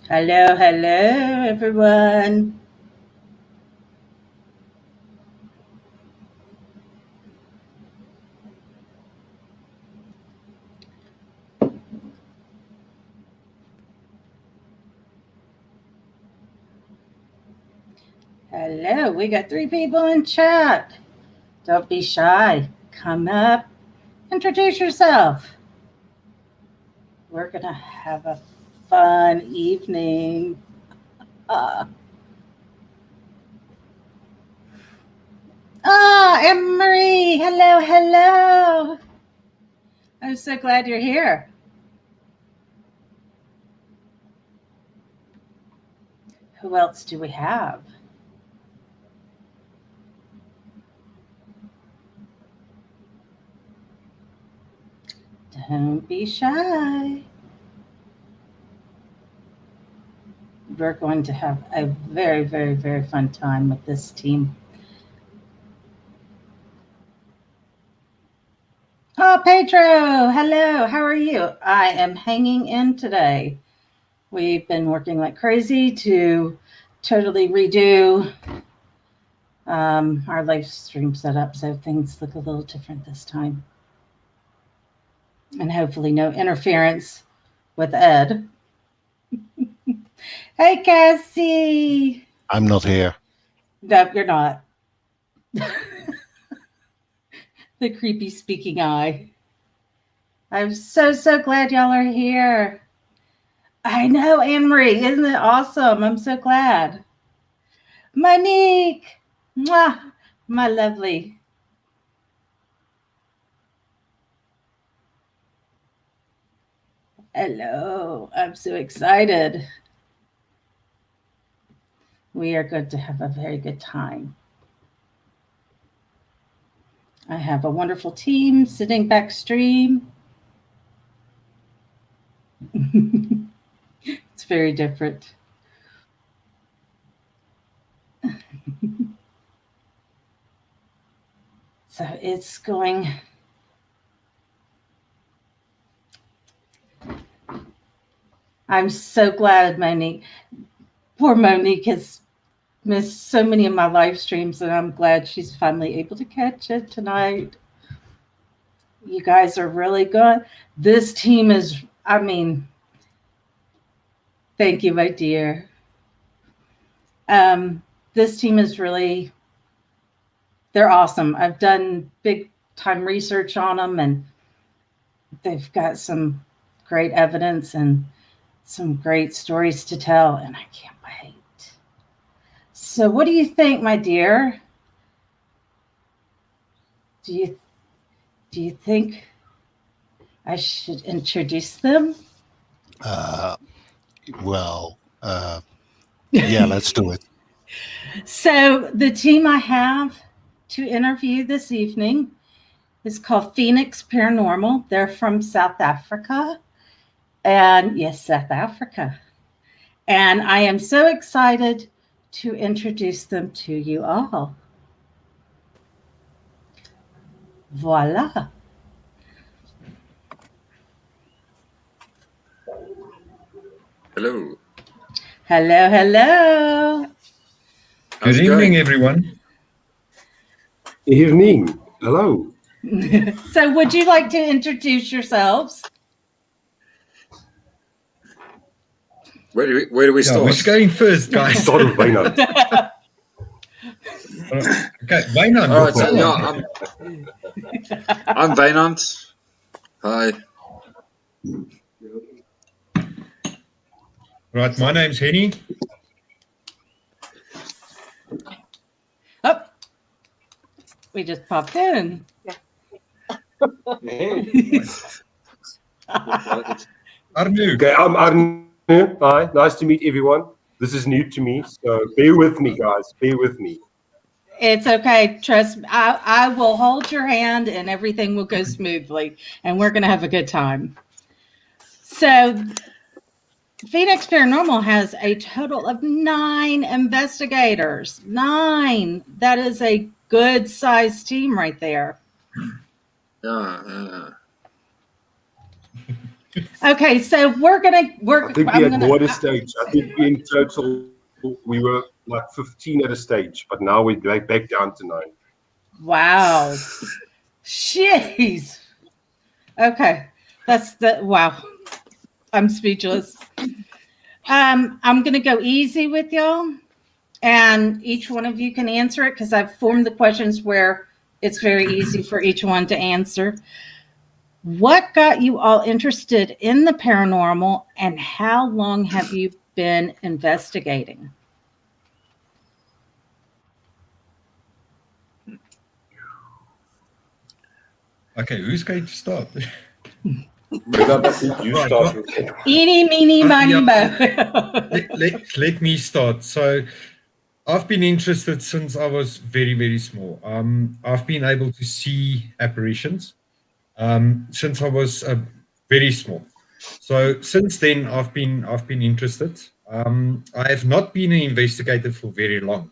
Hello, hello, everyone. Hello, we got 3 people in chat. Don't be shy. Come up, introduce yourself. We're going to have a fun evening. Anne-Marie, hello, hello. I'm so glad you're here. Who else do we have? Don't be shy. We're going to have a very, very, very fun time with this team. Oh, Pedro, hello, how are you? I am hanging in today. We've been working like crazy to totally redo our live stream setup, so things look a little different this time. And hopefully no interference with Ed. Hey, Cassie. I'm not here. No, you're not. The creepy speaking eye. I'm so glad y'all are here. I know, Anne-Marie. Isn't it awesome? I'm so glad. Monique. Mwah, my lovely. Hello. I'm so excited. We are going to have a very good time. I have a wonderful team sitting back stream. It's very different. So it's going. I'm so glad Monique, poor Monique has missed so many of my live streams, and I'm glad she's finally able to catch it tonight. You guys are really good. This team is, thank you, my dear. This team is really, they're awesome. I've done big time research on them, and they've got some great evidence and some great stories to tell, and I can't wait. So what do you think, my dear? Do you think I should introduce them? Yeah, let's do it. So the team I have to interview this evening is called Phoenix Paranormal. They're from South Africa. And yes, South Africa. And I am so excited to introduce them to you all. Voila. Hello. Hello, hello. How's Good it evening, going? everyone. Evening. Hello. So would you like to introduce yourselves? Where do we start? Who's going first, guys? Start with Wynand. Okay, Wynand. All right, so, yeah, I'm Wynand. Hi. Right, my name's Henny. Oh, we just popped in. Arnu. Okay, I'm Arne. Hi, nice to meet everyone. This is new to me, so bear with me, guys. Bear with me. It's okay. Trust me. I will hold your hand and everything will go smoothly, and we're going to have a good time. So Phoenix Paranormal has a total of 9 investigators. 9. That is a good sized team right there. Yeah. Okay, so we're gonna I think we had more at a stage. I think in total we were like 15 at a stage, but now we're back down to 9. Wow. Jeez. Okay. Wow. I'm speechless. I'm gonna go easy with y'all. And each one of you can answer it because I've formed the questions where it's very easy for each one to answer. What got you all interested in the paranormal, and how long have you been investigating? Okay, who's going to start? Bernard, I think you Right, start well- with it. Eeny, meeny, miny, yeah. mo. Let me start. So I've been interested since I was very, very small. I've been able to see apparitions since I was very small. So since then, I've been interested. I have not been an investigator for very long.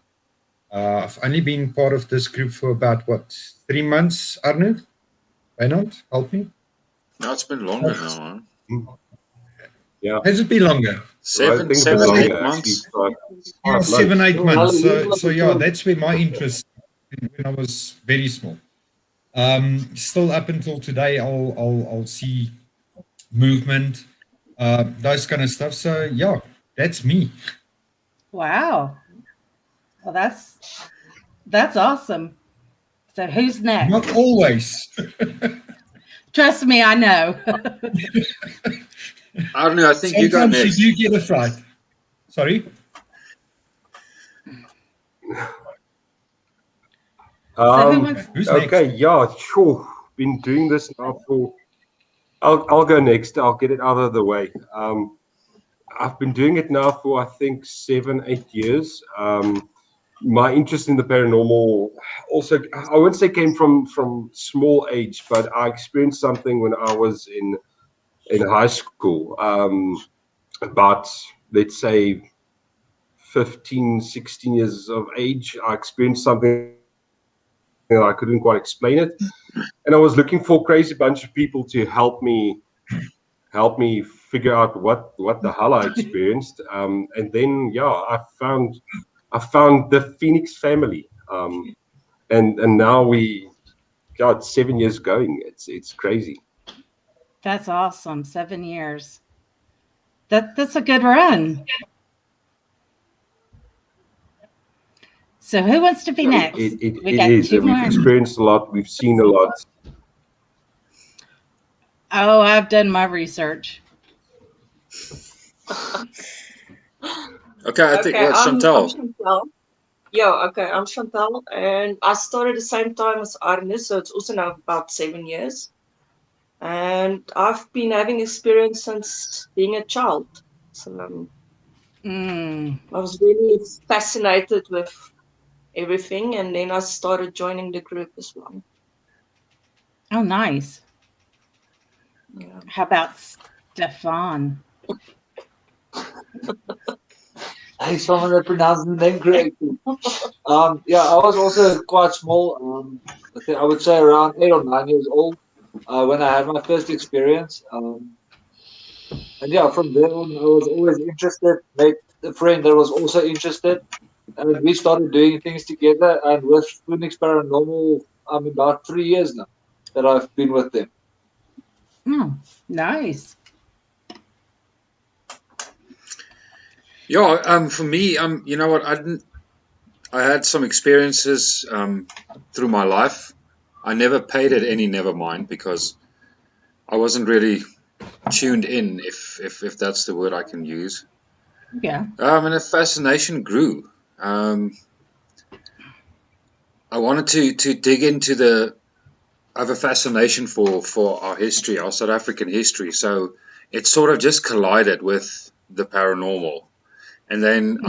I've only been part of this group for about 3 months. Arnold, Reinhard, help me. No, it's been longer now. Huh? Yeah, Has it been longer? I think a bit Seven, longer 8 actually. months. But Yeah, 5 months. 7, 8 months. So yeah, that's where my interest when I was very small. Still up until today, I'll see movement, those kind of stuff. So yeah, that's me. Wow. Well, that's awesome. So who's next? Not always. Trust me, I know. I don't know. I think you go Sometimes next. you do get a fright. Sorry. So who wants? Who's Okay, next? yeah, sure. Been doing this now for. I'll go next. I'll get it out of the way. I've been doing it now for I think 7, 8 years. My interest in the paranormal also, I wouldn't say came from small age, but I experienced something when I was in high school. About, let's say, 15, 16 years of age, I experienced something that I couldn't quite explain it, and I was looking for a crazy bunch of people to help me figure out what the hell I experienced. And then yeah, I found the Phoenix family. And now we got 7 years going. It's crazy. That's awesome. 7 years. That's a good run. So who wants to be next? It We got is. 2 We've more. experienced a lot. We've seen a lot. Oh, I've done my research. Okay, I think what I'm Chantal. Chantal. Yeah, okay, I'm Chantal, and I started the same time as Arne, so it's also now about 7 years. And I've been having experience since being a child. So I was really fascinated with everything, and then I started joining the group as well. Oh, nice. Yeah. How about Stefan? Hey, someone that pronounced the name correctly. Yeah, I was also quite small. I think I would say around 8 or 9 years old when I had my first experience. And yeah, from there on, I was always interested. Met a friend that was also interested, and we started doing things together. And with Phoenix Paranormal, I'm about 3 years now that I've been with them. Oh, nice. Yeah, for me, you know what? I had some experiences through my life. I never paid it any never mind because I wasn't really tuned in, if that's the word I can use. Yeah. And the fascination grew. I wanted to dig into I have a fascination for our history, our South African history. So it sort of just collided with the paranormal. And then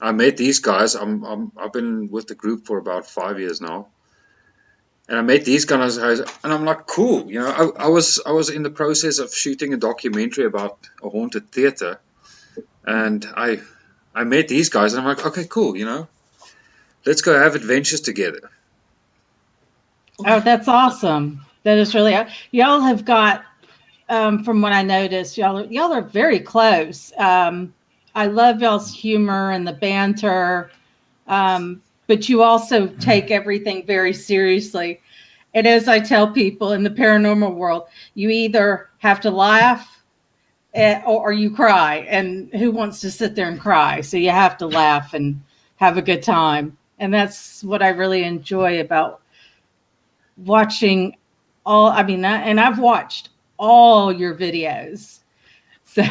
I met these guys. I've been with the group for about 5 years now, and I met these guys, and I'm like, cool. You know, I was in the process of shooting a documentary about a haunted theater, and I met these guys, and I'm like, okay, cool. You know, let's go have adventures together. Oh, that's awesome. That is really, y'all have got, from what I noticed, y'all are very close. I love y'all's humor and the banter, but you also take everything very seriously. And as I tell people in the paranormal world, you either have to laugh or you cry. And who wants to sit there and cry? So you have to laugh and have a good time. And that's what I really enjoy about watching and I've watched all your videos. So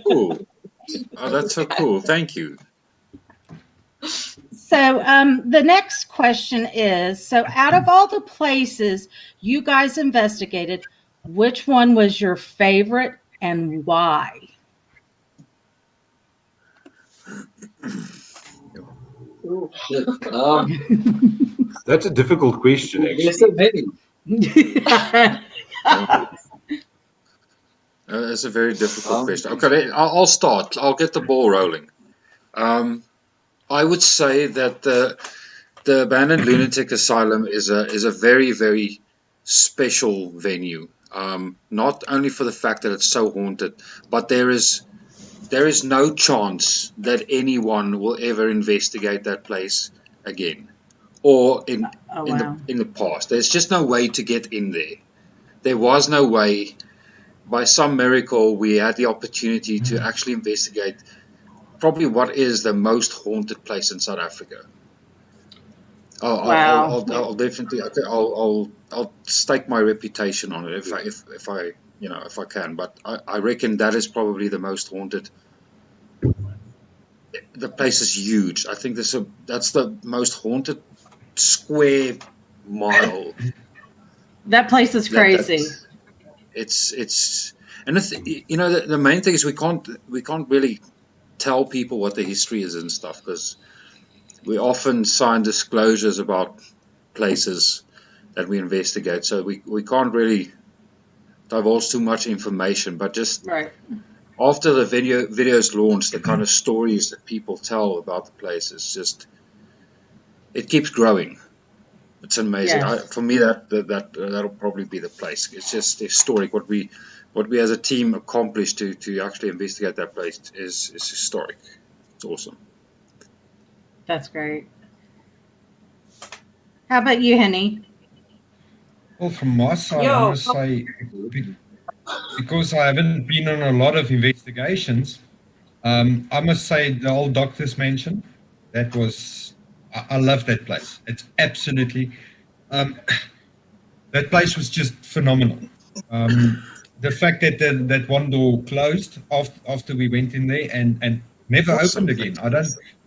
Cool. Oh, that's so cool. Thank you. So the next question is, so out of all the places you guys investigated, which one was your favorite and why? That's a difficult question, There's actually. so many. That's a very difficult question. Okay, I'll start. I'll get the ball rolling. I would say that the abandoned lunatic asylum is a very, very special venue. Not only for the fact that it's so haunted, but there is no chance that anyone will ever investigate that place again, or Oh, wow. in the past. There's just no way to get in there. There was no way. By some miracle, we had the opportunity to actually investigate probably what is the most haunted place in South Africa. Wow. I'll definitely I'll stake my reputation on it if I if I can. But I reckon that is probably the most haunted. The place is huge. I think that's the most haunted square mile. That place is crazy. It's and the main thing is we can't really tell people what the history is and stuff, because we often sign disclosures about places that we investigate, so we can't really divulge too much information. But just Right. after the videos launched, the kind of stories that people tell about the place is just, it keeps growing. It's amazing. Yes. For me, that'll probably be the place. It's just historic. What we as a team accomplished to actually investigate that place is historic. It's awesome. That's great. How about you, Henny? Well, from my side, I Yeah. must say, because I haven't been on a lot of investigations, I must say the old doctor's mansion, that was, I love that place. It's absolutely, that place was just phenomenal. The fact that that one door closed after we went in there and never Awesome. opened again.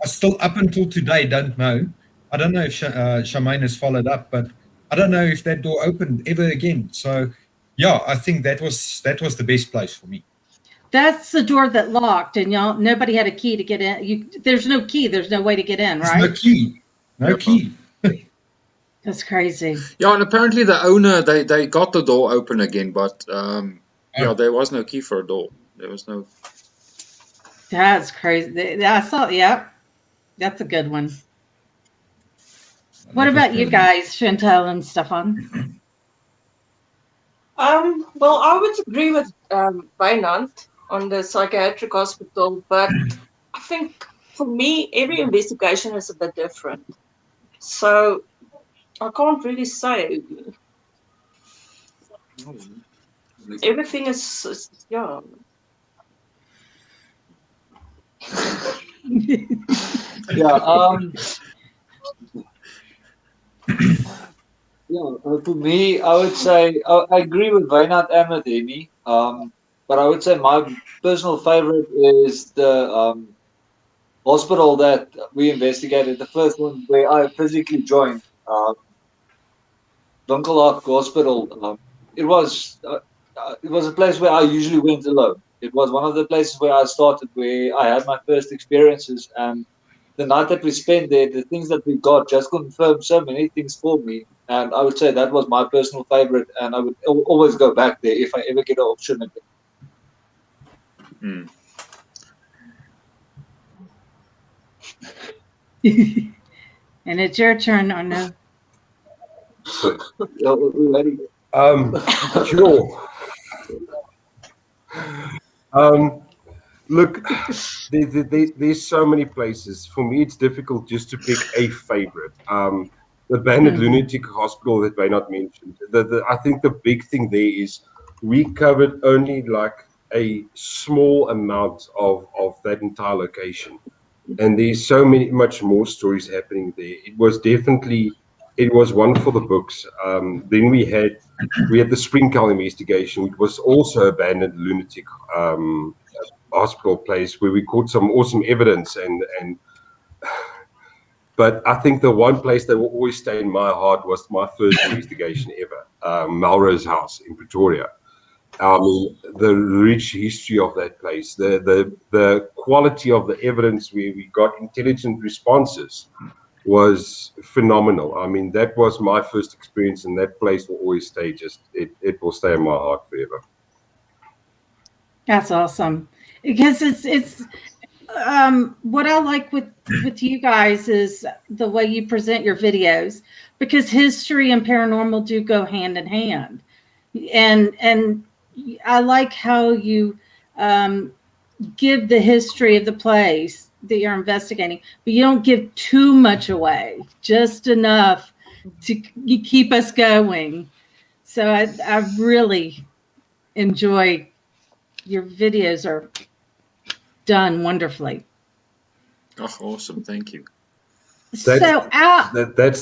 I still up until today don't know. I don't know if Charmaine has followed up, but I don't know if that door opened ever again. So yeah, I think that was the best place for me. That's the door that locked, and y'all nobody had a key to get in. There's no key. There's no way to get in, There's right? no key. No Yeah. key. That's crazy. Yeah, and apparently the owner, they got the door open again, but Oh. there was no key for a door. There was no. That's crazy. I saw. Yep, that's a good one. What That was about you brilliant. guys, Chantel and Stefan? Well, I would agree with Wynand on the psychiatric hospital, but I think for me, every investigation is a bit different. So I can't really say. Everything is yeah. Yeah. For me, I would say I agree with Wynand and with Henny. But I would say my personal favorite is the hospital that we investigated. The first one where I physically joined, Dunkelhoek Hospital. It was a place where I usually went alone. It was one of the places where I started, where I had my first experiences, and the night that we spent there, the things that we got just confirmed so many things for me. And I would say that was my personal favorite, and I would always go back there if I ever get an option again. Mm. And it's your turn, Arno. Yeah, we're ready. Sure. Look, there's so many places. For me, it's difficult just to pick a favorite. The abandoned lunatic hospital that Wynand mentioned. I think the big thing there is we covered only like a small amount of that entire location, and there's so many much more stories happening there. It was one for the books. Then we had the Springkale investigation, which was also abandoned lunatic hospital place where we caught some awesome evidence and but I think the one place that will always stay in my heart was my first investigation ever, Melrose House in Pretoria. I mean, the rich history of that place, the quality of the evidence where we got intelligent responses was phenomenal. I mean, that was my first experience, and that place will always stay. It will stay in my heart forever. That's awesome. Because it's what I like with you guys is the way you present your videos, because history and paranormal do go hand in hand. And I like how you give the history of the place that you're investigating, but you don't give too much away, just enough to keep us going. So I really enjoy your videos are done wonderfully. Oh, awesome! Thank you. That's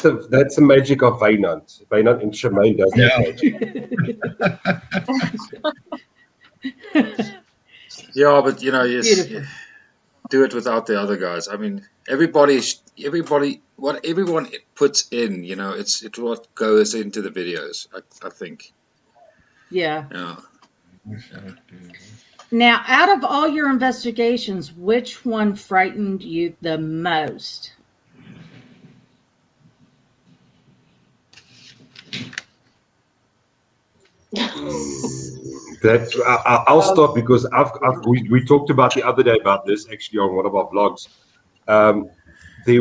the magic of Wynand. Wynand and Shemaine does that magic. Yeah, but you know, yes, Beautiful. do it without the other guys. I mean, what everyone puts in, you know, it's what goes into the videos. I think. Yeah. Yeah. Now, out of all your investigations, which one frightened you the most? I'll stop because we talked about the other day about this actually on one of our vlogs. It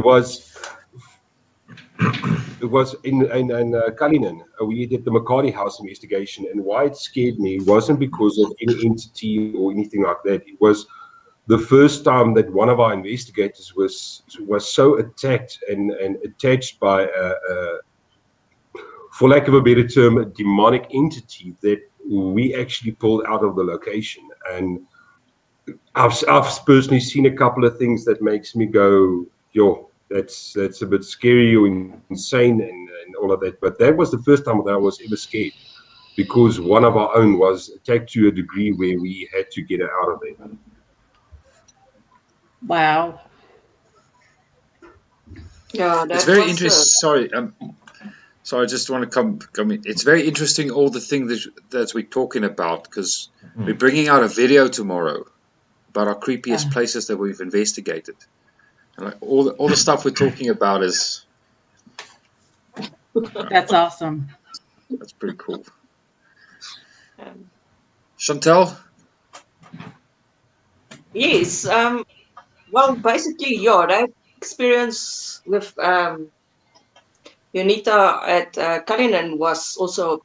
was in Cullinan. We did the McCarty House investigation, and why it scared me wasn't because of any entity or anything like that. It was the first time that one of our investigators was so attacked and attached by for lack of a better term, a demonic entity that we actually pulled out of the location. And I've personally seen a couple of things that makes me go, yo, that's a bit scary or insane and all of that. But that was the first time that I was ever scared, because one of our own was attacked to a degree where we had to get it out of there. Wow. Yeah, It's very interesting. Sorry, I just want to come in. It's very interesting, all the things that we're talking about, because we're bringing out a video tomorrow about our creepiest places that we've investigated. And like all the stuff we're talking about is That's awesome. that's pretty cool. Chantel? Yes. Well, basically, yeah, that experience with Unita at Cullinan was also,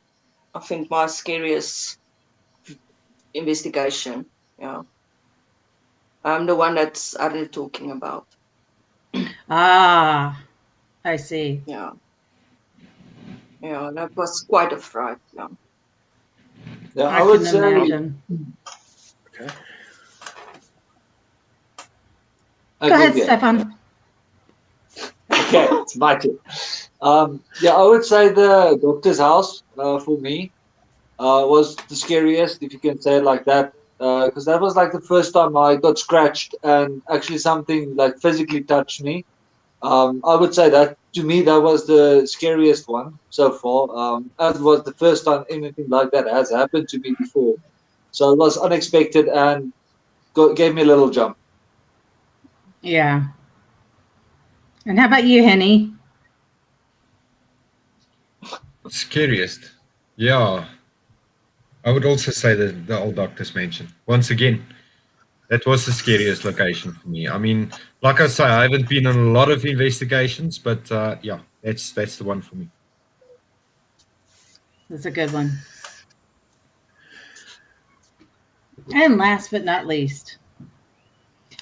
I think, my scariest investigation. Yeah. I'm the one that's Arne talking about. Ah, I see. Yeah. Yeah, that was quite a fright. Yeah. Yeah, I I would can say. imagine. Okay. Go ahead, yeah. Stefan. Okay, it's my turn. Yeah, I would say the doctor's house for me was the scariest, if you can say it like that, because that was like the first time I got scratched and actually something like physically touched me. I would say that to me that was the scariest one so far. As it was the first time anything like that has happened to me before, so it was unexpected and gave me a little jump. Yeah. And how about you, Henny? Scariest. Yeah. I would also say the old doctor's mansion. Once again, that was the scariest location for me. I mean, like I say, I haven't been on a lot of investigations, but yeah, that's the one for me. That's a good one. And last but not least,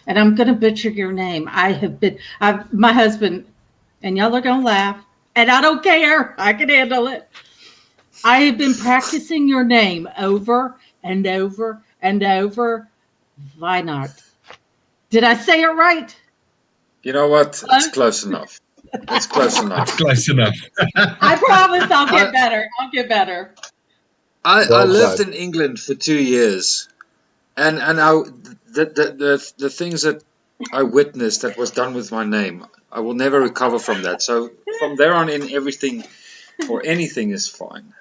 and I'm going to butcher your name. My husband, and y'all are going to laugh, and I don't care. I can handle it. I have been practicing your name over and over and over Weihnacht. Did I say it right? You know what? It's close enough. It's close enough. It's close enough. I promise I'll get better. I'll get better. I Well lived done. in England for 2 years, and the things that I witnessed that was done with my name, I will never recover from that. So from there on in, everything or anything is fine.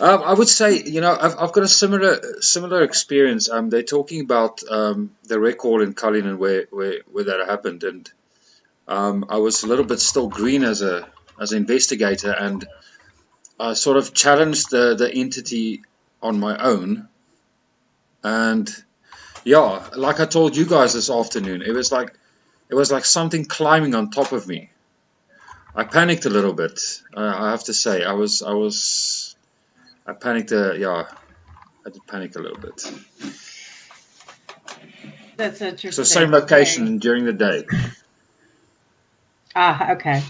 I would say, I've got a similar experience. They're talking about the wreck hall in Cullinan where that happened, and I was a little bit still green as an investigator, and I sort of challenged the entity on my own. And yeah, like I told you guys this afternoon, it was like something climbing on top of me. I panicked a little bit. I have to say, I panicked. I did panic a little bit. That's interesting. So same location Okay. during the day. Okay.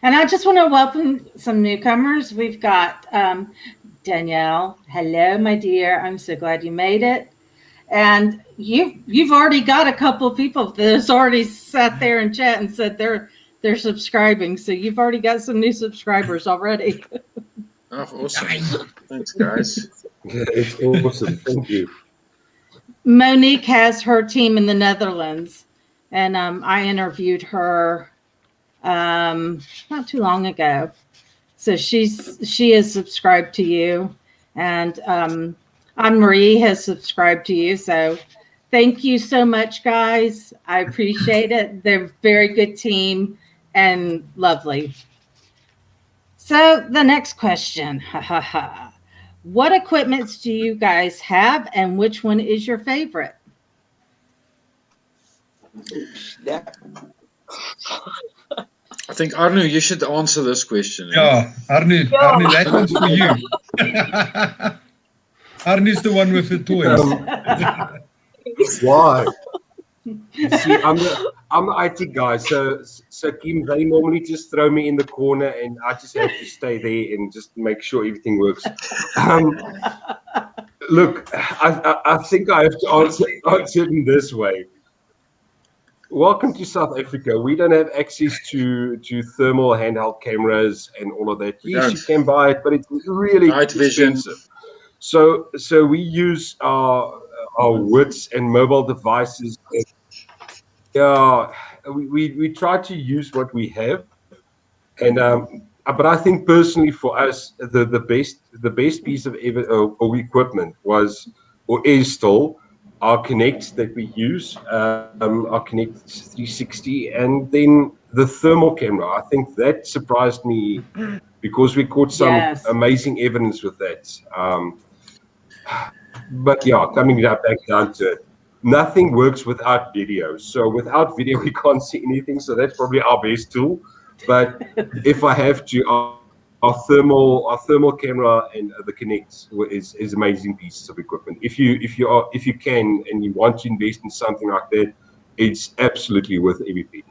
And I just want to welcome some newcomers. We've got Danielle. Hello, my dear. I'm so glad you made it. And you've already got a couple of people that's already sat there and chat and said they're subscribing. So you've already got some new subscribers already. Oh, awesome! Thanks, guys. It's awesome. Thank you. Monique has her team in the Netherlands, and I interviewed her not too long ago. So she is subscribed to you, and Anne-Marie has subscribed to you. So thank you so much, guys. I appreciate it. They're a very good team and lovely. So the next question. What equipments do you guys have, and which one is your favorite? I think Arnu, you should answer this question. Yeah, Arnu, that one's for you. Arnu's the one with the toys. Why? See, I'm the IT guy, so Kim, they normally just throw me in the corner, and I just have to stay there and just make sure everything works. Look, I think I have to answer it in this way. Welcome to South Africa. We don't have access to thermal handheld cameras and all of that. Yes, you can buy it, but it's really Night vision. expensive. So we use our wits and mobile devices. Yeah, we try to use what we have, and but I think personally for us, the best piece of equipment was or is still our Connect that we use, our Connect 360, and then the thermal camera. I think that surprised me because we caught some Yes. amazing evidence with that. But yeah, coming back down to it, nothing works without video. So without video, we can't see anything. So that's probably our best tool. But if I have to, our thermal camera and the Connect is amazing pieces of equipment. If you can and you want to invest in something like that, it's absolutely worth every penny.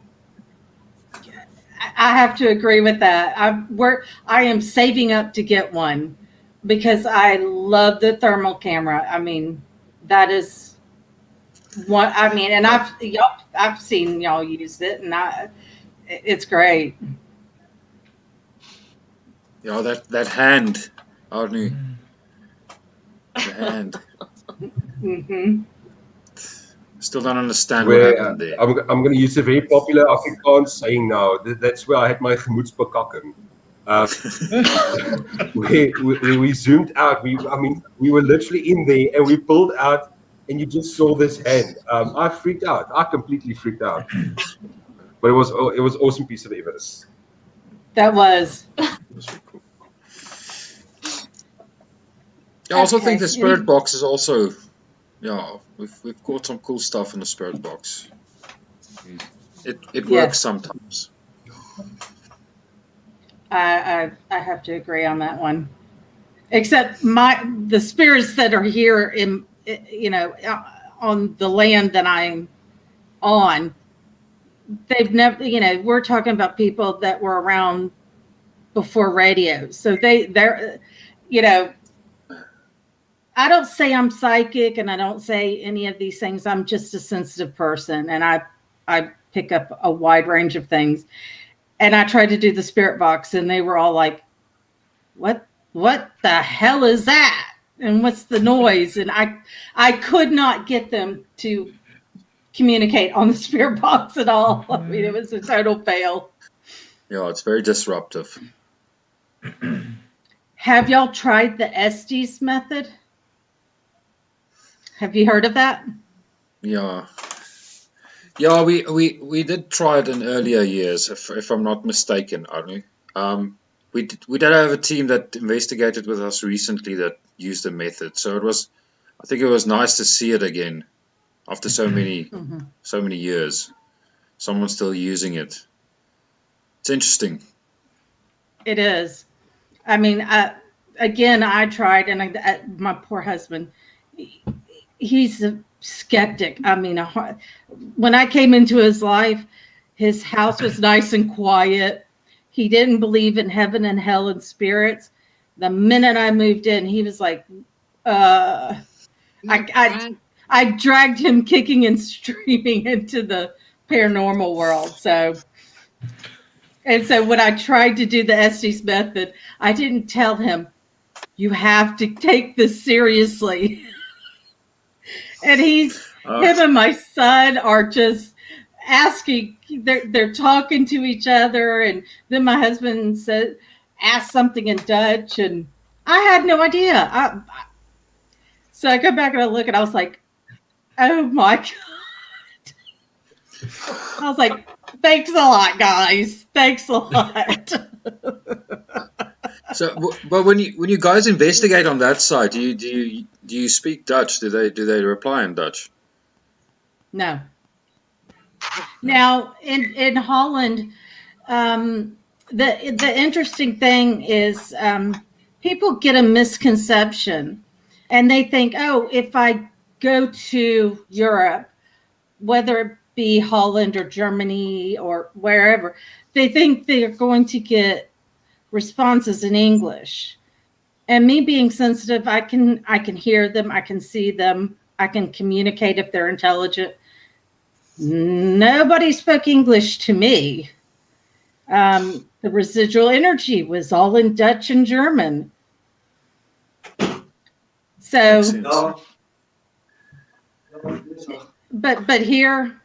I have to agree with that. I am saving up to get one because I love the thermal camera. I mean, that is one. I mean, and I've seen y'all use it, and it's great. Yeah, that hand, Arnu. The hand. Mm-hmm. Still don't understand what Where happened there. I'm going to use a very popular Afrikaans saying now. That's where I had my gemoedsbekakking. We zoomed out. We were literally in there, and we pulled out, and you just saw this hand. I freaked out. I completely freaked out. But it was awesome piece of evidence. That was. I also think Okay. the spirit box is also, we've caught some cool stuff in the spirit box. It Yes. works sometimes. I have to agree on that one. Except the spirits that are here in on the land that I'm on, they've never, we're talking about people that were around before radio. So they're, I don't say I'm psychic, and I don't say any of these things. I'm just a sensitive person, and I pick up a wide range of things. And I tried to do the spirit box, and they were all like, "What the hell is that? And what's the noise?" And I could not get them to communicate on the spirit box at all. I mean, it was a total fail. Yeah, it's very disruptive. Have y'all tried the Estes method? Have you heard of that? Yeah. Yeah, we did try it in earlier years, if I'm not mistaken, Arnie. We did have a team that investigated with us recently that used the method. So I think it was nice to see it again after so many years. Someone's still using it. It's interesting. It is. I mean, again, I tried, and my poor husband, he's a skeptic. I mean, when I came into his life, his house was nice and quiet. He didn't believe in heaven and hell and spirits. The minute I moved in, he was like, I dragged him kicking and screaming into the paranormal world. So when I tried to do the Estes method, I didn't tell him, you have to take this seriously. And him and my son are just asking, they're talking to each other. And then my husband asked something in Dutch, and I had no idea. So I go back and I look, and I was like, oh my God. I was like, thanks a lot, guys. Thanks a lot. So, but when you guys investigate on that side, do you speak Dutch? Do they reply in Dutch? No. Now in Holland, the interesting thing is people get a misconception, and they think, oh, if I go to Europe, whether it be Holland or Germany or wherever, they think they're going to get responses in English. And me being sensitive, I can hear them, I can see them, I can communicate if they're intelligent. Nobody spoke English to me. The residual energy was all in Dutch and German. So, but here,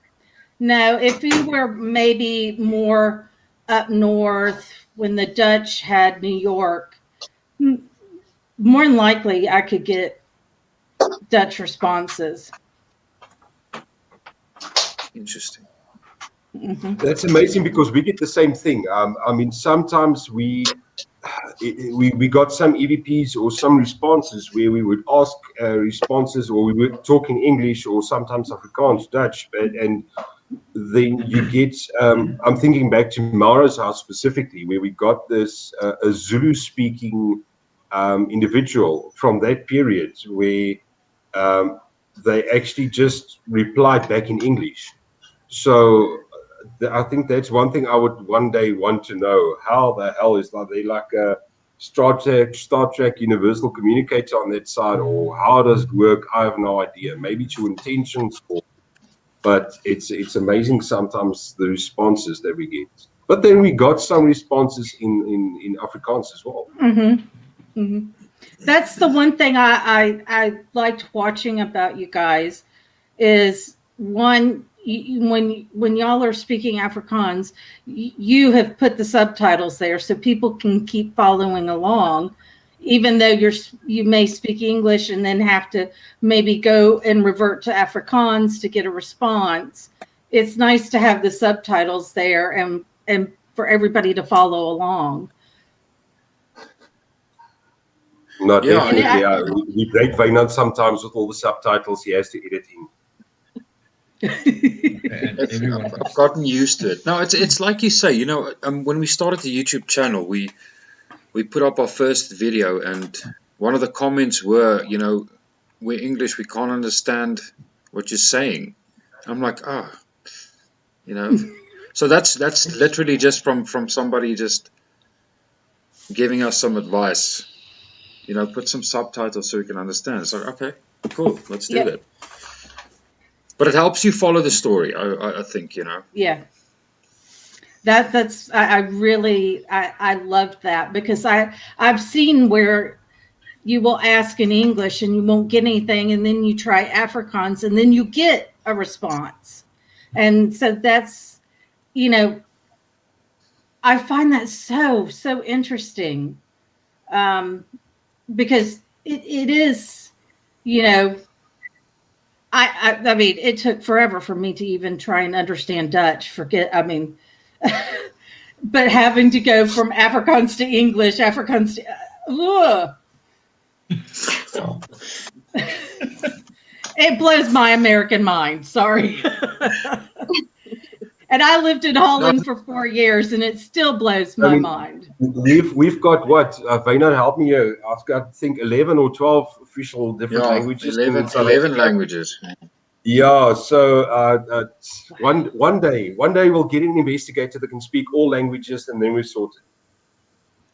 no, if you were maybe more up north when the Dutch had New York, more than likely I could get Dutch responses. Interesting. Mm-hmm. That's amazing because we get the same thing. I mean, sometimes we got some EVPs or some responses where we would ask responses, or we would talk in English or sometimes Afrikaans, Dutch, and then you get. I'm thinking back to Mara's house specifically, where we got this a Zulu-speaking individual from that period where they actually just replied back in English. So I think that's one thing I would one day want to know. How the hell is that? They like a Star Trek universal communicator on that side, or how does it work? I have no idea. Maybe to intentions, but it's amazing sometimes the responses that we get. But then we got some responses in Afrikaans as well. Mm-hmm. Mm-hmm. That's the one thing I liked watching about you guys is one. When y'all are speaking Afrikaans, you have put the subtitles there so people can keep following along, even though you may speak English and then have to maybe go and revert to Afrikaans to get a response. It's nice to have the subtitles there and for everybody to follow along. No, definitely. We break Wynand sometimes with all the subtitles he has to edit in. I've gotten used to it. No, it's like you say. You know, when we started the YouTube channel, we put up our first video, and one of the comments were, you know, we're English, we can't understand what you're saying. I'm like, you know. So that's literally just from somebody just giving us some advice. put some subtitles so we can understand. It's like, okay, cool, let's do Yeah. it. But it helps you follow the story, I think, Yeah. I really I love that, because I've seen where you will ask in English and you won't get anything, and then you try Afrikaans and then you get a response. And so that's, I find that so interesting, because it is, I mean, it took forever for me to even try and understand Dutch. But having to go from Afrikaans to English, Afrikaans to, it blows my American mind. Sorry. And I lived in Holland for 4 years, and it still blows my mind. We've got what? Wynand, help me here. I've got, I think, 11 or 12 official different languages. 11 languages. Yeah, so one day we'll get an investigator that can speak all languages, and then we're sorted.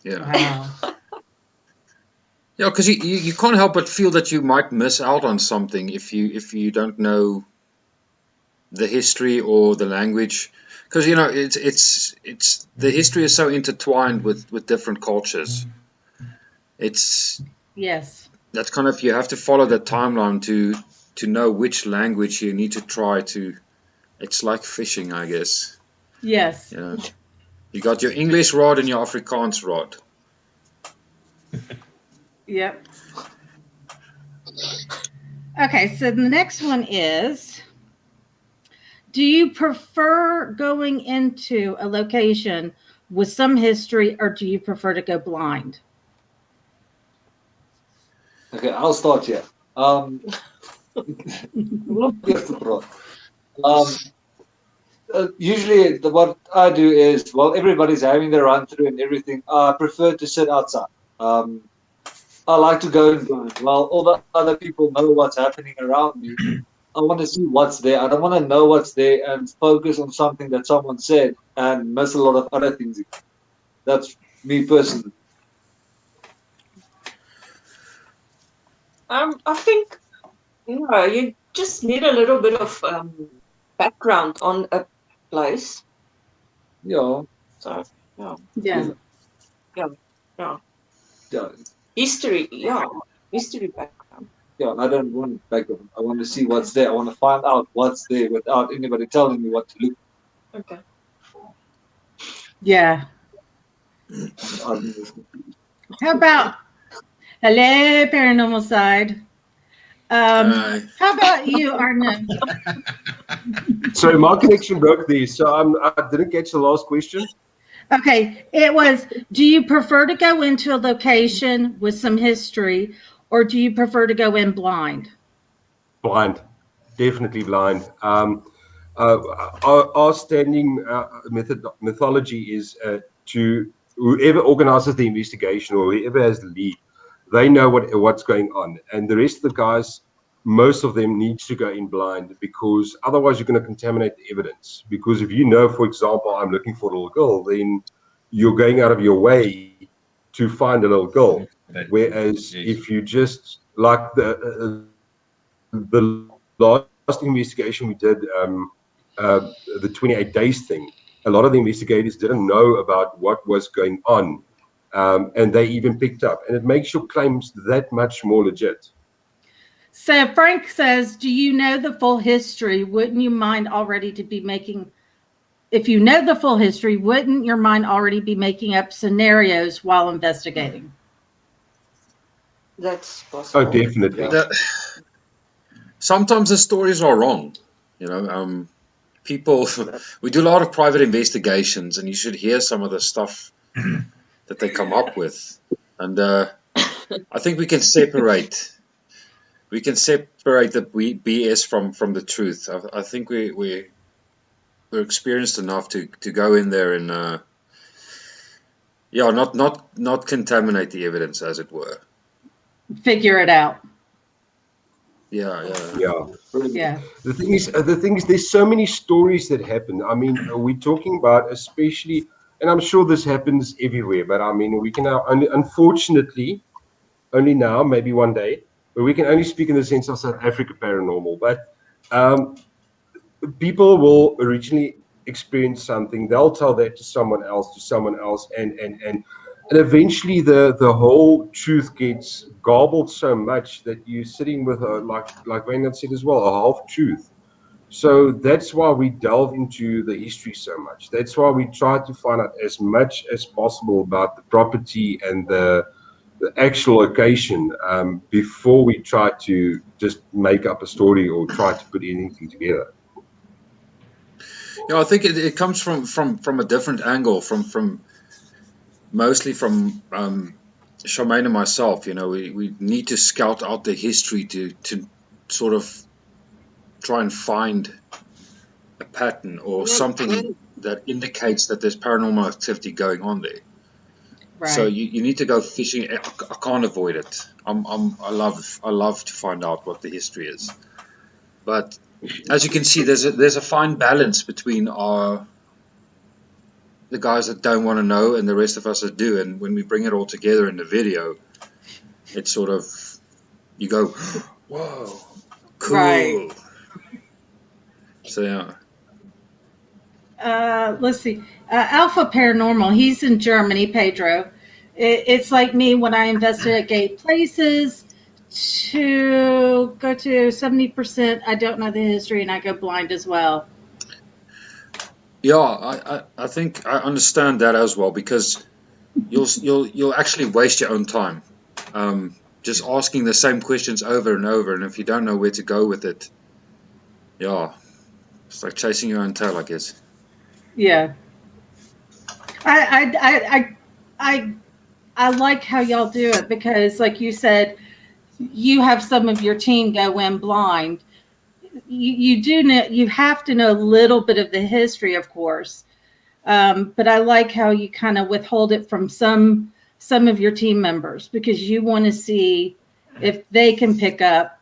Yeah. Wow. Yeah, because you can't help but feel that you might miss out on something if you don't know the history or the language, because it's the history is so intertwined with different cultures. Yes. That's kind of, you have to follow the timeline to know which language you need to try to. It's like fishing, I guess. Yes. You got your English rod and your Afrikaans rod. Yep. Okay, so the next one is, do you prefer going into a location with some history, or do you prefer to go blind? Okay, I'll start here. Usually, what I do is, while everybody's having their run through and everything, I prefer to sit outside. I like to go in blind. While all the other people know what's happening around me, I want to see what's there. I don't want to know what's there and focus on something that someone said and miss a lot of other things. That's me personally. I think you just need a little bit of background on a place. Yeah. So Yeah. history, history background. Yeah, I don't want background. I want to see what's there. I want to find out what's there without anybody telling me what to look. Okay. Yeah. How about, hello, paranormal side? How about you, Arno? So my connection broke there, so I didn't catch the last question. Okay, it was, do you prefer to go into a location with some history, or do you prefer to go in blind? Blind, definitely blind. Our standing methodology is to whoever organizes the investigation or whoever has the lead, they know what's going on, and the rest of the guys, most of them needs to go in blind, because otherwise you're going to contaminate the evidence. Because if you know, for example, I'm looking for a little girl, then you're going out of your way to find a little girl. Whereas if you just, like the last investigation we did, the 28 days thing, a lot of the investigators didn't know about what was going on, and they even picked up, and it makes your claims that much more legit. So Frank says, do you know the full history? Wouldn't you mind already to be making, if you know the full history, wouldn't your mind already be making up scenarios while investigating? That's possible. Oh, definitely. Sometimes the stories are wrong. People, we do a lot of private investigations, and you should hear some of the stuff that they come up with. And I think we can separate the BS from the truth. I think we're experienced enough to go in there and not contaminate the evidence, as it were. Figure it out. Yeah. The thing is, there's so many stories that happen. I mean, we're talking about, especially, and I'm sure this happens everywhere, but I mean, we can now, unfortunately, only now, maybe one day, but we can only speak in the sense of South Africa paranormal. But um, people will originally experience something, they'll tell that to someone else, and eventually the whole truth gets garbled so much that you're sitting with a, like Wayne said as well, a half truth. So that's why we delve into the history so much. That's why we try to find out as much as possible about the property and the actual location, before we try to just make up a story or try to put anything together. I think it comes from a different angle, from mostly from Charmaine and myself. We need to scout out the history to sort of try and find a pattern or something that indicates that there's paranormal activity going on there. Right. So you need to go fishing. I can't avoid it. I love to find out what the history is. But as you can see, there's a fine balance between the guys that don't want to know and the rest of us that do. And when we bring it all together in the video, it's sort of, you go, whoa, cool. Right. So yeah. Let's see. Alpha Paranormal, he's in Germany, Pedro. It's like me when I investigate places to go to 70%. I don't know the history and I go blind as well. Yeah, I think I understand that as well, because you'll actually waste your own time, just asking the same questions over and over, and if you don't know where to go with it, yeah, it's like chasing your own tail, I guess. Yeah. I like how y'all do it because, like you said, you have some of your team go in blind. You do know, you have to know a little bit of the history, of course, but I like how you kind of withhold it from some of your team members because you want to see if they can pick up,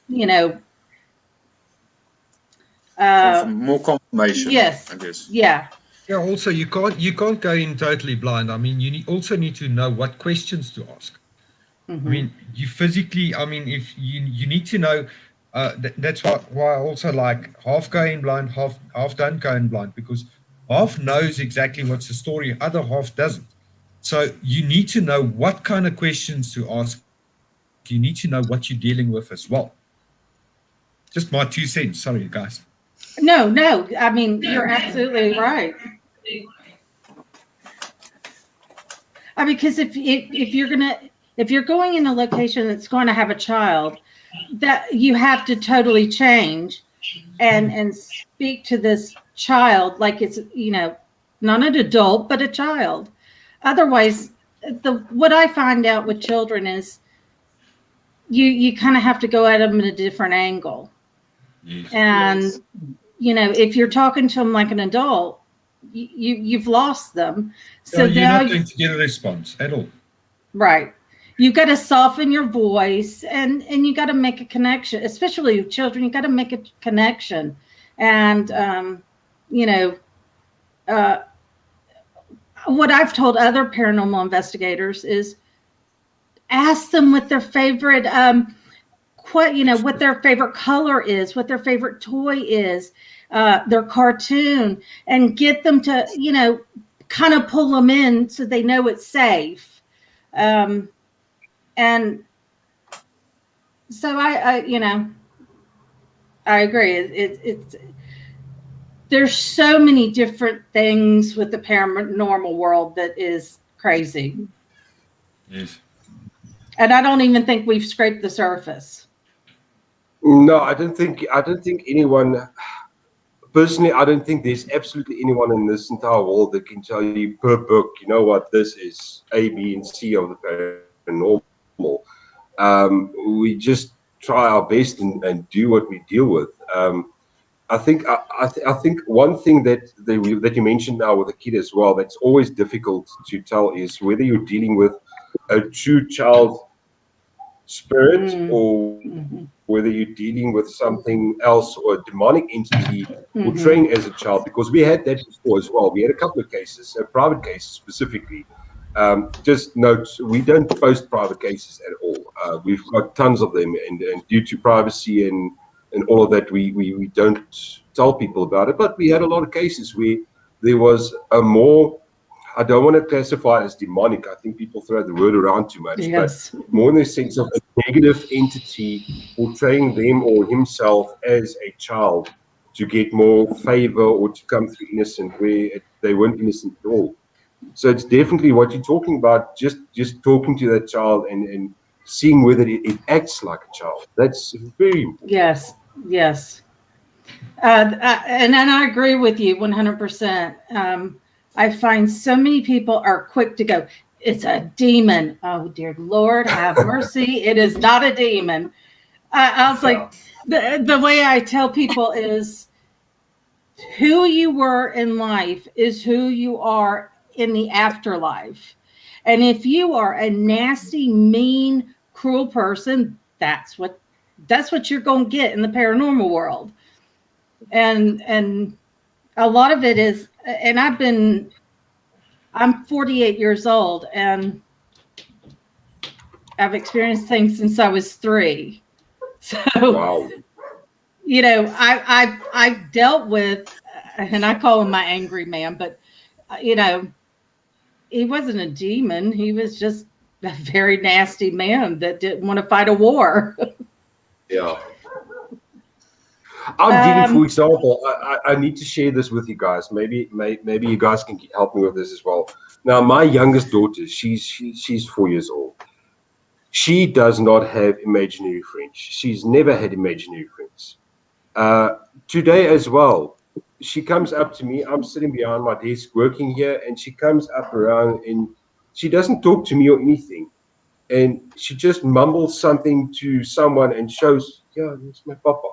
More confirmation. Yes. I guess. Yeah. Yeah. Also, you can't go in totally blind. I mean, also need to know what questions to ask. Mm-hmm. I mean, you physically. I mean, if you need to know. That's why I also like half going blind, half don't go in blind, because half knows exactly what's the story, other half doesn't. So you need to know what kind of questions to ask. You need to know what you're dealing with as well. Just my 2 cents. Sorry, guys. No. I mean, you're absolutely right. I mean, because if you're going in a location that's going to have a child, that you have to totally change and speak to this child like it's not an adult but a child. Otherwise, what I find out with children is you kind of have to go at them at a different angle. Yes. And if you're talking to them like an adult, you've lost them. So you're now not going to get a response at all. Right. You've got to soften your voice and you got to make a connection, especially with children. You got to make a connection. And, what I've told other paranormal investigators is ask them what their favorite, what their favorite color is, what their favorite toy is, their cartoon, and get them to, kind of pull them in so they know it's safe. And so I agree. It's there's so many different things with the paranormal world that is crazy. Yes. And I don't even think we've scraped the surface. No, I don't think anyone. Personally, I don't think there's absolutely anyone in this entire world that can tell you per book, you know what, this is A, B, and C of the paranormal. We just try our best and do what we deal with. I think one thing that you mentioned now with the kid as well, that's always difficult to tell is whether you're dealing with a true child spirit or whether you're dealing with something else or a demonic entity portraying as a child, because we had that before as well. We had a couple of cases, private cases specifically, Just note, we don't post private cases at all. We've got tons of them, and due to privacy and all of that, we don't tell people about it. But we had a lot of cases where there was a more, I don't want to classify it as demonic. I think people throw the word around too much, Yes. but more in the sense of a negative entity portraying them or himself as a child to get more favor or to come through innocent where they weren't innocent at all. So it's definitely what you're talking about, just talking to that child and seeing whether it acts like a child. That's very important. Yes. Yes. And I agree with you 100%. I find so many people are quick to go, it's a demon. Oh, dear Lord, have mercy. It is not a demon. I was like, the way I tell people is who you were in life is who you are in the afterlife. And if you are a nasty, mean, cruel person, that's what you're going to get in the paranormal world. And a lot of it is, and I'm 48 years old and I've experienced things since I was 3. So, Wow. you know, I've dealt with, and I call him my angry man, but you know, he wasn't a demon. He was just a very nasty man that didn't want to fight a war. Yeah. I'm dealing, for example, I need to share this with you guys. Maybe you guys can help me with this as well. Now, my youngest daughter, she's 4 years old. She does not have imaginary friends. She's never had imaginary friends. Today as well, she comes up to me. I'm sitting behind my desk working here, and she comes up around and she doesn't talk to me or anything. And she just mumbles something to someone and shows, yeah, it's my papa,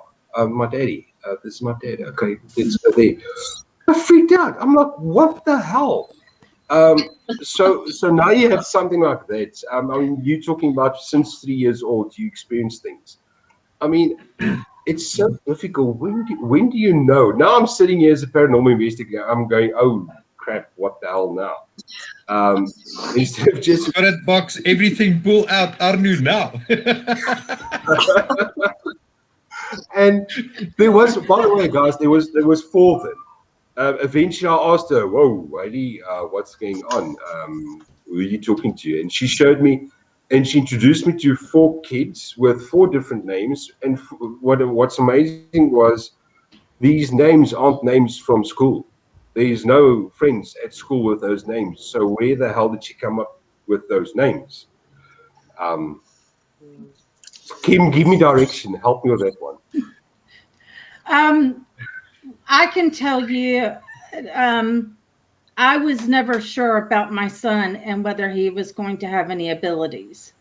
my daddy. This is my dad. Okay, it's there. I freaked out. I'm like, what the hell? So now you have something like that. I mean, you talking about since 3 years old, you experience things. I mean, it's so difficult. When do you know? Now I'm sitting here as a paranormal investigator. I'm going, oh crap, what the hell now? Instead of just Spirit box, everything pull out Arnu now. and there was, by the way, guys, there was 4 of them. Eventually, I asked her, "Whoa, lady, what's going on? Who are you talking to?" And she showed me, and she introduced me to 4 kids with 4 different names. And what's amazing was these names aren't names from school. There's no friends at school with those names. So where the hell did she come up with those names? Um, Kim, give me direction. Help me with that one. I can tell you, I was never sure about my son and whether he was going to have any abilities.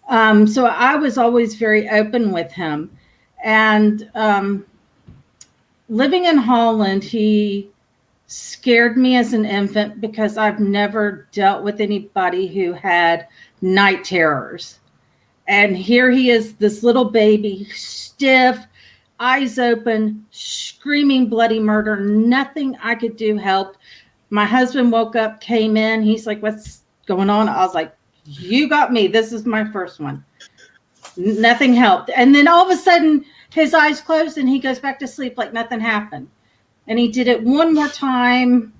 So I was always very open with him. And living in Holland, he scared me as an infant because I've never dealt with anybody who had night terrors. And here he is, this little baby, stiff, eyes open, screaming bloody murder. Nothing I could do helped. My husband woke up, came in. He's like, what's going on? I was like, you got me. This is my first one. Nothing helped. And then all of a sudden, his eyes closed and he goes back to sleep like nothing happened. And he did it one more time.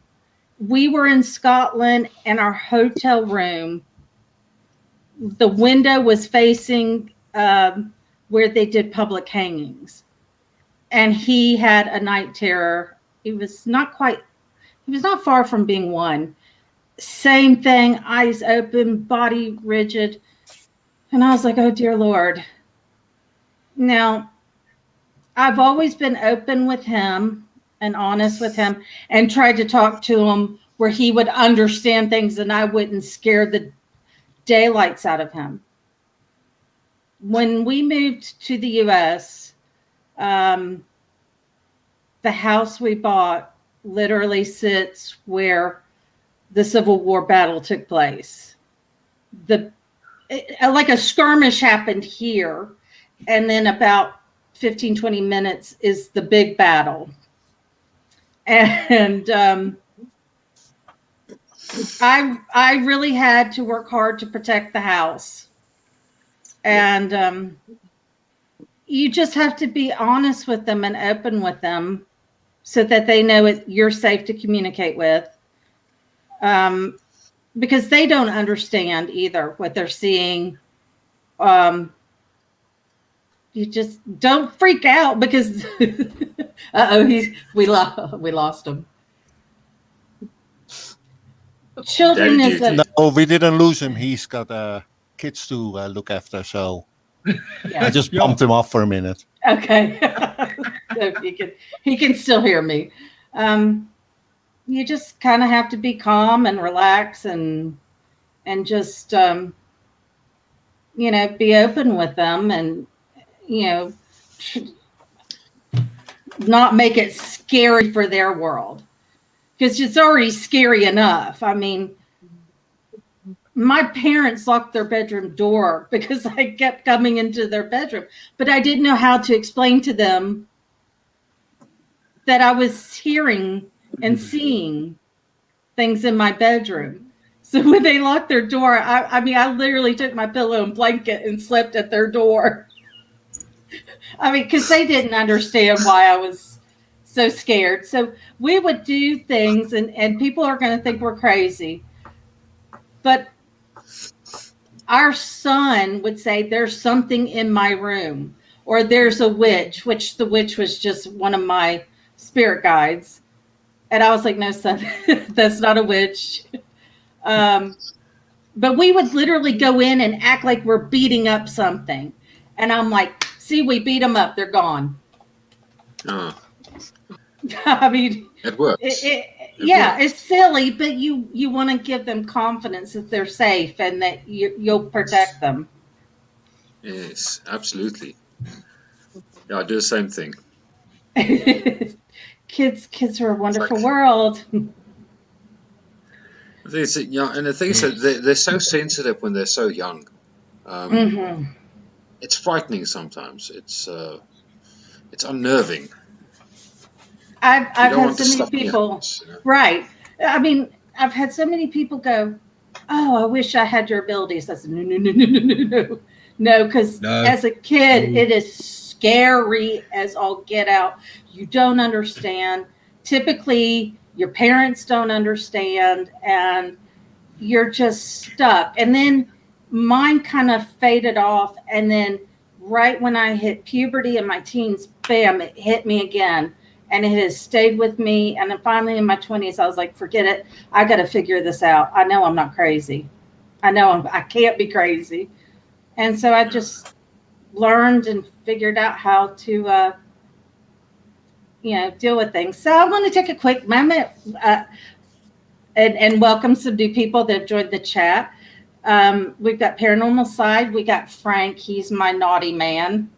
We were in Scotland and our hotel room, the window was facing where they did public hangings. And he had a night terror. He was not far from being one. Same thing, eyes open, body rigid. And I was like, oh, dear Lord. Now, I've always been open with him and honest with him and tried to talk to him where he would understand things and I wouldn't scare the daylights out of him. When we moved to the U.S., the house we bought literally sits where the Civil War battle took place. Like a skirmish happened here, and then about 15, 20 minutes is the big battle. And I really had to work hard to protect the house, and you just have to be honest with them and open with them, so that they know you're safe to communicate with. Um, because they don't understand either what they're seeing. Um, you just don't freak out because we lost him. Children Daddy is duty. No, we didn't lose him. He's got kids to look after, so yeah. I just Yeah. bumped him off for a minute. Okay. So he can still hear me. You just kind of have to be calm and relax and just be open with them, and not make it scary for their world, because it's already scary enough. I mean, my parents locked their bedroom door because I kept coming into their bedroom, but I didn't know how to explain to them that I was hearing and seeing things in my bedroom. So when they locked their door, I mean, I literally took my pillow and blanket and slept at their door. I mean, because they didn't understand why I was so scared. So we would do things, and people are going to think we're crazy. But our son would say, "There's something in my room," or "There's a witch," which the witch was just one of my spirit guides. And I was like, "No, son, that's not a witch." But we would literally go in and act like we're beating up something. And I'm like, "See, we beat them up. They're gone." Oh, I mean, it works. yeah, works. it's silly, but you want to give them confidence that they're safe and that you'll protect them. Yes, absolutely. Yeah, I do the same thing. Kids are a wonderful world. Yeah, and the thing is that they're so sensitive when they're so young. Mm-hmm. It's frightening sometimes. It's unnerving. I've You don't had want so to many stuff in your people, house, you know? right? I mean, I've had so many people go, "Oh, I wish I had your abilities." I said, "No, no, no, no, no, no, no, no," because No. as a kid, it is scary as all get out. You don't understand. Typically, your parents don't understand, and you're just stuck. And then mine kind of faded off, and then right when I hit puberty in my teens, bam, it hit me again, and it has stayed with me. And then finally in my 20s, I was like, forget it, I got to figure this out. I know I'm not crazy. I can't be crazy. And so I just learned and figured out how to deal with things. So I want to take a quick moment and welcome some new people that have joined the chat. We've got Paranormal Side. We got Frank. He's my naughty man.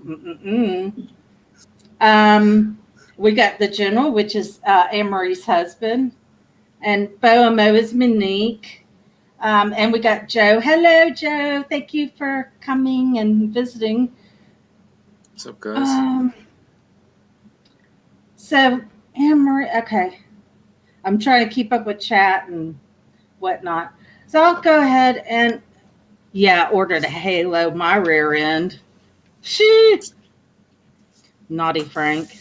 We got the General, which is Anne-Marie's husband. And Bo-Mo is Monique. And we got Joe. Hello, Joe. Thank you for coming and visiting. What's up, guys? So, Anne-Marie, okay. I'm trying to keep up with chat and whatnot. So I'll go ahead and, ordered a Halo, my rear end. Shoo! Naughty Frank.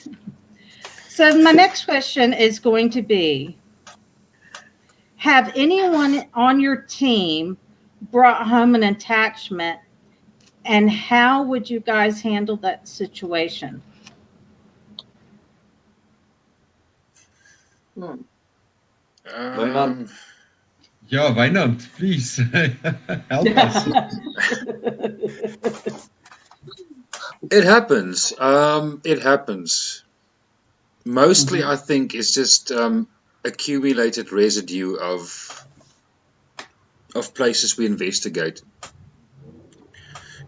So my next question is going to be, have anyone on your team brought home an attachment, and how would you guys handle that situation? Yeah, Wynand, please help us. It happens. It happens. Mostly, I think it's just accumulated residue of places we investigate.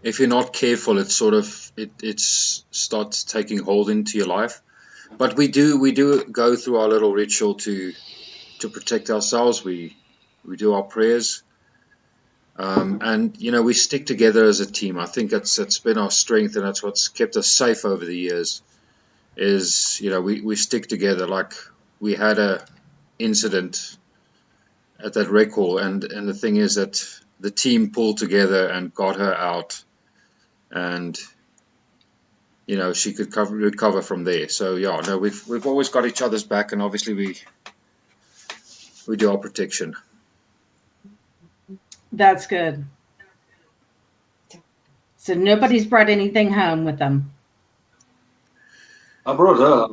If you're not careful, it sort of it starts taking hold into your life. But we do go through our little ritual to protect ourselves. We do our prayers, and we stick together as a team. I think that's been our strength, and that's what's kept us safe over the years. Is we stick together. Like we had a incident at that wreck hall, and the thing is that the team pulled together and got her out, and she could recover from there. So yeah, no, we've always got each other's back, and obviously we do our protection. That's good. So nobody's brought anything home with them. I brought her.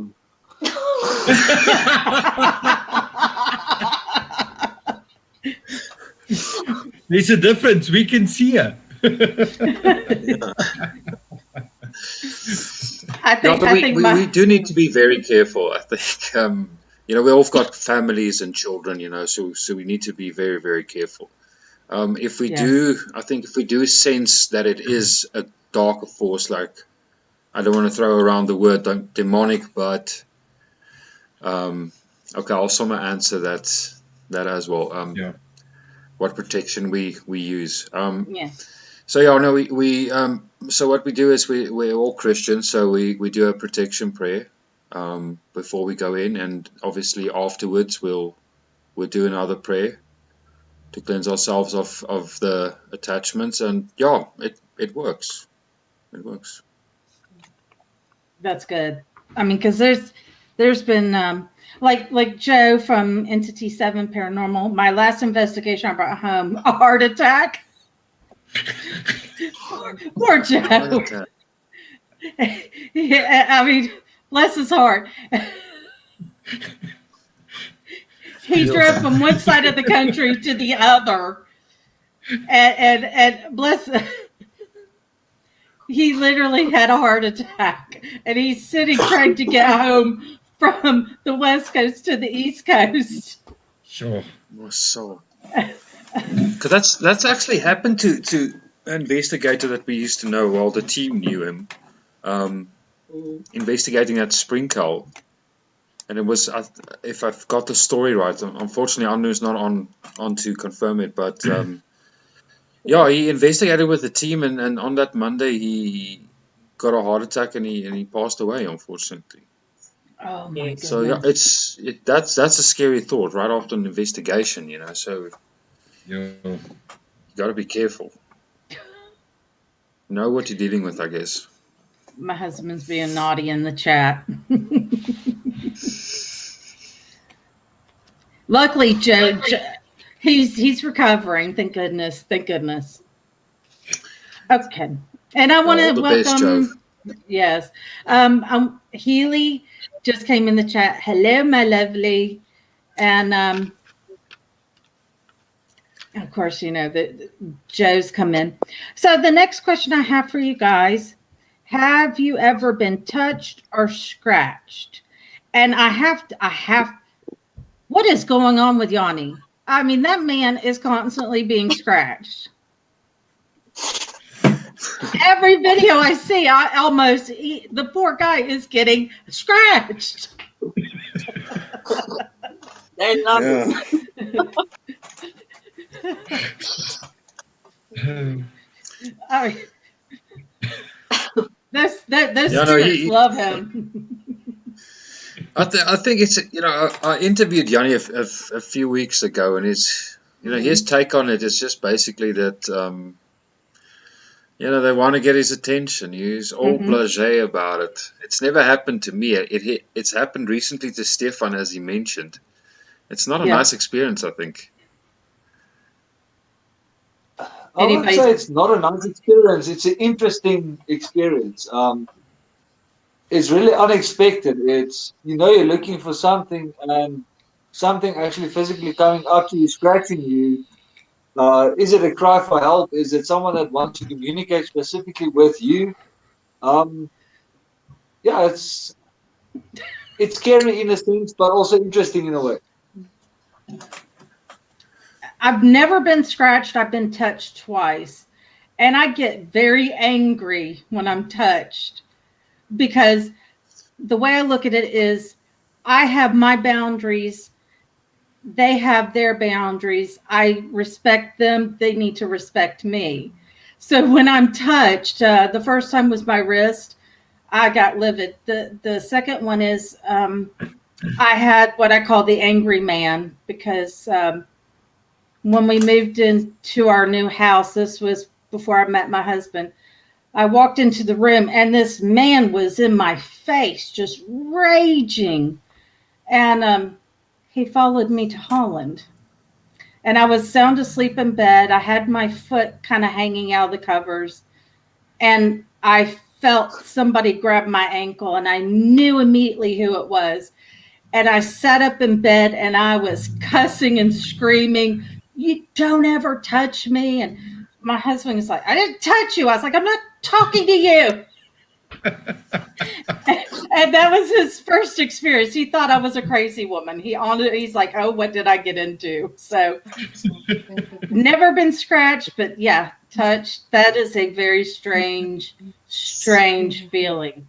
There's a difference. We can see her. We do need to be very careful. I think we all got families and children, so we need to be very, very careful. If we do sense that it is a darker force, like, I don't want to throw around the word demonic, but okay, I'll somehow answer that as well. What protection we use. So yeah, no, we so what we do is we're all Christians, so we do a protection prayer before we go in, and obviously afterwards we'll do another prayer to cleanse ourselves of the attachments, and yeah, it works. It works. That's good. I mean, because there's been like Joe from Entity 7 Paranormal. My last investigation, I brought home a heart attack. Poor Joe. Yeah, I mean, bless his heart. He drove from one side of the country to the other, and bless. He literally had a heart attack, and he's sitting trying to get home from the West Coast to the East Coast. Sure. So, because that's actually happened to an investigator that we used to know. Well, the team knew him, investigating that Sprinkle, and it was, if I've got the story right. Unfortunately, Anu's not on to confirm it, but. Yeah, he investigated with the team, and on that Monday he got a heart attack and he passed away, unfortunately. Oh my goodness! So yeah, that's a scary thought right after an investigation, So you got to be careful. Know what you're dealing with, I guess. My husband's being naughty in the chat. Luckily, Joe. He's recovering. Thank goodness. Thank goodness. Okay. And I want to welcome. Yes. Healy just came in the chat. Hello, my lovely. And of course, that Joe's come in. So the next question I have for you guys: have you ever been touched or scratched? And I have. What is going on with Yanni? I mean, that man is constantly being scratched. Every video I see, the poor guy is getting scratched. They love it. Those spirits love him. I think it's I interviewed Yanni a few weeks ago, and his take on it is just basically that they want to get his attention. He's all blasé about it. It's never happened to me. It's happened recently to Stefan, as he mentioned. It's not a nice experience, I think. I would say it's not a nice experience. It's an interesting experience. It's really unexpected. It's, you're looking for something, and something actually physically coming up to you, scratching you. Is it a cry for help? Is it someone that wants to communicate specifically with you? Yeah, it's scary in a sense, but also interesting in a way. I've never been scratched. I've been touched twice. And I get very angry when I'm touched, because the way I look at it is I have my boundaries. They have their boundaries. I respect them. They need to respect me. So when I'm touched, the first time was my wrist. I got livid. The second one is I had what I call the angry man, because when we moved into our new house. This was before I met my husband. I walked into the room and this man was in my face, just raging. And he followed me to Holland. And I was sound asleep in bed. I had my foot kind of hanging out of the covers. And I felt somebody grab my ankle, and I knew immediately who it was. And I sat up in bed and I was cussing and screaming, "You don't ever touch me." And my husband was like, "I didn't touch you." I was like, "I'm not talking to you." And that was his first experience. He thought I was a crazy woman. He's like, "Oh, what did I get into?" So never been scratched, but yeah, touched. That is a very strange feeling.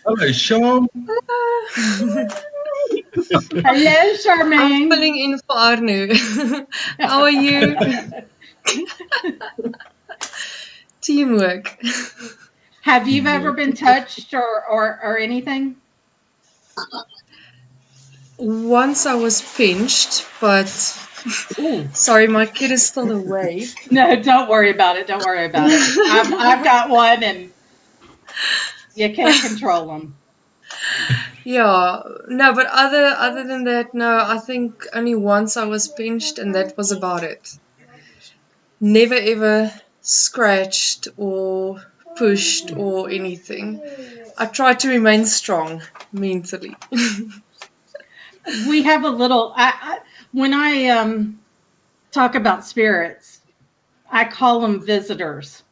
Hello, Sean. Hello, Charmaine. I'm filling in for Arnu. How are you? Teamwork. Have you ever been touched or anything? Once I was pinched, but sorry, my kid is still awake. No, don't worry about it. Don't worry about it. I've got one, and you can't control them. Yeah, no, but other than that, no. I think only once I was pinched, and that was about it. Never ever scratched or pushed or anything. I try to remain strong mentally. We have a little. When I talk about spirits, I call them visitors,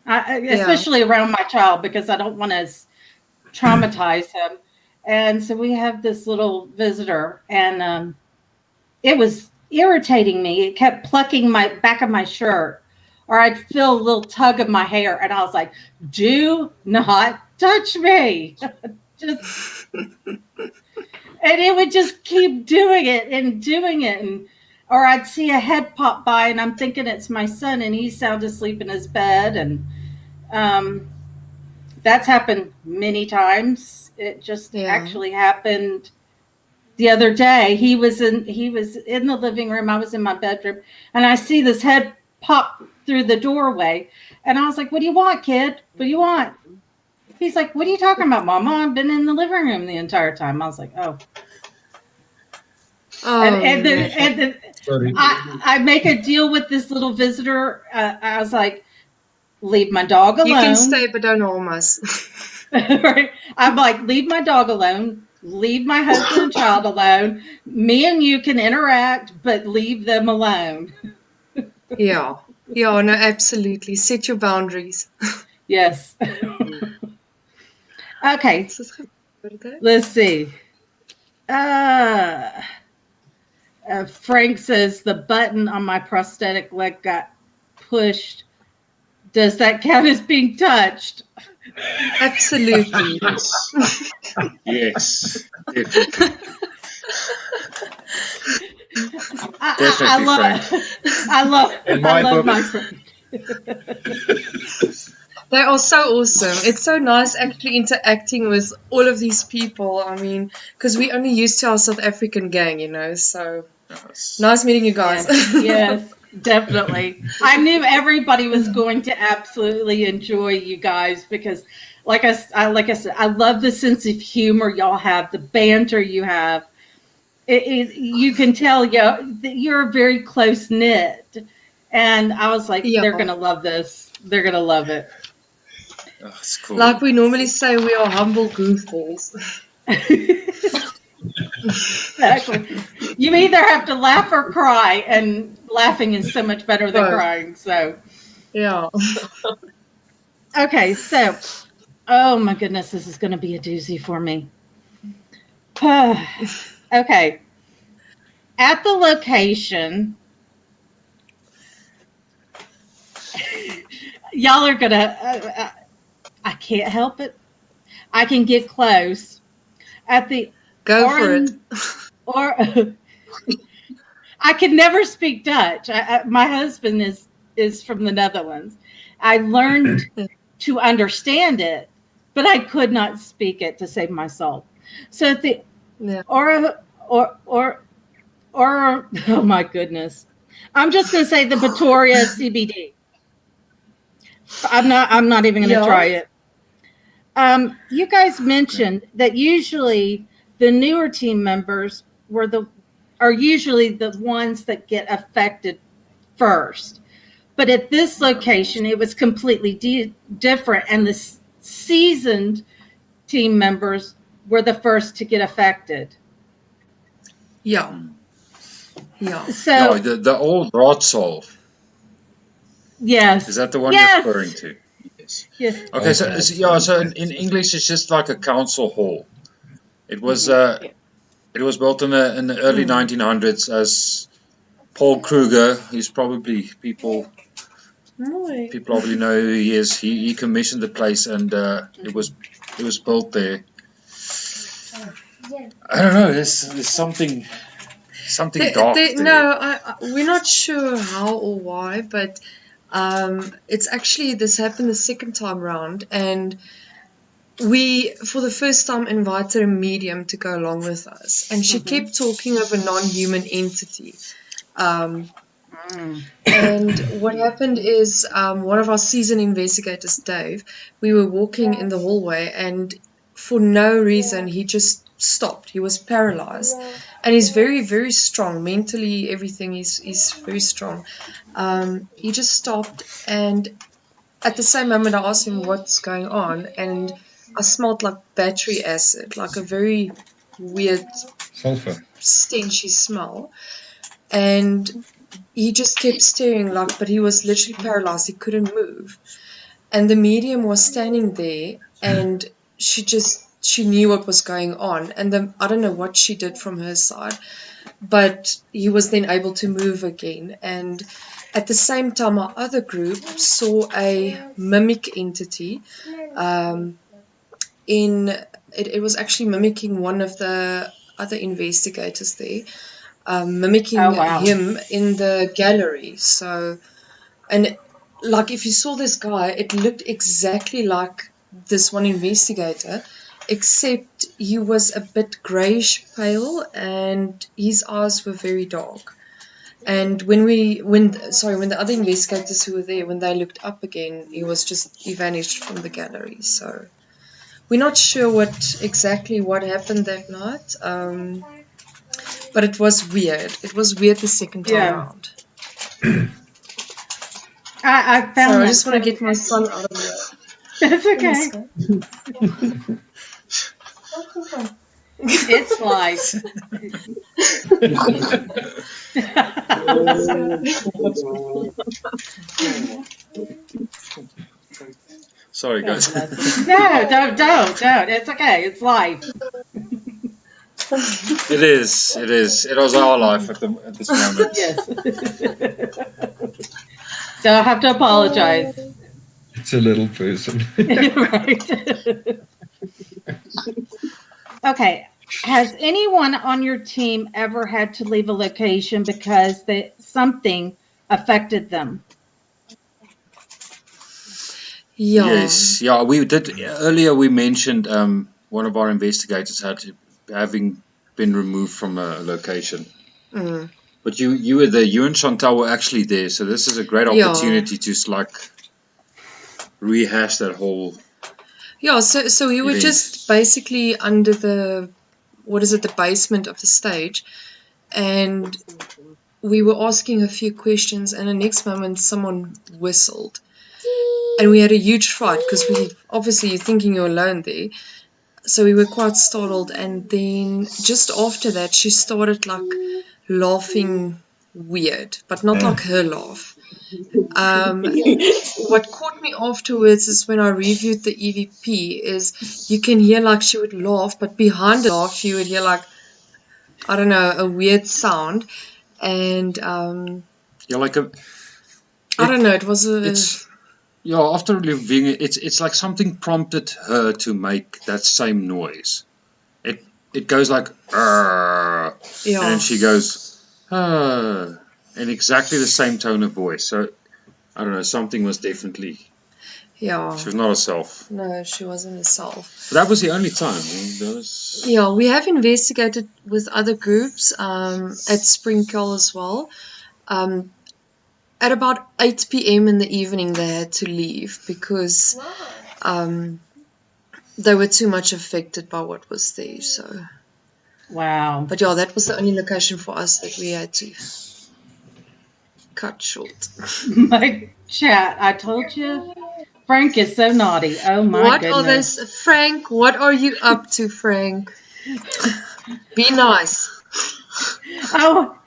especially around my child, because I don't want to traumatize him. And so we have this little visitor, and it was irritating me. It kept plucking my back of my shirt, or I'd feel a little tug of my hair, and I was like, "Do not touch me!" Just, and it would just keep doing it, and or I'd see a head pop by, and I'm thinking it's my son, and he's sound asleep in his bed, and that's happened many times. It just actually happened the other day. He was in the living room. I was in my bedroom, and I see this head pop through the doorway, and I was like, "What do you want, kid? What do you want?" He's like, "What are you talking about, Mama? I've been in the living room the entire time." I was like, "Oh." And then I make a deal with this little visitor. I was like, "Leave my dog alone. You can stay, but don't harm us." Right? I'm like, "Leave my dog alone. Leave my husband and child alone. Me and you can interact, but leave them alone." Yeah, no, absolutely. Set your boundaries. Yes. Okay. Let's see. Frank says the button on my prosthetic leg got pushed. Does that count as being touched? Absolutely. Yes. I love my friend. They are so awesome. It's so nice actually interacting with all of these people. I mean, because we're only used to our South African gang, so nice meeting you guys. Yes, definitely. I knew everybody was going to absolutely enjoy you guys because, like I said, I love the sense of humor y'all have, the banter you have. You can tell you're very close knit, and I was like, they're gonna love this. They're gonna love it. Oh, that's cool. Like we normally say, we are humble goofballs. Exactly. You either have to laugh or cry, and laughing is so much better than crying. So, yeah. Okay, so, oh my goodness, this is going to be a doozy for me. Okay. At the location, y'all are going to, I can't help it. I can get close. At the Go for it. Or I can never speak Dutch. My husband is from the Netherlands. I learned to understand it, but I could not speak it to save my soul. So at the or oh my goodness, I'm just going to say the Pretoria CBD. I'm not even going to try it. You guys mentioned that usually the newer team members are usually the ones that get affected first. But at this location, it was completely different, and the seasoned team members were the first to get affected. Yeah. Yeah. So the old Rotsol. yes, Is that the one yes. you're referring to? Yes. Yeah. Okay, so in English it's just like a council hall. It was built in the early 1900s as Paul Kruger. He's probably people probably know who he is. He commissioned the place, and it was built there. I don't know. There's something dark there. No, we're not sure how or why, but it's actually, this happened the second time round, and we, for the first time, invited a medium to go along with us, and she kept talking of a non-human entity. And what happened is, one of our seasoned investigators, Dave, we were walking in the hallway, and for no reason he just stopped. He was paralyzed, and he's very, very strong mentally. Everything, he's very strong. He just stopped, and at the same moment I asked him what's going on, and I smelled like battery acid, like a very weird Sulfur. stenchy smell, and he just kept staring, but he was literally paralyzed. He couldn't move. And the medium was standing there, and she knew what was going on. And I don't know what she did from her side, but he was then able to move again. And at the same time, our other group saw a mimic entity. It was actually mimicking one of the other investigators there. Mimicking him in the gallery. So, and if you saw this guy, it looked exactly like this one investigator, except he was a bit greyish pale, and his eyes were very dark. And when the other investigators who were there, when they looked up again, he vanished from the gallery. So we're not sure exactly what happened that night. But it was weird. It was weird the second time around. I found I just want to get my son out of here. That's okay. It's life. Sorry, guys. No, don't. It's okay. It's life. It is. It was our life at this moment. Yes. So I have to apologize. It's a little person. Right. Okay. Has anyone on your team ever had to leave a location because something affected them? Yeah. Yes. Yeah, we did. Earlier we mentioned one of our investigators having been removed from a location. Mm. But you were there. You and Chantal were actually there, so this is a great opportunity to rehash that whole. Yeah. So we were just basically under the basement of the stage, and we were asking a few questions, and the next moment someone whistled, and we had a huge fright because you're thinking you're alone there. So we were quite startled, and then just after that she started laughing weird, but not like her laugh. What caught me afterwards is when I reviewed the EVP is you can hear she would laugh, but behind the laugh you would hear I don't know, a weird sound, and I don't know, it was after reviewing it, it's like something prompted her to make that same noise. It goes like and then she goes in exactly the same tone of voice. So I don't know, something was definitely Yeah. She was not herself. No, she wasn't herself. But that was the only time. I mean, there was... Yeah, we have investigated with other groups at Sprinkle as well. At about 8 p.m. in the evening, they had to leave because they were too much affected by what was there. So, Wow. but yeah, that was the only location for us that we had to cut short. My chat, I told you, Frank is so naughty. Oh my What goodness. are this, Frank? What are you up to, Frank? Be nice. Oh,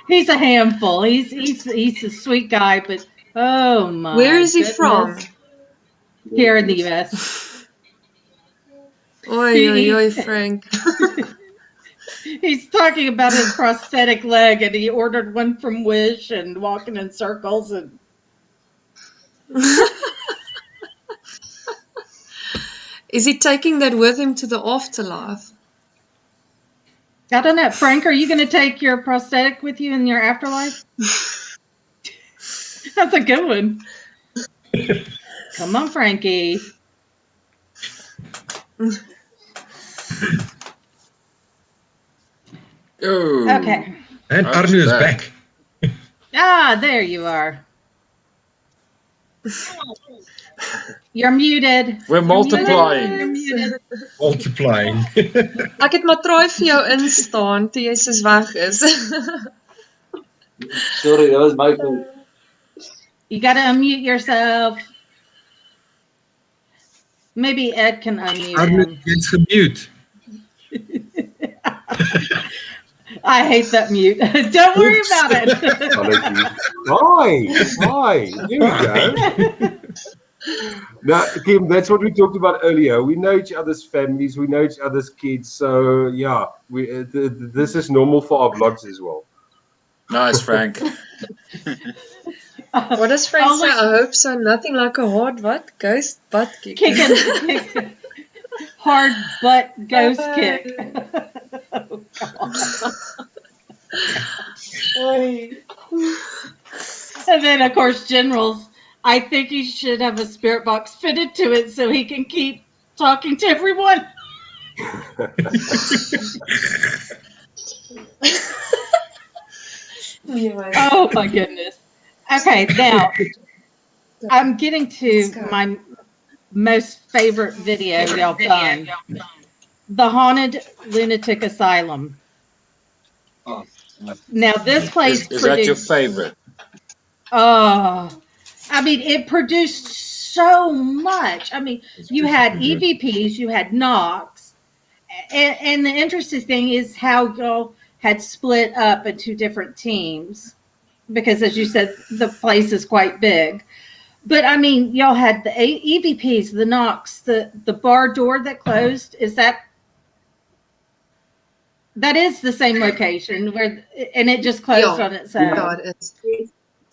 he's a handful. He's a sweet guy, but oh my. Where is he goodness. from? Here in the U.S. Oi, oi, oi, Frank. He's talking about his prosthetic leg, and he ordered one from Wish and walking in circles. And Is he taking that with him to the afterlife? I don't know, Frank. Are you going to take your prosthetic with you in your afterlife? That's a good one. Come on, Frankie. Oh. Okay. And That's Arno is bad. back. Ah, there you are. You're muted. We're multiplying. You're muted. Multiplying. Ek het maar try vir jou instaan toe jy soos weg is. Sorry, that was my fault. You got to unmute yourself. Maybe Ed can unmute Arno him. gets gemute. I hate that mute. Don't worry about it. Hi, here we go. Now, Kim, that's what we talked about earlier. We know each other's families, we know each other's kids, so yeah, this is normal for our vlogs as well. Nice, Frank. What does Frank say? I hope so. Nothing like a hard what? Ghost butt kick. Kicking. Hard butt ghost kick. Oh, God. And then, of course, Generals. I think he should have a spirit box fitted to it so he can keep talking to everyone. Oh, my goodness. Okay, now I'm getting to my most favorite video y'all done. The Haunted Lunatic Asylum. Now, this place Is that your favorite? Oh, I mean, it produced so much. I mean, you had EVPs, you had Knox, and the interesting thing is how y'all had split up into different teams because, as you said, the place is quite big. But I mean, y'all had the EVPs, the Knox, the bar door that closed. Is that is the same location where, and it just closed on its own. Yeah, it is.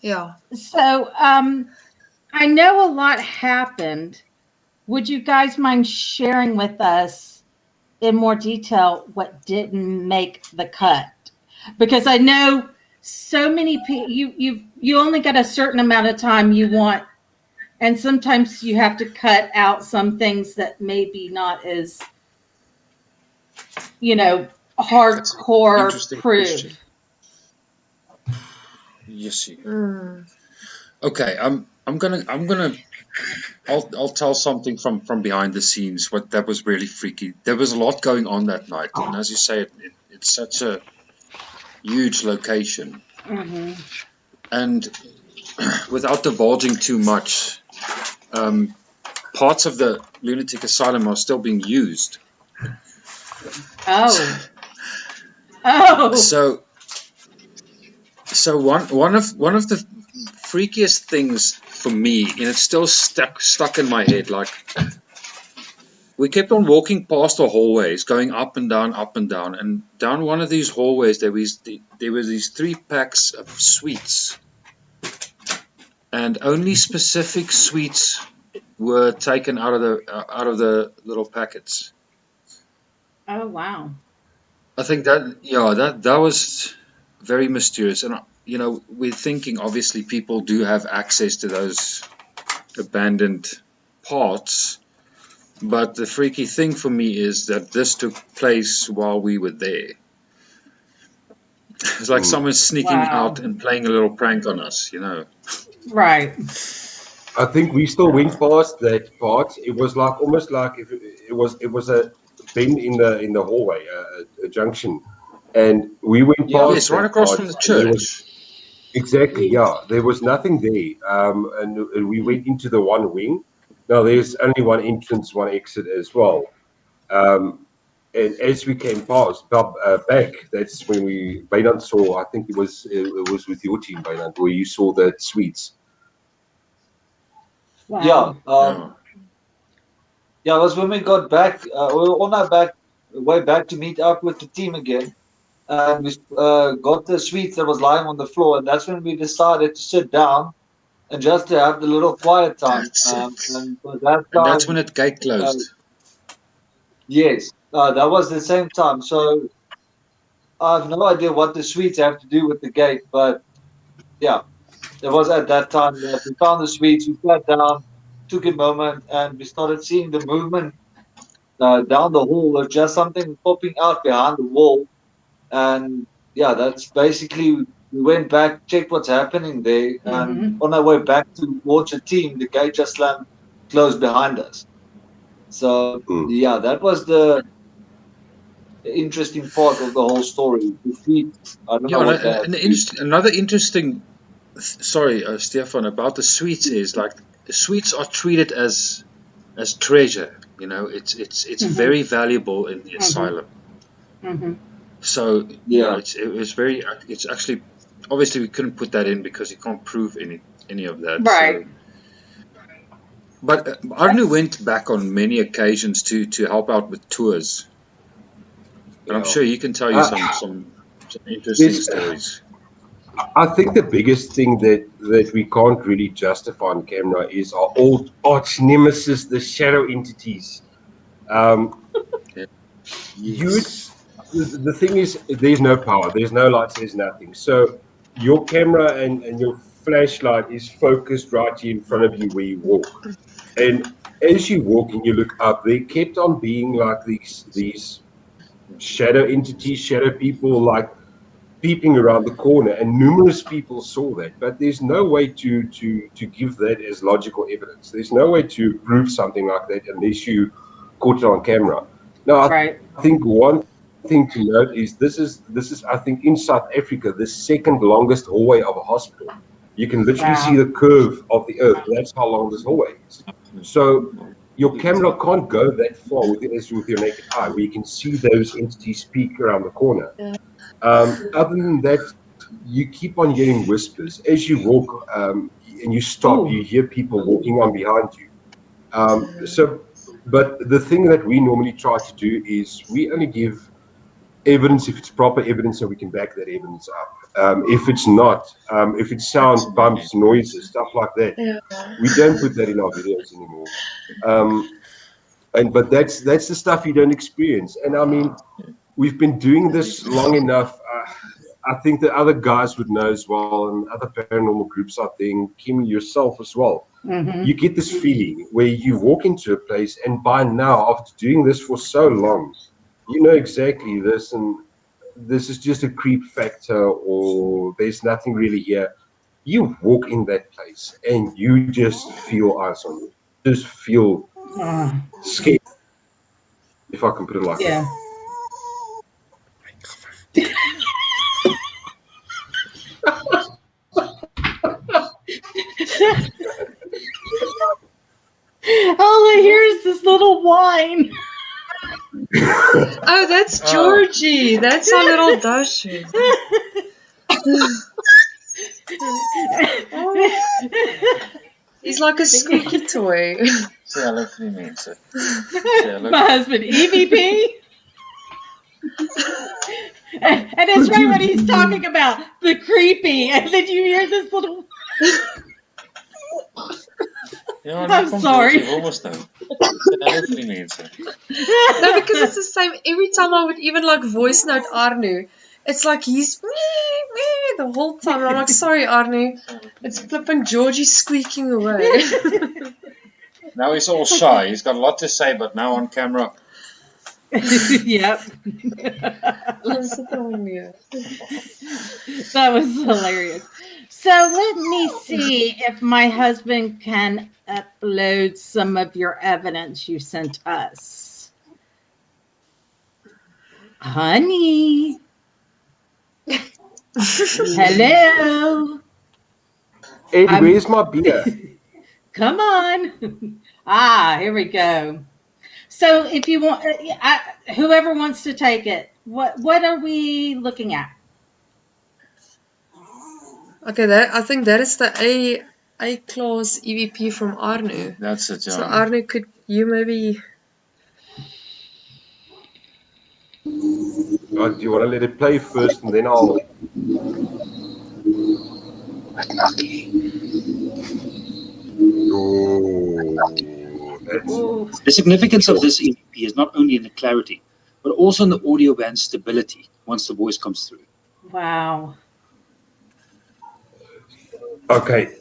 Yeah. So, I know a lot happened. Would you guys mind sharing with us in more detail what didn't make the cut? Because I know so many people. You only got a certain amount of time you want, and sometimes you have to cut out some things that maybe not as, hardcore proof. Yes. Okay, I'll tell something from behind the scenes. What that was really freaky. There was a lot going on that night, and as you say, it's such a huge location. Mm-hmm. And without divulging too much, parts of the lunatic asylum are still being used. Oh. So one of the freakiest things for me, and it's still stuck in my head, like we kept on walking past the hallways, going up and down, and down one of these hallways there were these 3 packs of sweets, and only specific sweets were taken out of the little packets. Oh, wow. I think that was very mysterious, and we're thinking obviously people do have access to those abandoned parts. But the freaky thing for me is that this took place while we were there. It's like someone sneaking Wow. out and playing a little prank on us, you know. Right. I think we still went past that part. It was like almost like if it was a bend in the hallway, a junction, and we went Yeah. past Yes, right that across part. from the And there was church. exactly, yeah, there was nothing there, and we went into the one wing. Now there's only one entrance, one exit as well. And as we came back, that's when Bainant saw. I think it was with your team, Bainant, where you saw the suites. Yeah. Wow. Yeah, it was when we got back. We were on our way back to meet up with the team again. And we got the sweets that was lying on the floor. And that's when we decided to sit down and just to have the little quiet time. That's it. And by that And that's time, when the gate uh, closed. yes, that was the same time. So I have no idea what the sweets have to do with the gate. But yeah, it was at that time that we found the sweets. We sat down, took a moment, and we started seeing the movement down the hall. There's just something popping out behind the wall, and yeah, that's basically we went back, checked what's happening there, and Mhm. on our way back towards the team, the gate just slammed closed behind us. So Mm. yeah, that was the interesting part of the whole story. The sweets, I don't know Yeah, what they have to do. another interesting, sorry, Stefan, about the sweets is like the sweets are treated as treasure. You know, it's Mhm. very valuable in the Mhm. asylum. Mhm. So Yeah, it was very. It's actually obviously we couldn't put that in because you can't prove any of that. Right. So, but Arnu went back on many occasions to help out with tours, and I'm Yeah. sure he can tell you Uh, some interesting there's, stories. I think the biggest thing that we can't really justify on camera is our old arch nemesis, the shadow entities. Um, Yeah. you Yes. the thing is, there's no power, there's no lights, there's nothing. So your camera and your flashlight is focused right here in front of you where you walk. And as you walk and you look up, they kept on being like these shadow entities, shadow people, like peeping around the corner, and numerous people saw that. But there's no way to give that as logical evidence. There's no way to prove something like that unless you caught it on camera. Now, Right. I think one thing to note is this is I think in South Africa the second longest hallway of a hospital. You can literally see Wow. the curve of the earth. That's how long this hallway is. So your camera can't go that far with your naked eye, where you can see those entities peek around the corner. Other than that, you keep on hearing whispers as you walk, and you stop. Ooh. You hear people walking on behind you. But the thing that we normally try to do is we only give evidence if it's proper evidence, so we can back that evidence up. If it's not, if it's sound, Absolutely. bumps, noises, stuff like that, Yeah. we don't put that in our videos anymore. But that's the stuff you don't experience. And I mean, we've been doing this long enough. I think the other guys would know as well, and other paranormal groups out there, and Kim, yourself as well. You Mhm. get this feeling where you walk into a place, and by now, after doing this for so long, you know exactly this, and this is just a creep factor, or there's nothing really here. You walk in that place, and you just feel eyes on you. Just feel Ah, scared, if I can put it like that. yeah. All I hear is this little whine. Oh, that's Oh. Georgie. That's our little Dasher. He's like a squeaky toy. Say hello to the mensen. My husband, EVP. And it's right what he's talking about, the creepy. And then you hear this little. Ja, I'm sorry. Almost nou. Say hello to the mensen. No, because it's the same. Every time I would even like voice note Arnu, It's like he's me the whole time. And I'm like, sorry, Arnie. It's flipping Georgie squeaking away. Now he's all shy. He's got a lot to say, but now on camera. Yep. That was hilarious. So let me see if my husband can upload some of your evidence you sent us. Honey. Hello. Ed, where's my beer? Come on. Here we go. So if you want, whoever wants to take it, what are we looking at? Okay, I think that is the A class EVP from Arnu. That's it, So John. Arnu, could you maybe? Do you want to let it play first, and then I'll? The significance of this EVP is not only in the clarity, but also in the audio band stability once the voice comes through. Wow. Okay,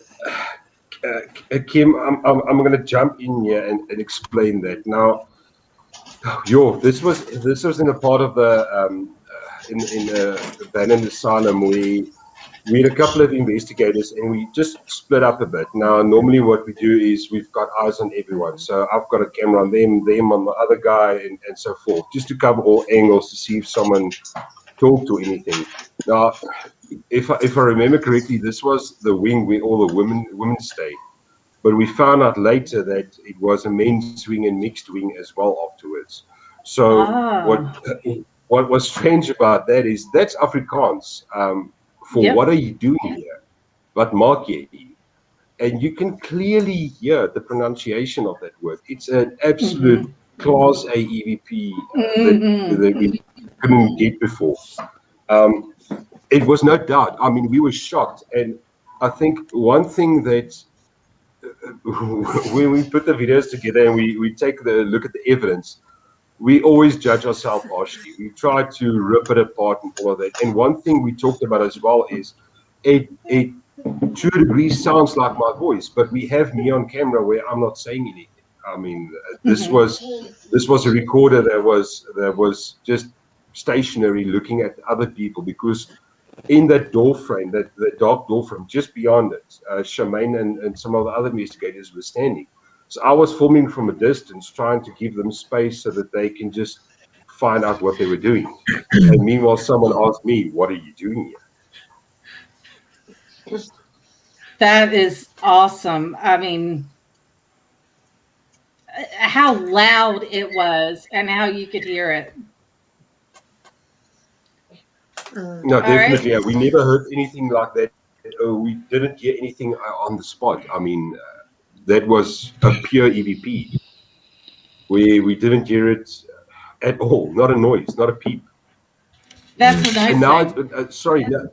Kim, I'm going to jump in here and explain that now. This was in a part of the in the abandoned asylum. We had a couple of investigators and we just split up a bit. Now, normally what we do is we've got eyes on everyone. So I've got a camera on them on the other guy, and so forth, just to cover all angles to see if someone talked to anything. Now, if I remember correctly, this was the wing where all the women stayed. But we found out later that it was a men's wing and mixed wing as well afterwards. So what was strange about that is that's Afrikaans. What are you doing here? Wat maak jy hier? And you can clearly hear the pronunciation of that word. It's an absolute class A EVP that we couldn't get before. It was no doubt. I mean, we were shocked. And I think one thing that when we put the videos together and we take the look at the evidence, we always judge ourselves harshly. We try to rip it apart and all of that. And one thing we talked about as well is it to a degree sounds like my voice, but we have me on camera where I'm not saying anything. I mean, this was a recorder that was just stationary looking at other people, because in that door frame, that dark door frame, just beyond it, Charmaine and some of the other investigators were standing. So I was filming from a distance, trying to give them space so that they can just find out what they were doing. And meanwhile, someone asked me, "What are you doing here?" That is awesome. I mean, how loud it was and how you could hear it. No, definitely. Yeah, we never heard anything like that. We didn't hear anything on the spot. I mean, that was a pure EVP. We didn't hear it at all. Not a noise, not a peep. That's a nice And now, thing.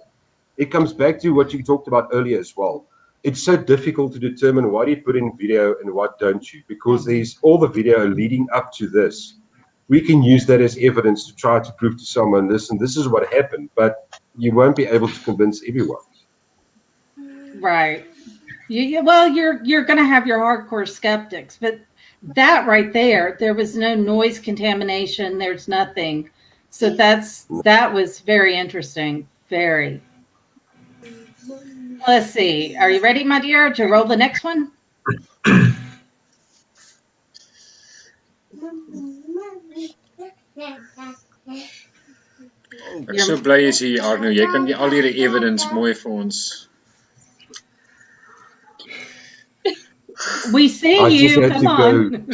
it comes back to what you talked about earlier as well. It's so difficult to determine what you put in video and what don't you, because there's all the video leading up to this. We can use that as evidence to try to prove to someone, listen, this is what happened, but you won't be able to convince everyone. Right. Well, you're going to have your hardcore skeptics, but that right there was no noise contamination. There's nothing. So that was very interesting. Very. Let's see. Are you ready, my dear, to roll the next one? Ek is so bly jy's hier, Arno. Jy kan al hierdie evidence mooi vir ons. We see you. Come on.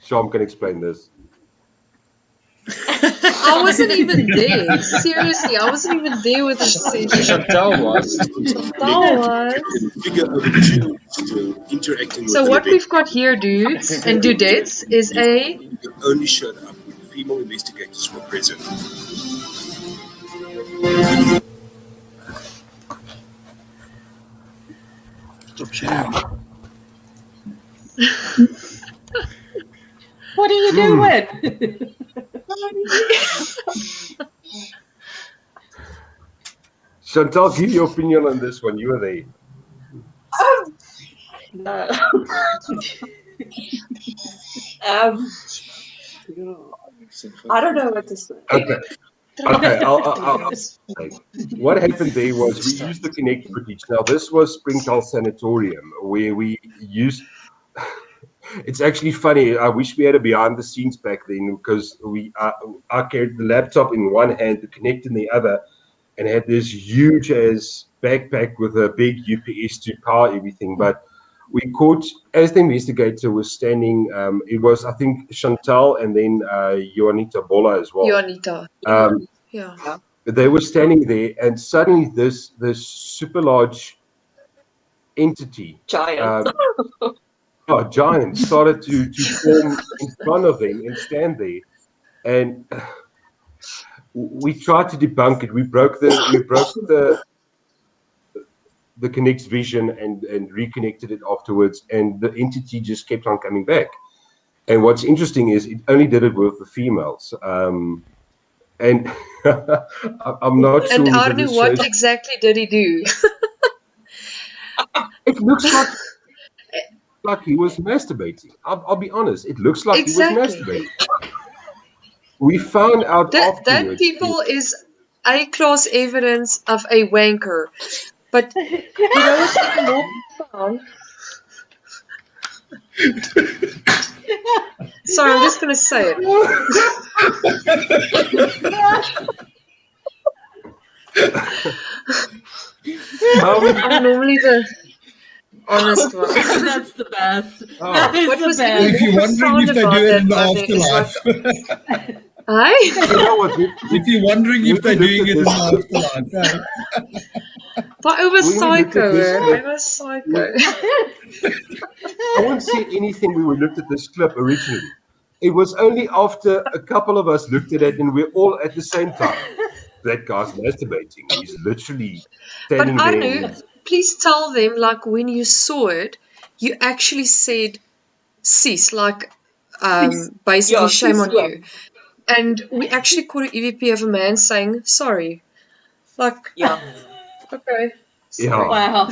Sham can explain this. I wasn't even there. Seriously, I wasn't even there with the session. Chantal was. So what we've got here, dudes and dudettes, is a... only showed up when female investigators were present. Stop sharing. What are you doing? Chantal, give your opinion on this one. You were there. No. um, I don't know what to say. Okay. Okay. I'll say. What happened there was we used the Connect footage. Now, this was Springtall Sanatorium where we used. It's actually funny. I wish we had a behind the scenes back then because I carried the laptop in one hand, the Connect in the other, and had this huge as backpack with a big UPS to power everything. But we caught, as the investigator was standing, it was, I think, Chantal and then Juanita Bola as well. Juanita. Yeah. They were standing there, and suddenly this super large entity, Giant. giant, started to form in front of them and stand there. And we tried to debunk it. We broke the Connect's vision and reconnected it afterwards, and the entity just kept on coming back. And what's interesting is it only did it with the females. And I'm not sure. And Arno, what exactly did he do? It looks like he was masturbating. I'll be honest. It looks like he was masturbating. We found out afterwards. That people is A-class evidence of a wanker. But you know what's even more profound? Sorry, I'm just going to say it. I'm normally the honest one. That's the best. That is What the was best. even If you're wondering if they do it in the afterlife. Aye? You know what, If you're wondering if they're doing it in the afterlife. But I was When we looked at psycho. this I clip- was psycho. I won't say anything when we looked at this clip originally. It was only after a couple of us looked at it and we're all at the same time. That guy's masturbating. He's literally But standing there. Arno, please tell them, like, when you saw it, you actually said, cease, like, basically, Yeah, shame cease, on yeah. you. And we actually caught an EVP of a man saying, sorry. Like, Yeah. okay. Yeah. Wow.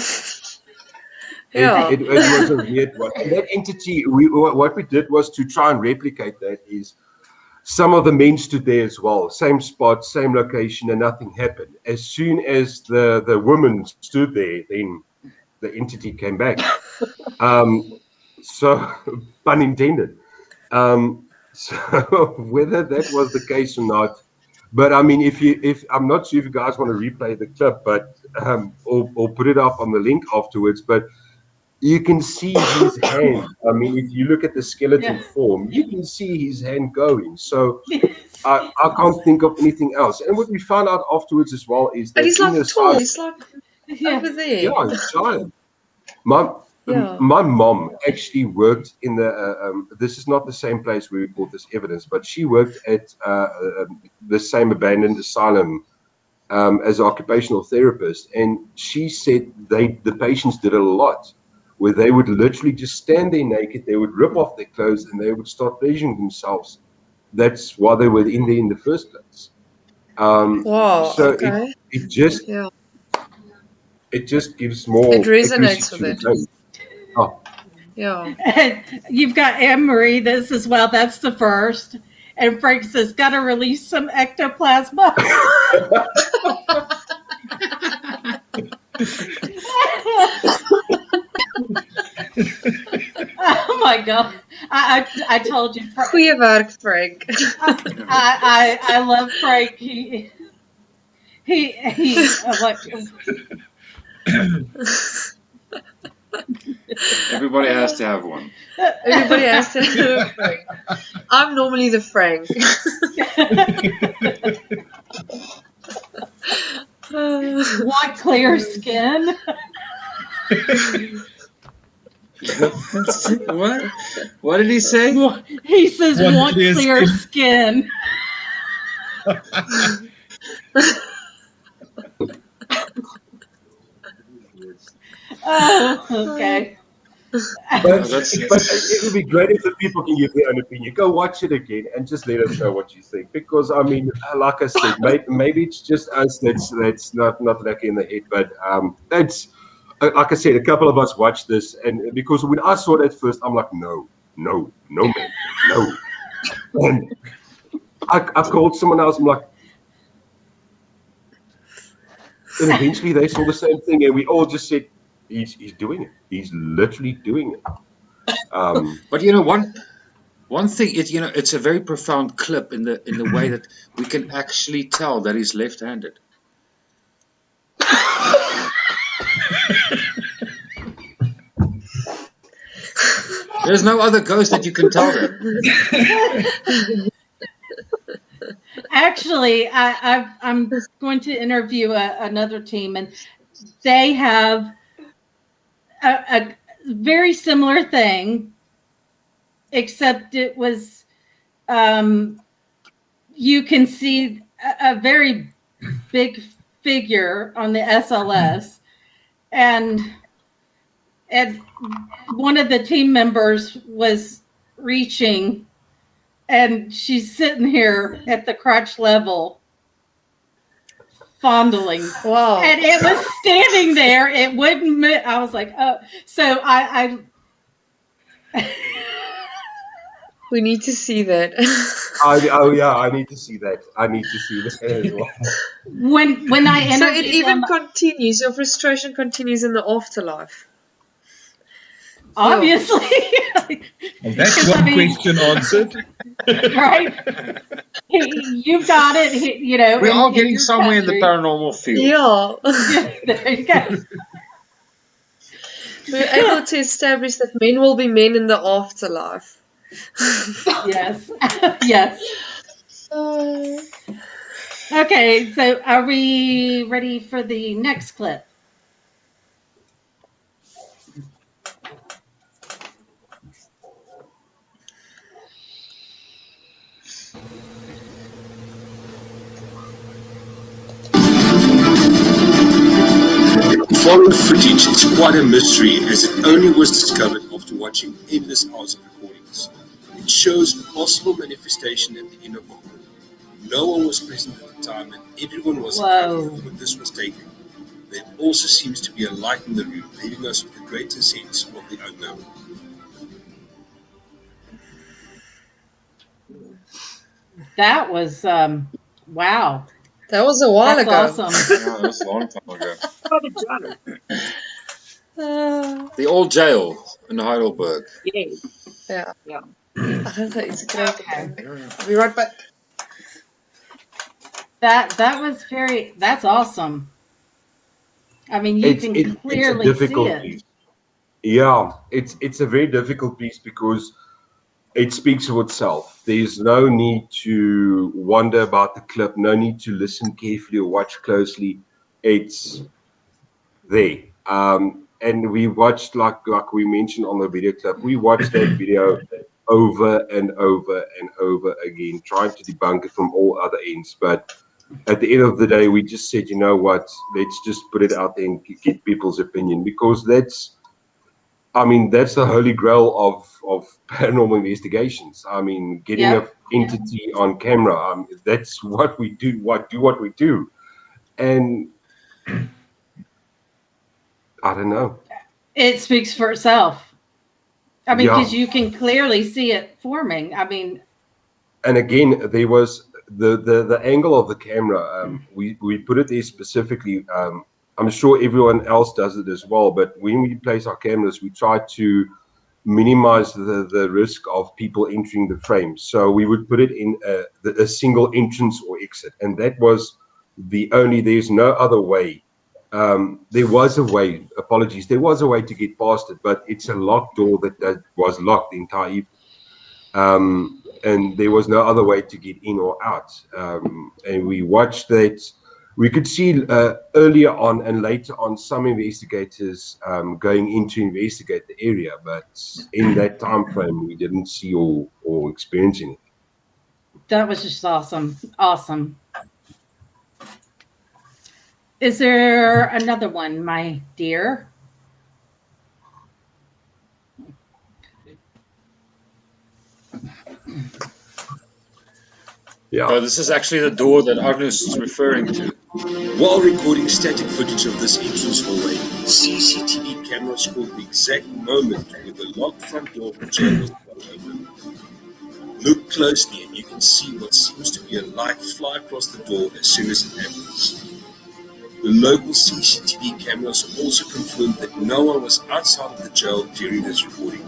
Yeah. It was a weird one. And that entity, what we did was to try and replicate that is some of the men stood there as well. Same spot, same location, and nothing happened. As soon as the woman stood there, then the entity came back. So, pun intended. So whether that was the case or not, but I mean, if I'm not sure if you guys want to replay the clip, but or put it up on the link afterwards, but you can see his hand. I mean, if you look at the skeleton form, you can see his hand going. So I can't think of anything else. And what we found out afterwards as well is that And he's in like the tall. size, He's like over there. yeah, he's giant. Yeah. My mom actually worked in the. This is not the same place where we bought this evidence, but she worked at the same abandoned asylum as an occupational therapist, and she said the patients did it a lot, where they would literally just stand there naked, they would rip off their clothes, and they would start pleasuring themselves. That's why they were in there in the first place. Wow. So Okay. it just Yeah. it just gives more It resonates accuracy with to the claim. Oh. Yeah. And you've got Anne Marie this as well. That's the first. And Frank says, got to release some ectoplasma. Oh my God. I told you. Goeie werk, Frank. I love Frank. He like, Everybody has to have one. Everybody has to have a Frank. I'm normally the Frank. want clear skin. What? What did he say? He says want clear skin. Oh, okay. But, that's but it would be great if the people can give their own opinion. Go watch it again and just let us know what you think. Because I mean, like I said, maybe it's just us that's not lucky in the head. But that's like I said, a couple of us watched this, and because when I saw it at first, I'm like, no, man, no. And I called someone else. I'm like, and eventually they saw the same thing, and we all just said, he's doing it. He's literally doing it. But one thing, it's a very profound clip in the way that we can actually tell that he's left-handed. There's no other ghost that you can tell that. Actually, I'm going to interview another team, and they have a very similar thing, except it was you can see a very big figure on the SLS, and one of the team members was reaching, and she's sitting here at the crotch level fondling. Wow. And it was standing there. It wouldn't move. I was like, oh. So I We need to see that. I need to see that. I need to see that as well. when I So interviewed it even them, continues. Your frustration continues in the afterlife. obviously. Well, that's one question answered. Right? You've got it, We're all in getting your somewhere in the country. paranormal field. Yeah. There you go. We're able to establish that men will be men in the afterlife. Yes. Yes. Okay, so are we ready for the next clip? Following footage is quite a mystery, as it only was discovered after watching endless hours of recordings. It shows possible manifestation at the end of the hall. No one was present at the time, and everyone was in cover when this was taken. There also seems to be a light in the room, leaving us with a greater sense of the unknown. That was wow. That was a while That's ago. awesome. Yeah, that was a long time ago. Uh, The old jail in Heidelberg. yeah. Yeah. I don't know. It's great. I'll be right back. That was that's awesome. I mean, you can clearly it's a difficult see it. piece. Yeah, it's a very difficult piece because it speaks for itself. There's no need to wonder about the clip, no need to listen carefully or watch closely. It's there. And we watched, like we mentioned on the video clip, we watched that video over and over and over again, trying to debunk it from all other ends. But at the end of the day, we just said, you know what, let's just put it out there and get people's opinion, because that's the holy grail of paranormal investigations. I mean, getting an entity on camera, that's what we do, what we do. And I don't know. It speaks for itself. I mean, because you can clearly see it forming. I mean, and again, there was the angle of the camera. We put it there specifically. I'm sure everyone else does it as well. But when we place our cameras, we try to minimize the risk of people entering the frame. So we would put it in a single entrance or exit, and that was there's no other way. There was a way, apologies, there was a way to get past it, but it's a locked door that was locked the entire evening. And there was no other way to get in or out. And we watched that. We could see earlier on and later on some investigators going in to investigate the area, but in that time frame, we didn't see or experience anything. that was just awesome. Awesome. Is there another one, my dear? Yeah. Oh, this is actually the door that Arnus is referring to. While recording static footage of this entrance hallway, CCTV cameras caught the exact moment where the locked front door of the jail was flung open. Look closely and you can see what seems to be a light fly across the door as soon as it happens. The local CCTV cameras also confirmed that no one was outside of the jail during this recording.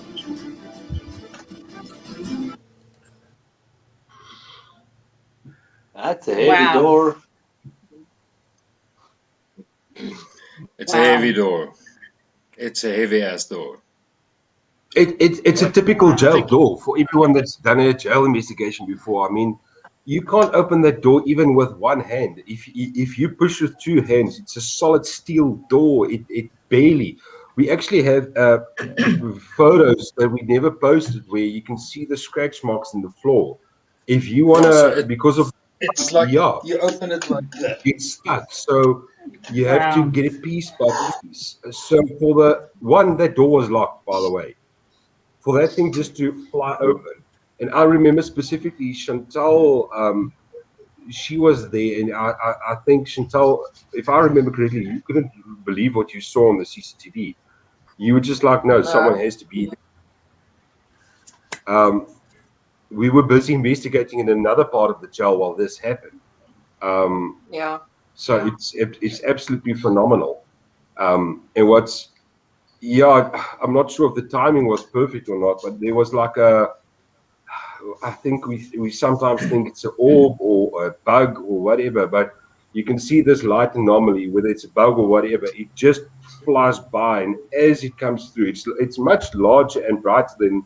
That's a heavy Wow. door. It's Wow. a heavy door. It's a heavy ass door. It's a typical jail door for everyone that's done a jail investigation before. I mean, you can't open that door even with one hand. If you push with two hands, it's a solid steel door. It barely. We actually have photos that we never posted where you can see the scratch marks in the floor. If you wanna, Yeah, so because of it's like yeah, you open it like that. it's stuck. So you have to Wow. get it piece by piece. So for the one, that door was locked, by the way. For that thing just to fly open. And I remember specifically Chantal, she was there, and I think Chantal, if I remember correctly, you couldn't believe what you saw on the CCTV. You were just like, no, someone has to be there. We were busy investigating in another part of the jail while this happened. Yeah. So it's absolutely phenomenal. And what's I'm not sure if the timing was perfect or not, but there was like I think we sometimes think it's an orb or a bug or whatever, but you can see this light anomaly, whether it's a bug or whatever, it just flies by, and as it comes through, it's much larger and brighter than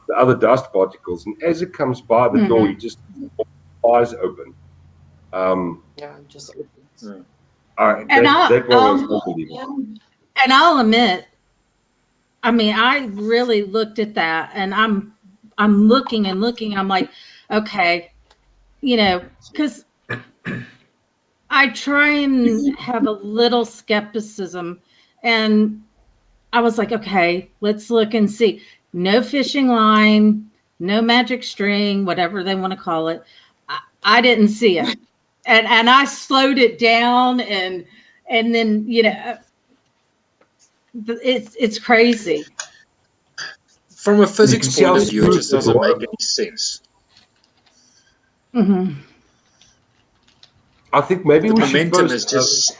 the other dust particles, and as it comes by the door, it just flies open. Yeah, just opens. And that one was unbelievable. And I'll admit, I mean, I really looked at that, and I'm looking and looking. I'm like, okay, because I try and have a little skepticism, and I was like, okay, let's look and see. No fishing line, no magic string, whatever they want to call it. I didn't see it, and I slowed it down, and then it's crazy. From a physics see point how of view, it smooth just the doesn't door make opens. any sense. Mm-hmm. I think maybe The we should momentum post. is just.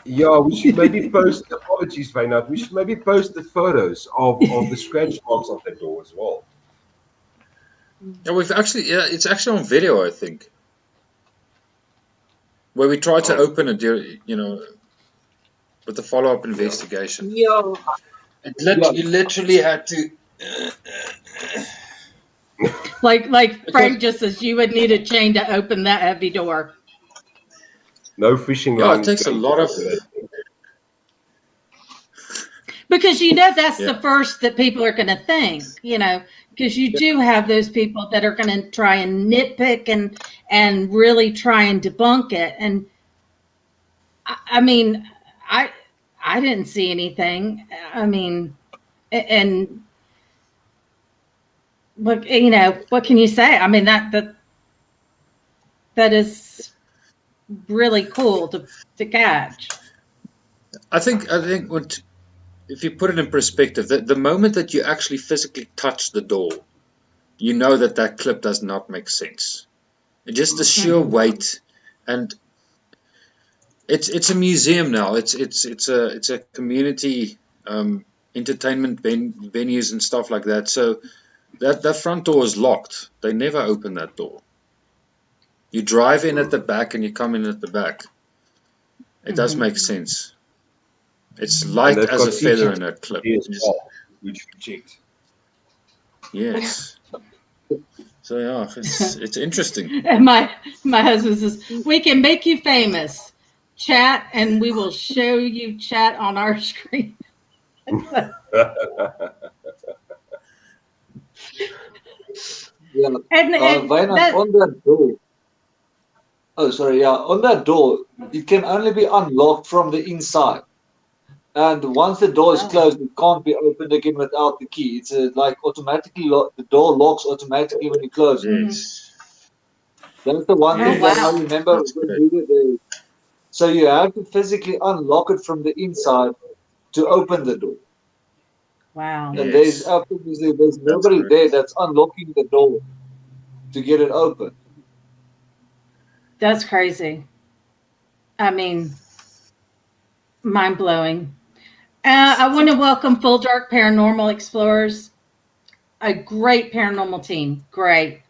We should maybe post. Apologies, Vainat. We should maybe post the photos of the scratch marks on the door as well. Yeah, it's actually on video, I think, where we tried to open it, with the follow-up investigation. Yeah. You literally had to. Like Frank just says, you would need a chain to open that heavy door. No fishing Yeah, line. it takes a lot of. Because that's the first that people are going to think, because you do have those people that are going to try and nitpick and really try and debunk it. And I mean, I didn't see anything. I mean, and what what can you say? I mean, that is really cool to catch. I think if you put it in perspective, the moment that you actually physically touch the door, you know that clip does not make sense. Just the sheer weight, and it's a museum now. It's a community entertainment venues and stuff like that. So that front door is locked. They never open that door. You drive in at the back and you come in at the back. It does make sense. It's light as a feather in a clip. Which we checked. Yes. So yeah, it's interesting. And my husband says, we can make you famous. Chat, and we will show you chat on our screen. Yeah. And on that door. Oh, sorry. Yeah, on that door, it can only be unlocked from the inside. And once the door is Oh. closed, it can't be opened again without the key. It's like automatically the door locks automatically when you close it. Yes. That's the one Oh, thing that I wow. remember That's when great. we were there. So you have to physically unlock it from the inside to open the door. Wow. And Yes. there's That's nobody great. there that's unlocking the door to get it open. That's crazy. I mean, mind blowing. I want to welcome Full Dark Paranormal Explorers, a great paranormal team. Great.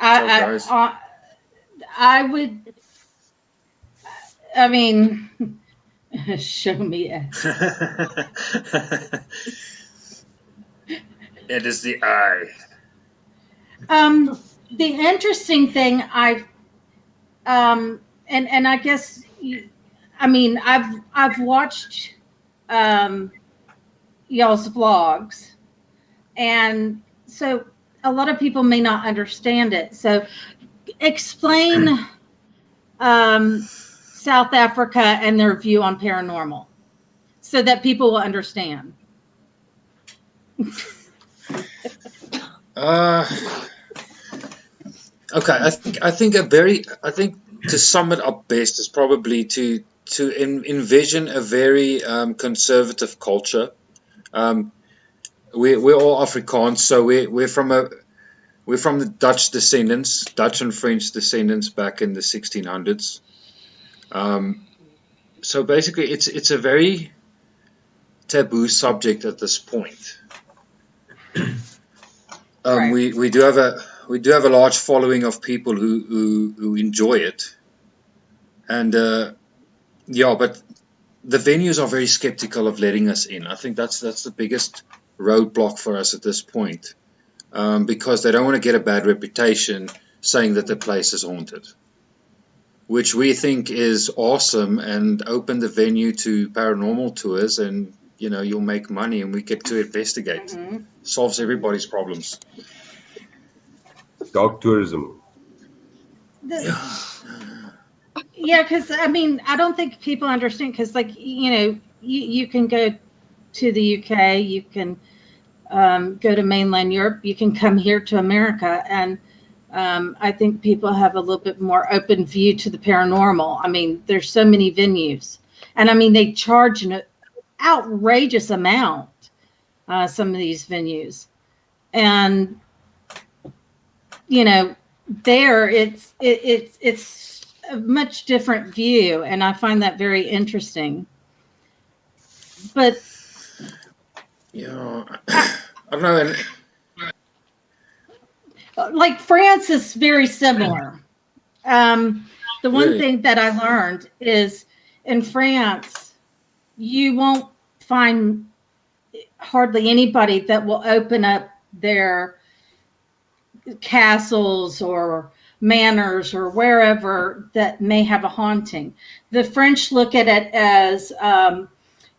So, I guys, I I would. I mean, show me it. it is the eye. The interesting thing and I guess I mean I've watched um y'all's vlogs, and so a lot of people may not understand it. So explain South Africa and their view on paranormal so that people will understand. Uh, okay. I think to sum it up best is probably to envision a very conservative culture. Um, we're all Afrikaans, so we're from the Dutch descendants, Dutch and French descendants back in the 1600s. So basically, it's a very taboo subject at this point. Right. We do have a large following of people who enjoy it, and yeah, but the venues are very skeptical of letting us in. I think that's the biggest roadblock for us at this point, because they don't want to get a bad reputation saying that the place is haunted, which we think is awesome, and open the venue to paranormal tours, and you'll make money and we get to investigate. Mm-hmm. Solves everybody's problems. Dog tourism. Yeah, because I mean, I don't think people understand. Because, like, you can go to the UK, you can go to mainland Europe, you can come here to America, and I think people have a little bit more open view to the paranormal. I mean, there's so many venues, and I mean, they charge an outrageous amount. Some of these venues, and there it's a much different view, and I find that very interesting. But Yeah, I don't know. And like France is very similar. The one really, thing that I learned is in France, you won't find hardly anybody that will open up their castles or manors or wherever that may have a haunting. The French look at it as,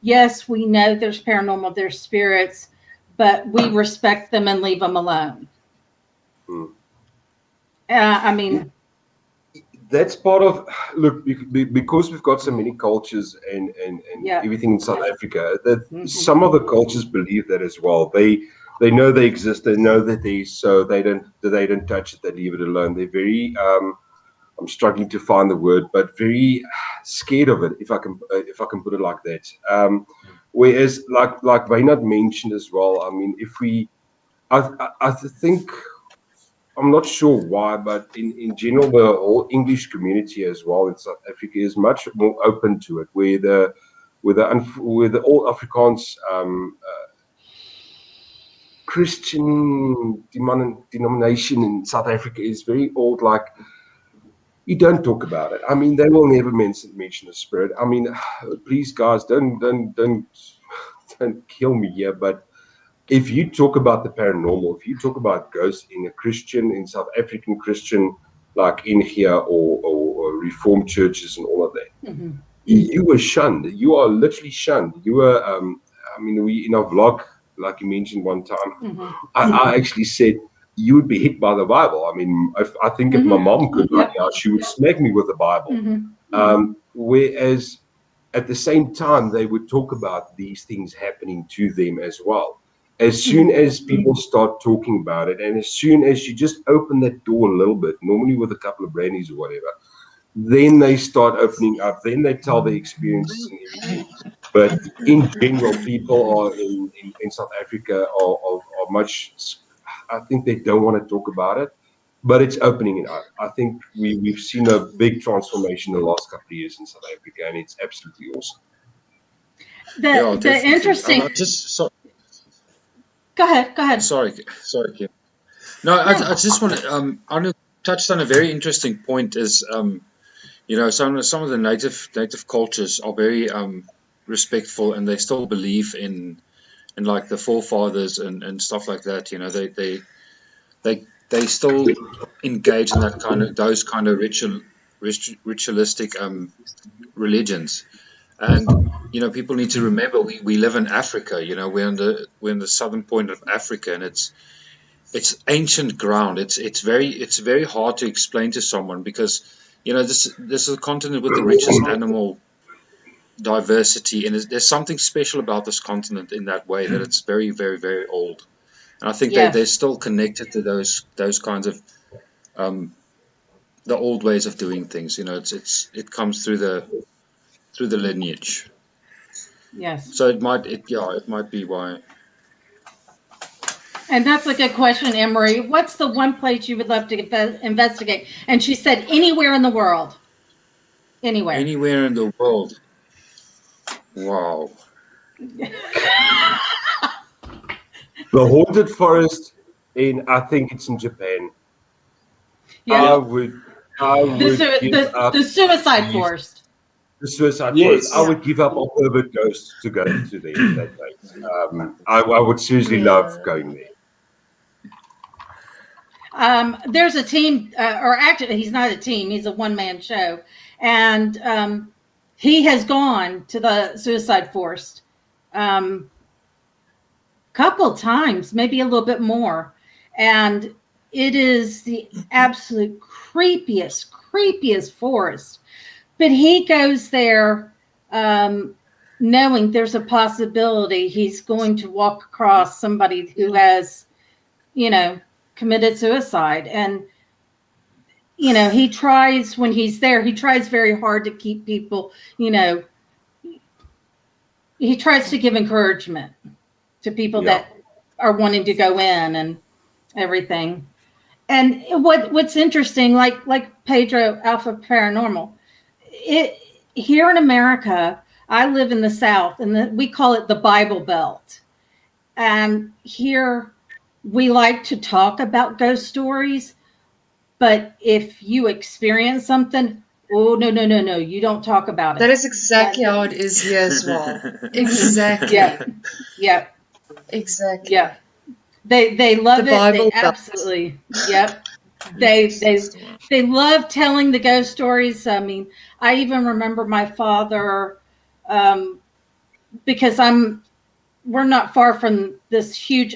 yes, we know there's paranormal, there's spirits, but we respect them and leave them alone. I mean, That's part of, look, because we've got so many cultures and Yeah. everything in South Africa, that Mhm. some of the cultures believe that as well. They know they exist, they know that so they don't touch it, they leave it alone. They're very I'm struggling to find the word, but very scared of it, if I can put it like that. Whereas, like Reynard mentioned as well, I mean, I think, I'm not sure why, but in general, the whole English community as well in South Africa is much more open to it. Where the all Afrikaans Christian denomination in South Africa is very old. Like, you don't talk about it. I mean, they will never mention the spirit. I mean, please, guys, don't kill me here. But if you talk about the paranormal, if you talk about ghosts in South African Christian, like in here, or Reformed churches and all of that, mhm. you were shunned. You are literally shunned. You were, I mean, we in our vlog, like you mentioned one time, Mhm. I actually said you would be hit by the Bible. I mean, I think if my mom could right now, she would smack me with the Bible. Mhm. Whereas at the same time, they would talk about these things happening to them as well. As soon as people start talking about it, and as soon as you just open that door a little bit, normally with a couple of brandies or whatever, then they start opening up. Then they tell their experiences and everything. But in general, people are in South Africa are much. I think they don't want to talk about it, but it's opening it up. I think we've seen a big transformation in the last couple of years in South Africa, and it's absolutely awesome. Yeah, The definitely. interesting. I just so, Go ahead. sorry, Kim. No, I just want to Arno touched on a very interesting point. Is you know, some of the native cultures are very respectful, and they still believe in like the forefathers and stuff like that. You know, they still engage in those kind of ritualistic religions. And you know, people need to remember we live in Africa. You know, we're in the southern point of Africa, and it's ancient ground. It's very hard to explain to someone, because you know, this is a continent with the richest animal diversity, and there's something special about this continent in that way, that it's very, very, very old. And I think they're still connected to those kinds of the old ways of doing things. You know, it comes through the lineage. Yes. So it might be why. And that's a good question, Emery. What's the one place you would love to investigate? And she said anywhere in the world. Anywhere. Anywhere in the world. Wow. The haunted forest I think it's in Japan. Yeah. I would give up the suicide forest. The suicide Yes. forest. I would give up on urban ghosts to go to there that place. I would seriously love going there. There's a team, or actually, he's not a team. He's a one-man show, and he has gone to the suicide forest couple times, maybe a little bit more, and it is the absolute creepiest forest. But he goes there knowing there's a possibility he's going to walk across somebody who has, you know, committed suicide. And, you know, he tries, when he's there, he tries very hard to keep people, you know, he tries to give encouragement to people that are wanting to go in and everything. And what's interesting, like Pedro Alpha Paranormal, here in America, I live in the South, and we call it the Bible Belt. And here we like to talk about ghost stories, but if you experience something, oh, no, you don't talk about it. That is exactly how it is here as well. Exactly. Yeah. Exactly. Yeah. They love The it. Bible They Belt. absolutely. Yep. They love telling the ghost stories. I mean, I even remember my father, because we're not far from this huge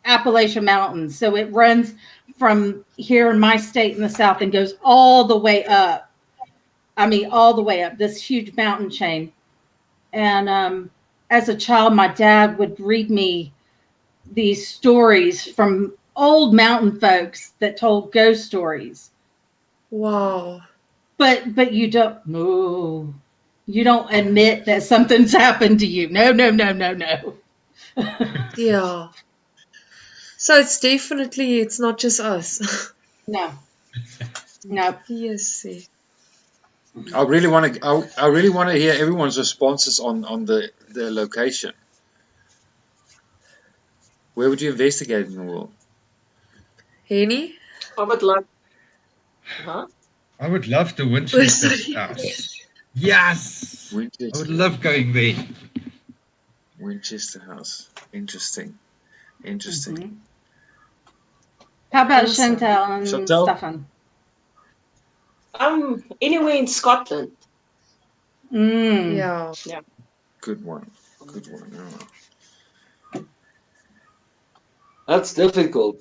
Appalachian Mountains. So it runs from here in my state in the South and goes all the way up. I mean, all the way up, this huge mountain chain. And as a child, my dad would read me these stories from old mountain folks that told ghost stories. Wow. But you don't admit that something's happened to you. No. Yeah. So it's not just us. No. Yes. I really want to hear everyone's responses on the location. Where would you investigate in the world? Henny? I would like. Huh? I would love the Winchester's house. Yes! Winchester. I would love going there. Winchester House. Interesting. Mm-hmm. How about Chantal and Chantal? Stefan? Anywhere in Scotland. Yeah. Good one. Yeah. That's difficult.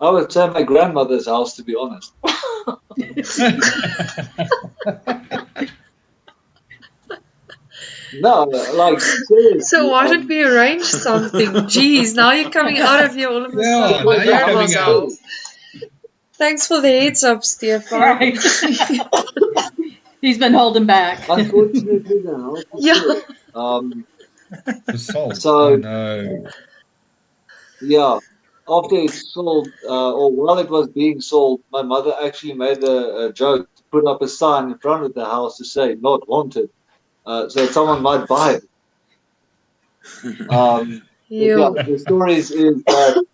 I would say my grandmother's house, to be honest. No, like seriously. So why did we arrange something? Jeez, now you're coming out of here all of a Yeah, sudden. now you're That coming was out. all. Thanks for the heads up, Stefan. Right. He's been holding back. Unfortunately, now. Yeah. The salt. So- Oh no. Yeah. After it's sold, or while it was being sold, my mother actually made a joke to put up a sign in front of the house to say "not wanted," so that someone might buy it. But yeah, Ew. the story is that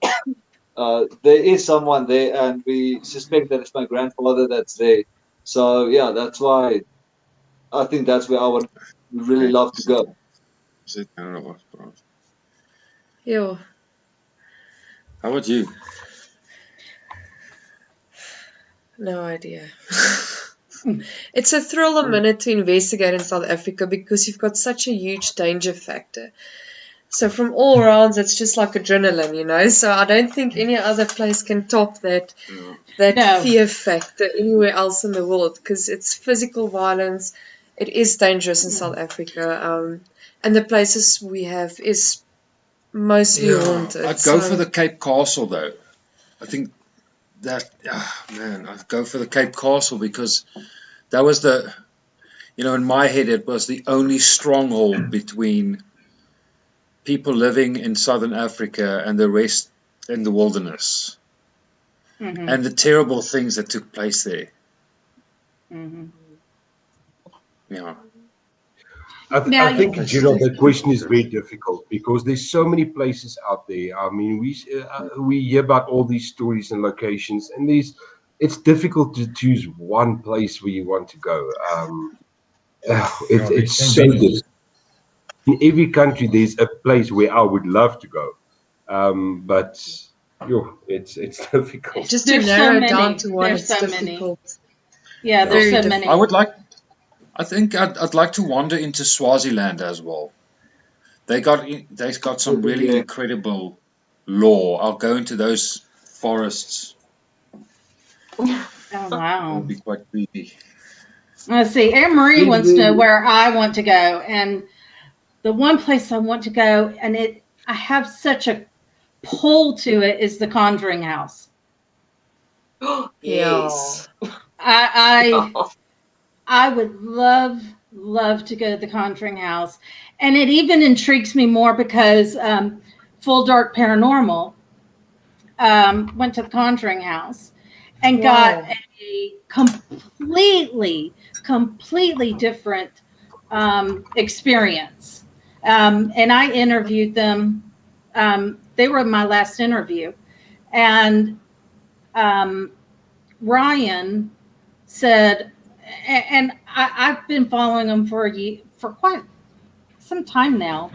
there is someone there, and we suspect that it's my grandfather that's there. So yeah, that's why I think that's where I would really love to go. Sit down or afpraat. Ew. How about you? No idea. It's a thrill a minute to investigate in South Africa because you've got such a huge danger factor. So from all rounds, it's just like adrenaline, you know. So I don't think any other place can top that No. fear factor anywhere else in the world because it's physical violence. It is dangerous in South Africa, and the places we have is mostly haunted. I'd go for the Cape Castle though. I think that man, I'd go for the Cape Castle because that was the, in my head it was the only stronghold between people living in southern Africa and the rest in the wilderness, and the terrible things that took place there. Yeah. Now I think, Gerald, that question is very difficult because there's so many places out there. I mean, we hear about all these stories and locations, and it's difficult to choose one place where you want to go. there's It's so so many. difficult. In every country, there's a place where I would love to go, but it's difficult. just to There's so narrow many. down to one, There's it's so many. difficult. Yeah, there's Very so many. I think I'd like to wander into Swaziland as well. They've got some really incredible lore. I'll go into those forests. Oh It'll wow. be quite creepy. Let's see. Anne Marie wants to know where I want to go, and the one place I want to go, and I have such a pull to it, is the Conjuring House. Yes. I would love to go to the Conjuring House, and it even intrigues me more because Full Dark Paranormal went to the Conjuring House and got a completely different experience. And I interviewed them. They were my last interview, and Ryan said, and I've been following them for quite some time now,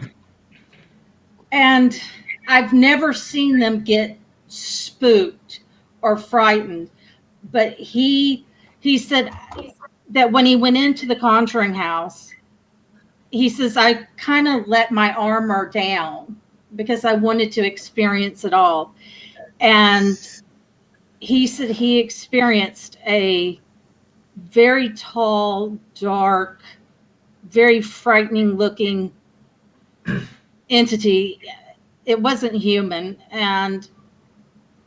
and I've never seen them get spooked or frightened. But he said that when he went into the Conjuring House, he says, I kind of let my armor down because I wanted to experience it all. And he said he experienced a very tall, dark, very frightening looking entity. It wasn't human, and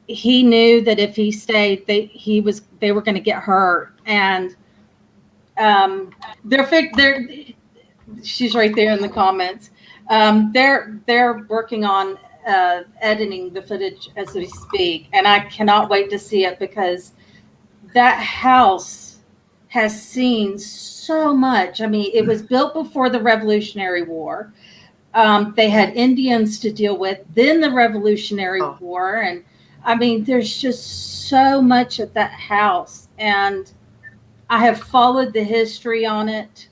he knew that if he stayed, they were going to get hurt. And they're she's right there in the comments. They're working on editing the footage as we speak, and I cannot wait to see it because that house has seen so much. I mean, it was built before the Revolutionary War. They had Indians to deal with, then the Revolutionary War, and I mean, there's just so much at that house, and I have followed the history on it.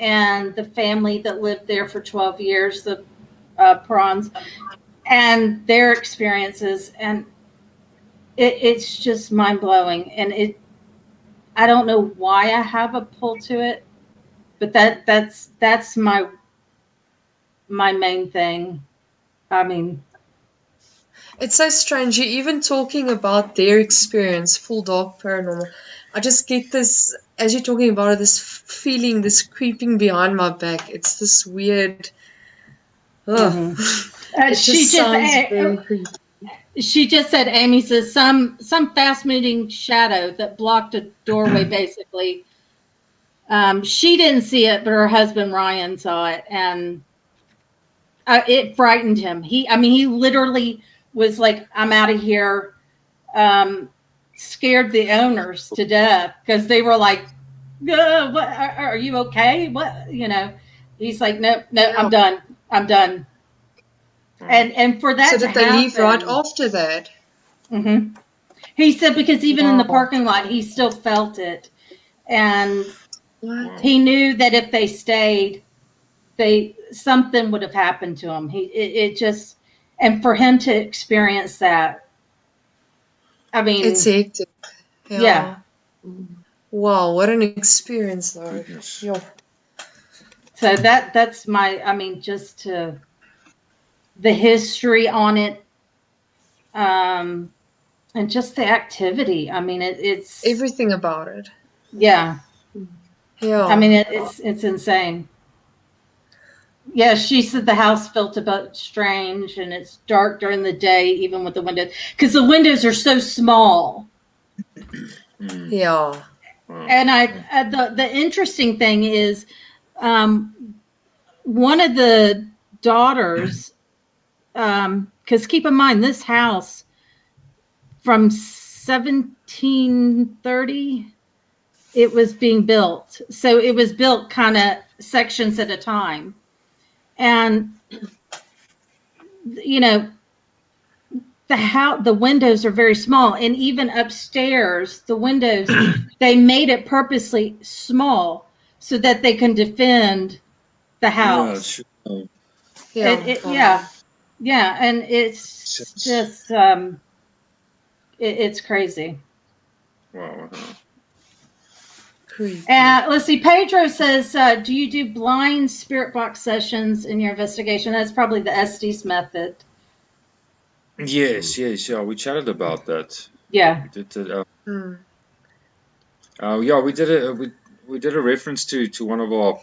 And the family that lived there for 12 years, the Prawns, and their experiences, and it's just mind-blowing. And I don't know why I have a pull to it, but that's my main thing. I mean, it's so strange. You're even talking about their experience, Full Dark Paranormal. I just get this as you're talking about it, this feeling, this creeping behind my back. It's this weird. Oh, it She just sounds just very creepy. she just said, Amy says some fast moving shadow that blocked a doorway basically. She didn't see it, but her husband Ryan saw it, and it frightened him. He literally was like, "I'm out of here." Scared the owners to death because they were like, "What? Are you okay? What? You know?" He's like, "No, Yeah. I'm done." And for that So to did they leave right happen, after that? mhm. He said because even in the Wow. parking lot, he still felt it, and What? he knew that if they stayed, something would have happened to him. It just, and for him to experience that, I mean, It's hectic. yeah. Wow, what an experience, though. Goodness. Yo. So that's my, just to the history on it, and just the activity. It's Everything about it. yeah. Yeah. It's insane. Yeah, she said the house felt a bit strange, and it's dark during the day, even with the windows, because the windows are so small. Yeah. And the interesting thing is, one of the daughters, because keep in mind this house from 1730, it was being built, so it was built kind of sections at a time, and the windows are very small, and even upstairs the windows they made it purposely small so that they can defend the house. Yeah. Yeah, and it's just it's crazy. Wow. Creepy. Let's see, Pedro says, do you do blind spirit box sessions in your investigation? That's probably the Estes method. Yes, yeah. We chatted about that. Yeah. We did it. Yeah, we did a we did a reference to one of our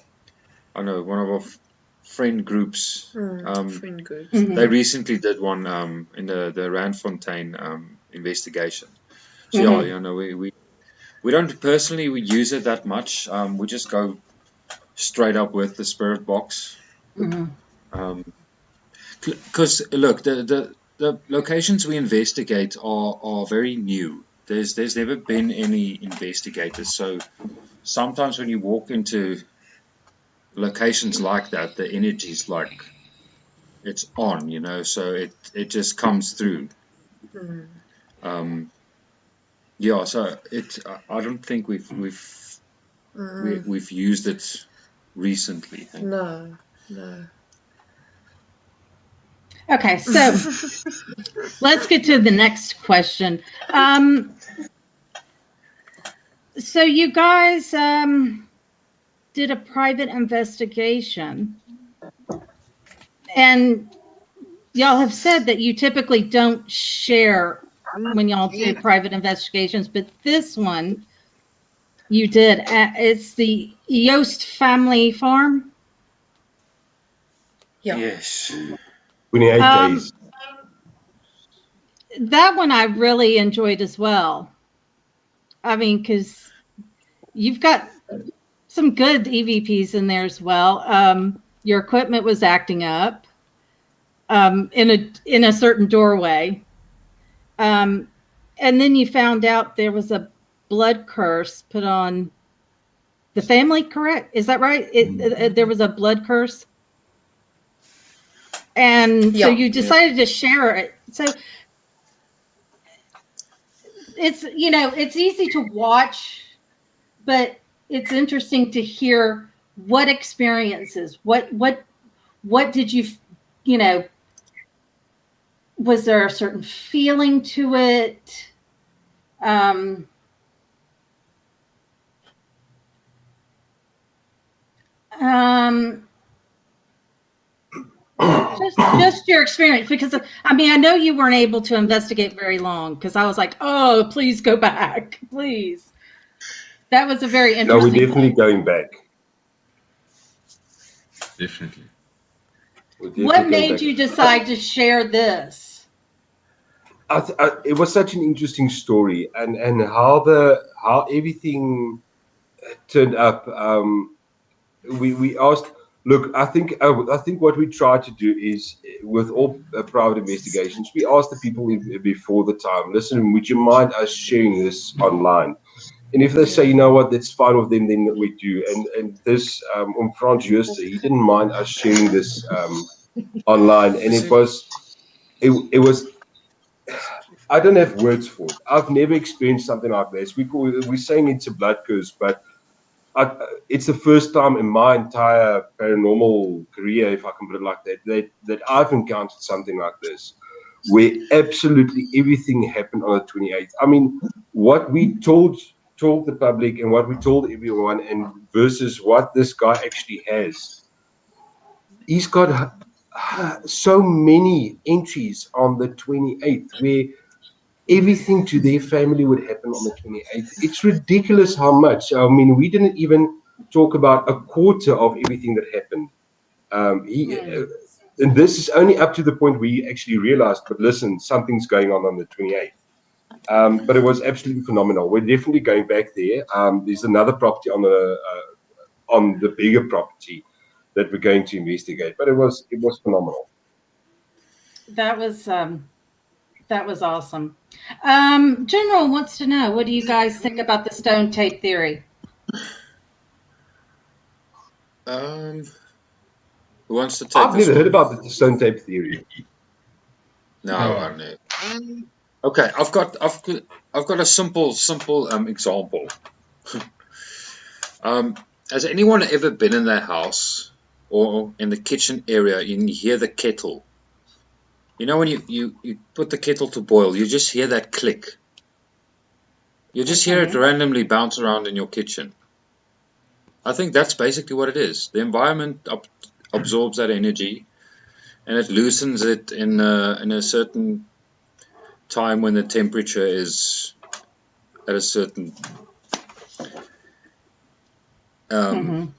friend groups. Friend groups. They recently did one in the Randfontein investigation. So yeah, we don't personally we use it that much. We just go straight up with the spirit box. Because look, the locations we investigate are very new. There's never been any investigators, so sometimes when you walk into locations like that, the energy's like it's on, so it just comes through. Yeah, so I don't think we've used it recently. No. Okay, so let's get to the next question. So you guys did a private investigation, and y'all have said that you typically don't share when y'all do private investigations, but this one you did. It's the Yost family farm. Yeah. Yes. 28 days. That one I really enjoyed as well. Because you've got some good EVPs in there as well. Your equipment was acting up in a certain doorway. And then you found out there was a blood curse put on the family, correct? Is that right? There was a blood curse? And so you decided to share it. So it's easy to watch, but it's interesting to hear what experiences, what did you was there a certain feeling to it? Just your experience, because I know you weren't able to investigate very long, because I was like, oh, please go back, please. That was a very No, we're interesting. definitely going back. Definitely. We're definitely What going made back. you decide to share this? It was such an interesting story, and how everything turned up. We asked. Look, I think what we try to do is with all private investigations, we ask the people before the time. Listen, would you mind us sharing this online? And if they say, you know what, that's fine with them, then we do. And this Franz Jooste, he didn't mind us sharing this online, and it was. I don't have words for it. I've never experienced something like this. We're saying it's a blood curse, but it's the first time in my entire paranormal career, if I can put it like that I've encountered something like this, where absolutely everything happened on the 28th. I mean, what we told the public and what we told everyone, and versus what this guy actually has. He's got so many entries on the 28th where everything to their family would happen on the 28th. It's ridiculous how much. I mean, we didn't even talk about a quarter of everything that happened. And this is only up to the point where he actually realized, but listen, something's going on the 28th. But it was absolutely phenomenal. We're definitely going back there. There's another property on the bigger property that we're going to investigate. But it was phenomenal. That was awesome. General wants to know, what do you guys think about the stone tape theory? Who wants to take I've this never heard one? about the stone tape theory. No, No. I know. Okay, I've got a simple example. Has anyone ever been in their house or in the kitchen area and you hear the kettle? You know when you put the kettle to boil, you just hear that click. You just hear it randomly bounce around in your kitchen. I think that's basically what it is. The environment absorbs that energy, and it loosens it in a certain time when the temperature is at a certain. Yeah.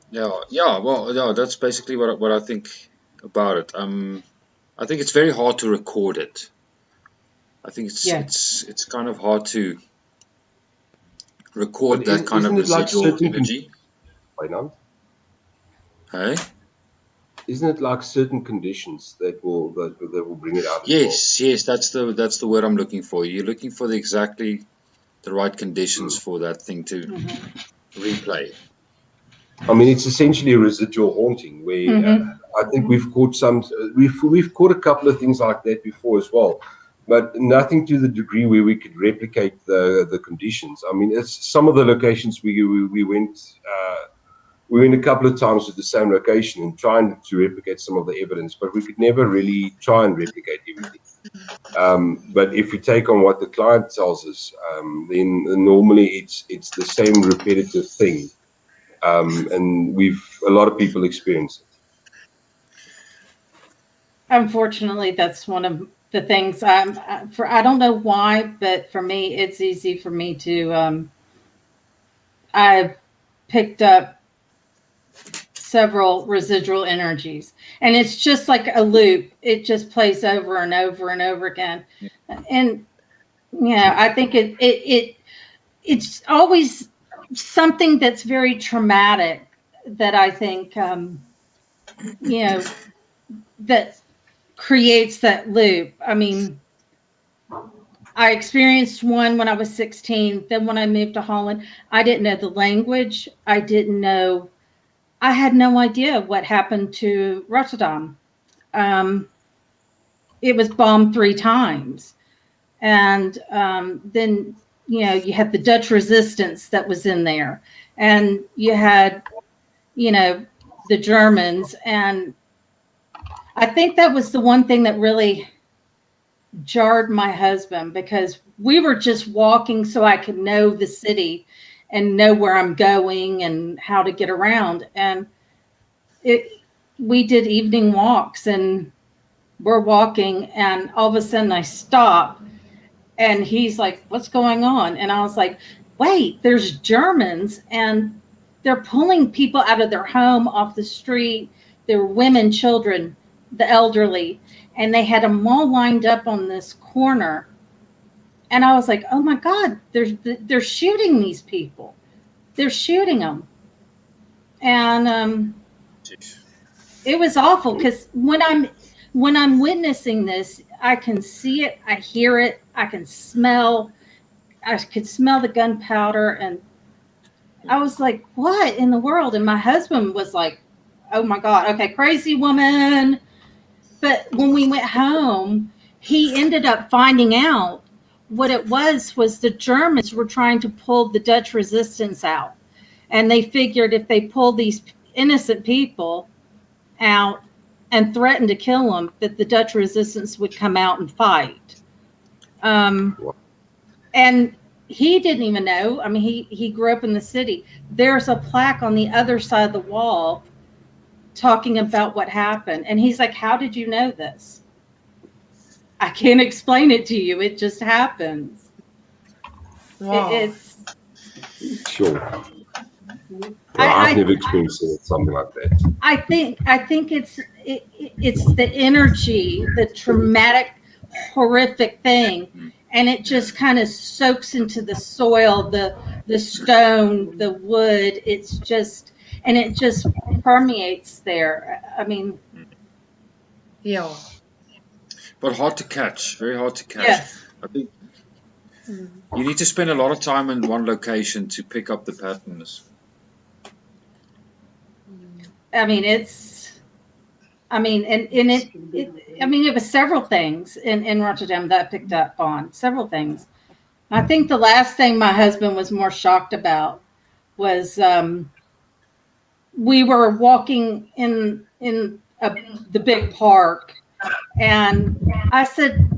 That's basically what I think about it. I think it's very hard to record it. I think it's kind of hard to record that kind of Isn't it like residual certain energy. Hey? Isn't it like certain conditions that will bring it out? Yes, that's the word I'm looking for. You're looking for exactly the right conditions for that thing to replay. I mean, it's essentially a residual haunting where I think we've caught we've caught a couple of things like that before as well, but nothing to the degree where we could replicate the conditions. I mean, it's some of the locations we went. We went a couple of times to the same location and trying to replicate some of the evidence, but we could never really try and replicate everything. But if we take on what the client tells us, then normally it's the same repetitive thing, and a lot of people experience it. Unfortunately, that's one of the things I don't know why, but for me, it's easy for me to. I've picked up several residual energies, and it's just like a loop. It just plays over and over and over again, and I think it's always something that's very traumatic that I think that creates that loop. I mean, I experienced one when I was 16. Then when I moved to Holland, I didn't know the language. I had no idea what happened to Rotterdam. It was bombed 3 times. And then, you had the Dutch resistance that was in there. And you had, the Germans. And I think that was the one thing that really jarred my husband, because we were just walking so I could know the city and know where I'm going and how to get around. And we did evening walks, and we're walking, and all of a sudden I stop, and he's like, "What's going on?" And I was like, wait, there's Germans and they're pulling people out of their home off the street. There were women, children, the elderly, and they had them all lined up on this corner. And I was like, oh my God, they're shooting these people. They're shooting them. And it was awful because when I'm witnessing this, I can see it, I hear it, I could smell the gunpowder, and I was like, what in the world? And my husband was like, oh my God, okay, crazy woman. But when we went home, he ended up finding out what it was the Germans were trying to pull the Dutch resistance out. And they figured if they pulled these innocent people out and threatened to kill them, that the Dutch resistance would come out and fight. And he didn't even know. I mean, he grew up in the city. There's a plaque on the other side of the wall talking about what happened. And he's like, how did you know this? I can't explain it to you. It just happens. Wow. It's Sure. I've never experienced something like that. I think it's the energy, the traumatic, horrific thing, and it just kind of soaks into the soil, the stone, the wood. It's just, and it just permeates there. I mean, Yeah. But hard to catch, very hard to catch. yes, I think you need to spend a lot of time in one location to pick up the patterns. I mean it was several things in Rotterdam that I picked up on, several things. I think the last thing my husband was more shocked about was we were walking in the big park, and I said,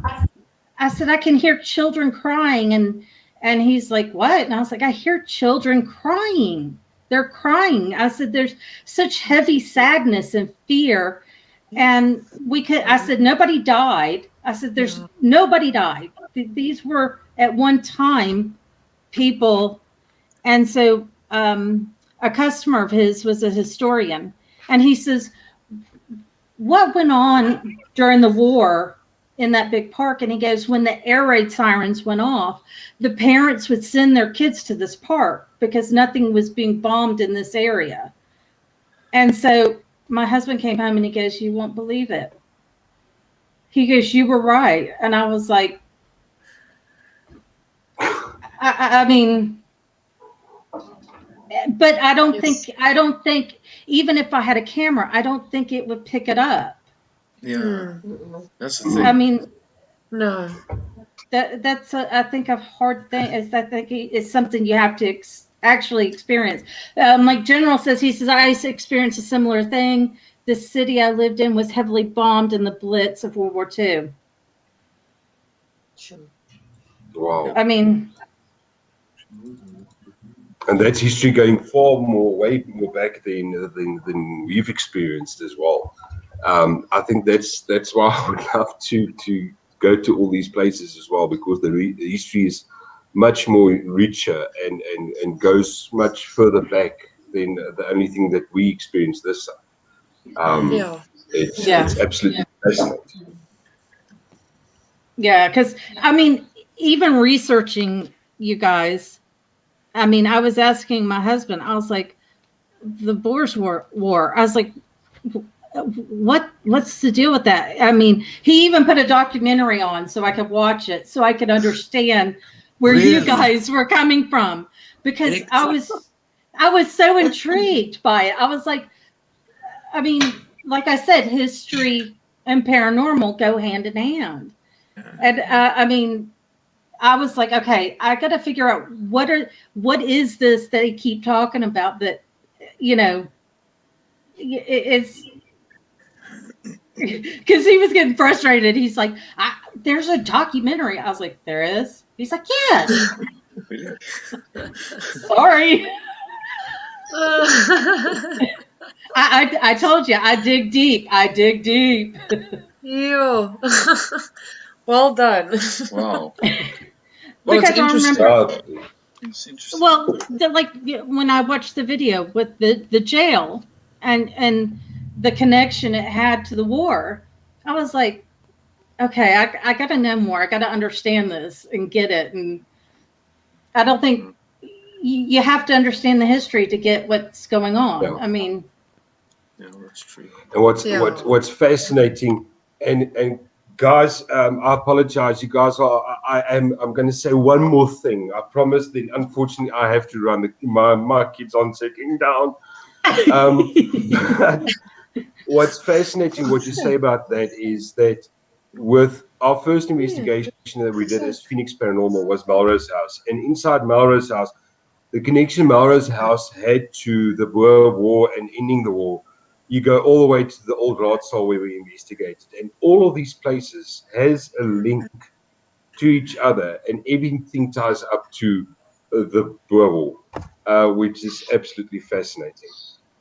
I can hear children crying, and he's like, what? And I was like, I hear children crying. They're crying. I said, there's such heavy sadness and fear. And I said, nobody died. I said, nobody died. These were at one time people. And so a customer of his was a historian. And he says, what went on during the war in that big park? And he goes, when the air raid sirens went off, the parents would send their kids to this park because nothing was being bombed in this area. And so my husband came home and he goes, you won't believe it. He goes, you were right. And I was like, I mean, but I don't think even if I had a camera, I don't think it would pick it up. Yeah, that's the thing. I mean, No. that's I think a hard thing. Is that it's something you have to actually experience. Like General says, he says, I experienced a similar thing. The city I lived in was heavily bombed in the Blitz of World War II. Wow. I mean, and that's history going way more back than we've experienced as well. I think that's why I would love to go to all these places as well, because the history is much more richer and goes much further back than the only thing that we experience this side. It's absolutely fascinating. Yeah, because I mean, even researching you guys, I mean, I was asking my husband, I was like, the Boers War. I was like, what's the deal with that? I mean, he even put a documentary on so I could watch it, so I could understand where you guys were coming from, because I was so intrigued by it. I was like, I mean, like I said, history and paranormal go hand in hand. And I mean, I was like, okay, I got to figure out what is this that they keep talking about that, you know, it's because he was getting frustrated. He's like, there's a documentary. I was like, there is? He's like, yes. Sorry. I told you, I dig deep. You. Well done. Wow. Well, because I remember, It's interesting. Well, when I watched the video with the jail and the connection it had to the war, I was like, okay, I got to know more. I got to understand this and get it. And I don't think you have to understand the history to get what's going on. Yeah. I mean, Yeah, that's true. And what's fascinating, and guys, I apologize. You guys I'm going to say one more thing. I promise. Then, unfortunately, I have to run. My kids aren't sitting down. But what's fascinating, what you say about that, is that with our first investigation that we did as Phoenix Paranormal was Melrose House, and inside Melrose House, the connection Melrose House had to the Boer War and ending the war. You go all the way to the old Raadsaal where we investigated, and all of these places has a link to each other, and everything ties up to the Boer War, which is absolutely fascinating.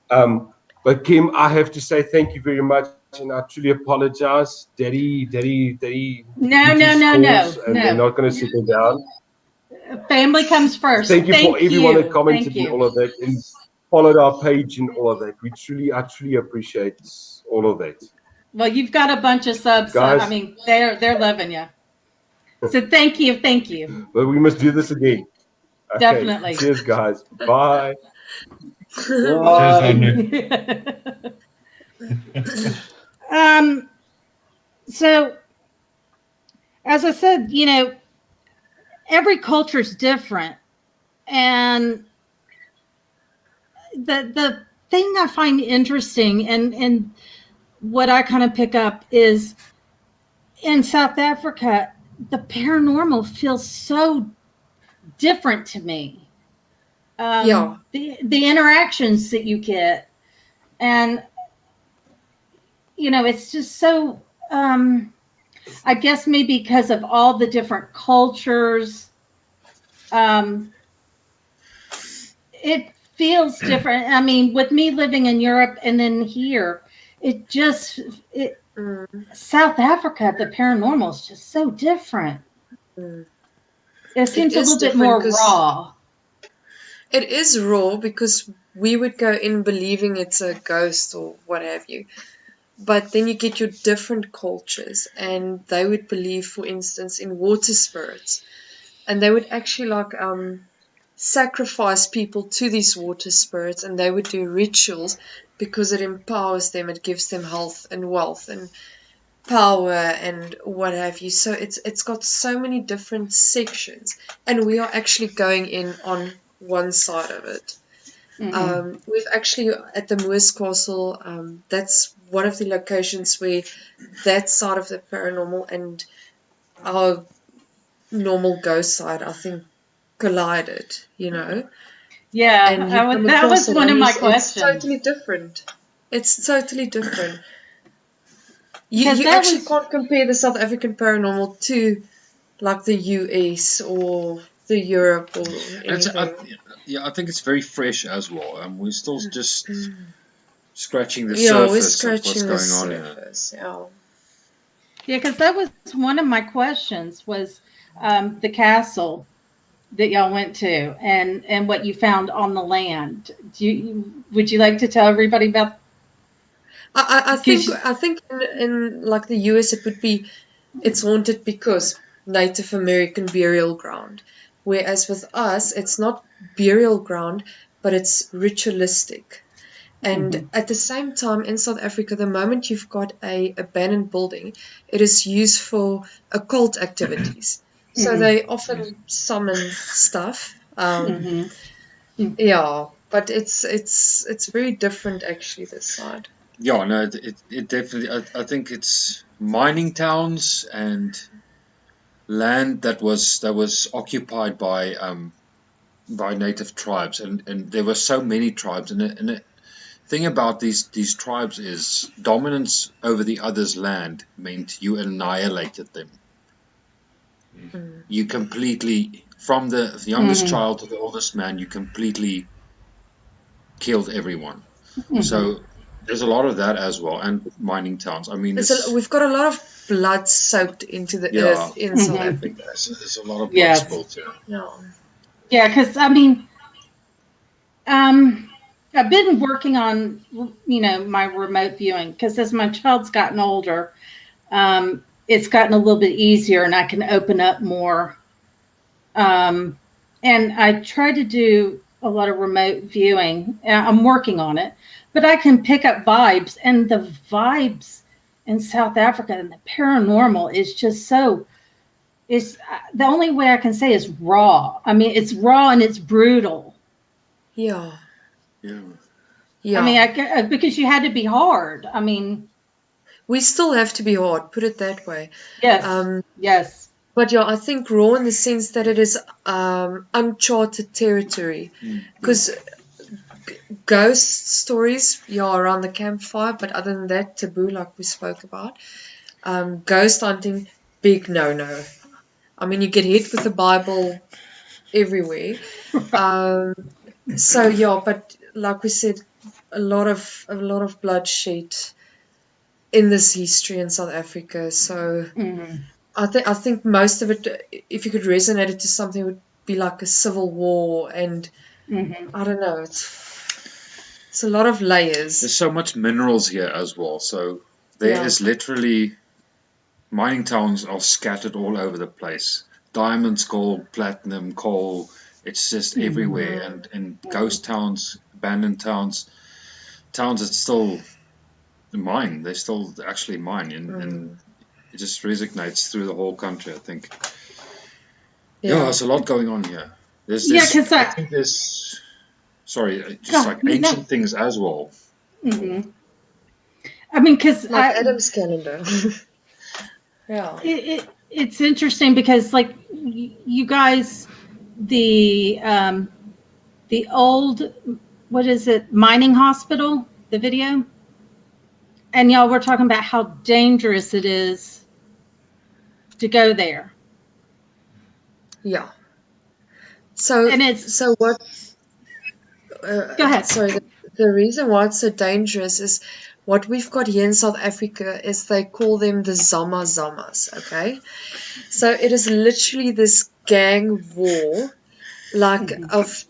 But Kim, I have to say thank you very much, and I truly apologize. Daddy. No, And they're not going to settle down. Family comes first. Thank you for everyone that commented and all of that, and followed our page and all of that. I truly appreciate all of that. Well, you've got a bunch of subs. Guys, I mean, they're loving you. So thank you. But we must do this again. Okay. Definitely. Cheers, guys. Bye. So, as I said, every culture is different, and the thing I find interesting and what I kind of pick up is in South Africa, the paranormal feels so different to me. The interactions that you get, and it's just so I guess maybe because of all the different cultures, it feels different. I mean, with me living in Europe and then here, South Africa, the paranormal is just so different. It seems a little bit more raw. It is raw because we would go in believing it's a ghost or what have you. But then you get your different cultures, and they would believe, for instance, in water spirits. And they would actually sacrifice people to these water spirits, and they would do rituals because it empowers them, it gives them health and wealth and power and what have you. So it's got so many different sections, and we are actually going in on one side of it. We've actually at the Moors Castle, that's one of the locations where that side of the paranormal and our normal ghost side, I think, collided, Yeah, and that was one of my questions. It's totally different. It's totally different. You actually can't compare the South African paranormal to like the US or the Europe or anything. I think it's very fresh as well, and we're still just scratching the surface of what's going on here. Yeah, because that was one of my questions was the castle that y'all went to and what you found on the land. Would you like to tell everybody about? I think in like the US it would be it's haunted because Native American burial ground, whereas with us it's not burial ground but it's ritualistic. And at the same time in South Africa, the moment you've got a abandoned building, it is used for occult activities. So they often summon stuff. Yeah, but it's very different actually this side. Yeah, no, it definitely. I think it's mining towns and land that was occupied by native tribes, and there were so many tribes, and the thing about these tribes is dominance over the other's land meant you annihilated them. You completely, from the youngest child to the oldest man, you completely killed everyone. So there's a lot of that as well, and mining towns. I mean, we've got a lot of blood soaked into the earth in South Africa. There's a lot of blood spilled here. Yeah. Yeah, because I mean, I've been working on, my remote viewing because as my child's gotten older, it's gotten a little bit easier and I can open up more. And I try to do a lot of remote viewing. I'm working on it, but I can pick up vibes, and the vibes in South Africa and the paranormal is just so. It's the only way I can say is raw. I mean, it's raw and it's brutal. Yeah. Yeah. Yeah. I mean, because you had to be hard. I mean, we still have to be hard, put it that way. yes, yes. But yeah, I think raw in the sense that it is uncharted territory. Because ghost stories, yeah, around the campfire, but other than that, taboo, like we spoke about. Ghost hunting, big no-no. I mean, you get hit with the Bible everywhere. So yeah, but like we said, a lot of bloodshed in this history in South Africa. So I think most of it, if you could resonate it to something, would be like a civil war, and I don't know, it's a lot of layers. There's so much minerals here as well. So there is literally mining towns are scattered all over the place. Diamonds, gold, platinum, coal. It's just everywhere. And ghost towns, abandoned towns that still mine. They still actually mine, and it just resonates through the whole country, I think. Yeah, there's a lot going on here. I think there's just like ancient things as well. I mean, because like Adam's calendar. Yeah, it's interesting because like you guys, the old, what is it, mining hospital, the video, and y'all were talking about how dangerous it is to go there. Yeah. So what? Go ahead. Sorry, the reason why it's so dangerous is what we've got here in South Africa is they call them the Zama Zamas. Okay, so it is literally this gang war, like of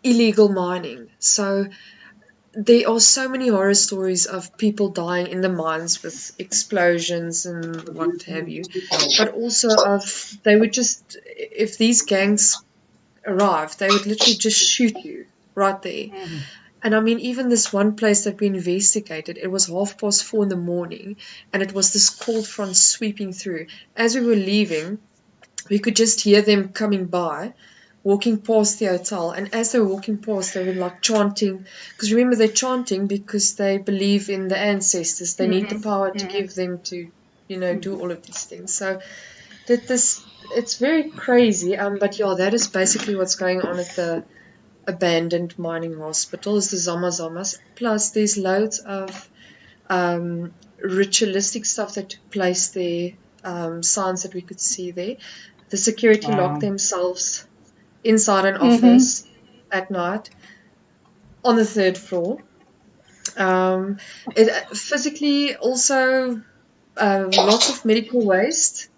illegal mining. So there are so many horror stories of people dying in the mines with explosions and what have you, but also of they would just, if these gangs arrived, they would literally just shoot you right there. And I mean, even this one place that we investigated, it was 4:30 in the morning, and it was this cold front sweeping through. As we were leaving, we could just hear them coming by, walking past the hotel, and as they were walking past, they were like chanting, because remember, they're chanting because they believe in the ancestors. They need the power to give them to, do all of these things. So it's very crazy. But yeah, that is basically what's going on at the abandoned mining hospital, is the Zama Zamas. Plus, there's loads of ritualistic stuff that took place there, signs that we could see there. The security locked themselves inside an office at night on the 3rd floor. It physically also lots of medical waste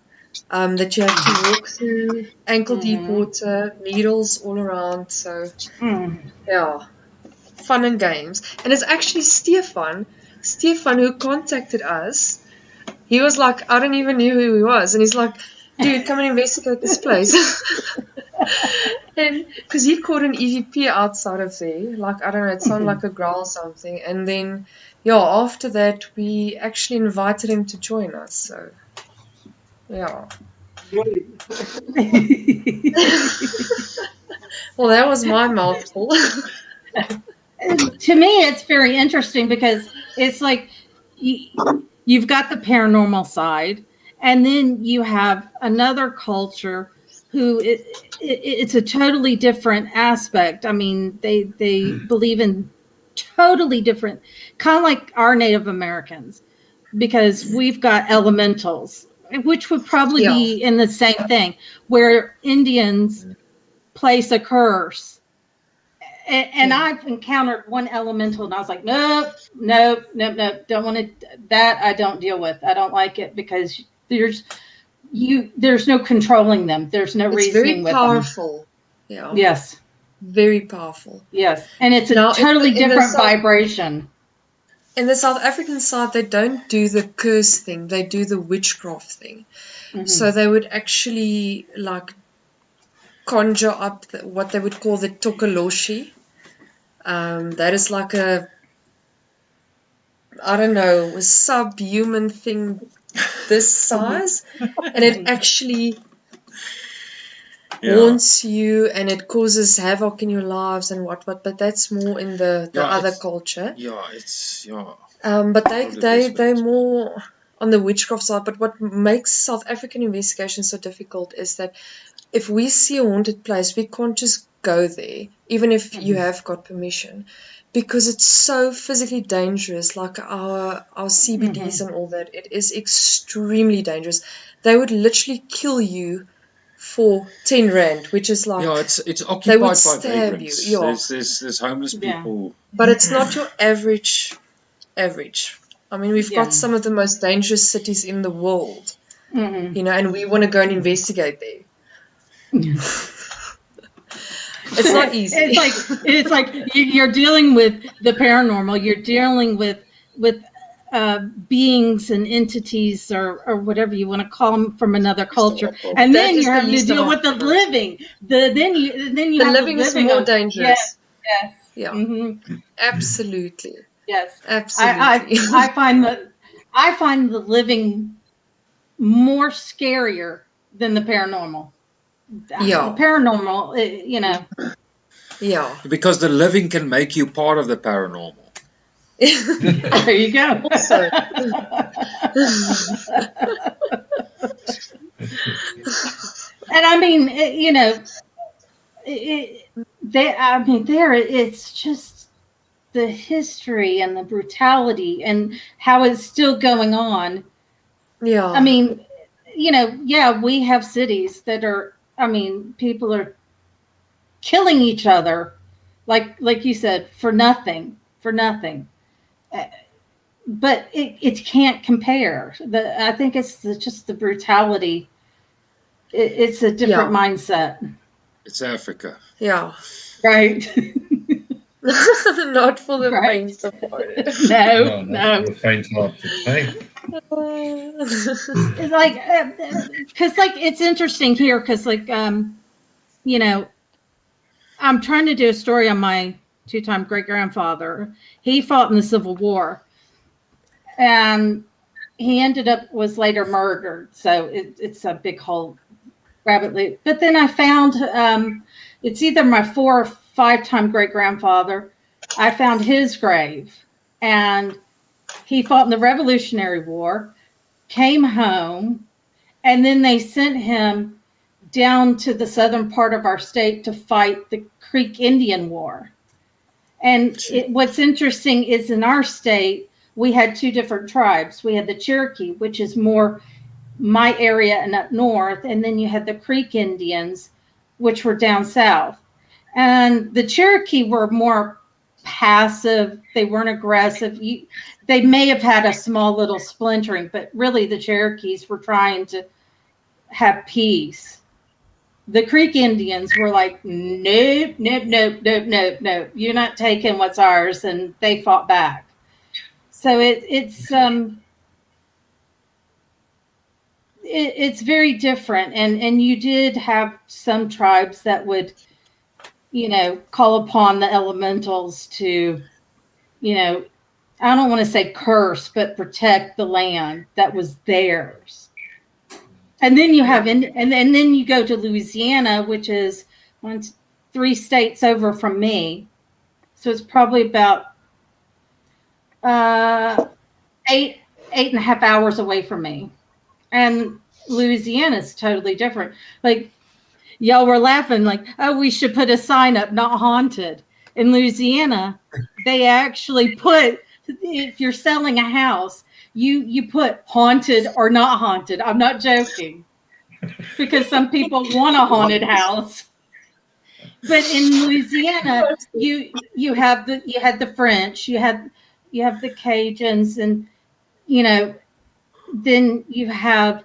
that you have to walk through, ankle deep water, needles all around. So yeah, fun and games. And it's actually Stefan who contacted us. He was like, I don't even know who he was, and he's like, dude, come and investigate this place. And because he caught an EVP outside of there, like, I don't know, it sounded like a growl or something. And then, after that, we actually invited him to join us. So, yeah. Well, that was my mouthful. To me, it's very interesting because it's like you've got the paranormal side, and then you have another culture who it's a totally different aspect. I mean, they believe in totally different, kind of like our Native Americans, because we've got elementals, which would probably be in the same thing, where Indians place a curse. And I've encountered one elemental, and I was like, nope, don't want to. That I don't deal with. I don't like it because there's no controlling them. There's no reasoning with them. It's very powerful. Yeah. Yes. Very powerful. Yes. And it's a Now, totally in the different South- vibration. In the South African side, they don't do the curse thing, they do the witchcraft thing. So they would actually like conjure up what they would call the tokoloshi. That is like a, I don't know, a subhuman thing this size, and it actually haunts you and it causes havoc in your lives and what. But that's more in the other culture. But they're more on the witchcraft side. But what makes South African investigation so difficult is that if we see a haunted place, we can't just go there, even if you have got permission, because it's so physically dangerous. Like our CBDs and all that, it is extremely dangerous. They would literally kill you for 10 rand, which is like it's occupied they would by stab vagrants. you. Yeah. There's homeless people. But it's not your average. I mean, we've got some of the most dangerous cities in the world, you know, and we want to go and investigate there. It's not easy. It's like you're dealing with the paranormal. You're dealing with beings and entities or whatever you want to call them from another culture, and then you're having to deal with the living. Then you have living the is living more on, dangerous. Yes. Yeah. Mm-hmm. Absolutely. Yes. Absolutely. I find the living more scarier than the paranormal. Yeah. The paranormal, you know. Yeah. Because the living can make you part of the paranormal. There you go. And I mean, you know, it's just the history and the brutality and how it's still going on. Yeah. I mean, you know, yeah, we have cities that are, I mean, people are killing each other, like you said, for nothing. But it can't compare. I think it's just the brutality. It's a different mindset. It's Africa. Yeah. Right. Not for the faint of heart. No. The faint hearted. Hey. It's like, because like it's interesting here, because like you know, I'm trying to do a story on my 2-time great grandfather. He fought in the Civil War, and he was later murdered. So it's a big whole rabbit loop. But then I found it's either my 4 or 5-time great grandfather. I found his grave, and he fought in the Revolutionary War, came home, and then they sent him down to the southern part of our state to fight the Creek Indian War. And what's interesting is in our state, we had 2 different tribes. We had the Cherokee, which is more my area and up north, and then you had the Creek Indians, which were down south. And the Cherokee were more passive. They weren't aggressive. They may have had a small little splintering, but really the Cherokees were trying to have peace. The Creek Indians were like, nope. You're not taking what's ours, and they fought back. So it's very different, and you did have some tribes that would, you know, call upon the elementals to, you know, I don't want to say curse, but protect the land that was theirs. And then you have, and then you go to Louisiana, which is 3 states over from me. So it's probably about 8.5 hours away from me. And Louisiana is totally different. Like, y'all were laughing, like, oh, we should put a sign up, not haunted. In Louisiana, they actually put, if you're selling a house, you put haunted or not haunted. I'm not joking, because some people want a haunted house. But in Louisiana, you had the French, you have the Cajuns, and you know, then you have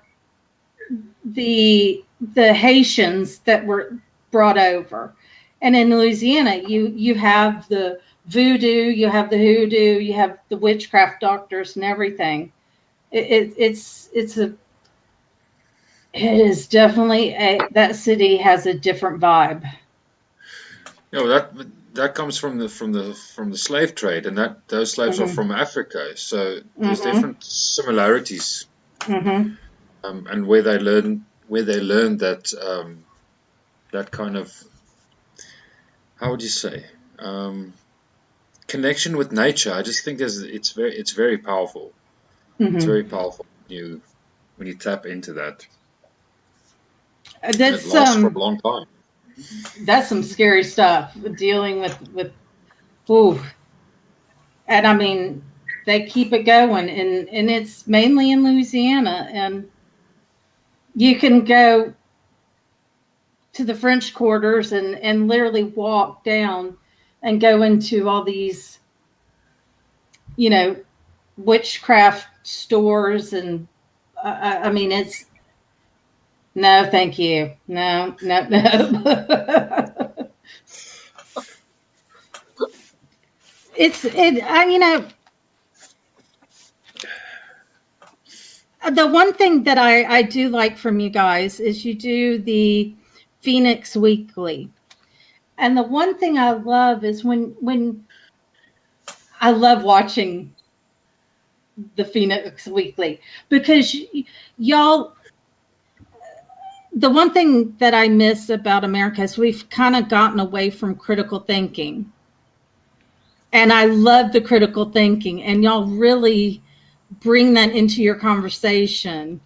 the Haitians that were brought over. And in Louisiana, you have the voodoo, you have the hoodoo, you have the witchcraft doctors and everything. It is definitely that city has a different vibe. That comes from the slave trade, and those slaves are from Africa. So there's different similarities, and where they learned that kind of, how would you say, connection with nature. I just think it's very powerful. It's very powerful when you tap into that. And it lasts for a long time. That's some scary stuff, dealing with ooh. And I mean, they keep it going, and it's mainly in Louisiana, and you can go to the French quarters and literally walk down and go into all these, witchcraft stores. And I mean, it's no, thank you. No. The one thing that I do like from you guys is you do the Phoenix Weekly. And the one thing I love is when I love watching the Phoenix Weekly, because y'all, the one thing that I miss about America is we've kind of gotten away from critical thinking. And I love the critical thinking, and y'all really bring that into your conversation.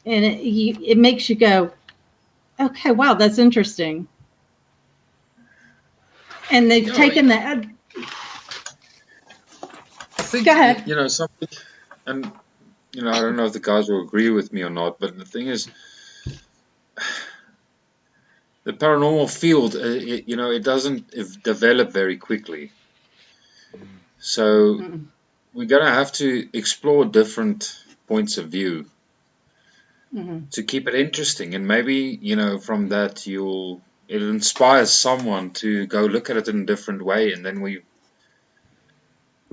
And it makes you go, okay, wow, that's interesting. And they've taken that. I think, go ahead. Something, and I don't know if the guys will agree with me or not, but the thing is, the paranormal field, it doesn't develop very quickly. So we're gonna have to explore different points of view to keep it interesting, and maybe from that it inspires someone to go look at it in a different way, and then we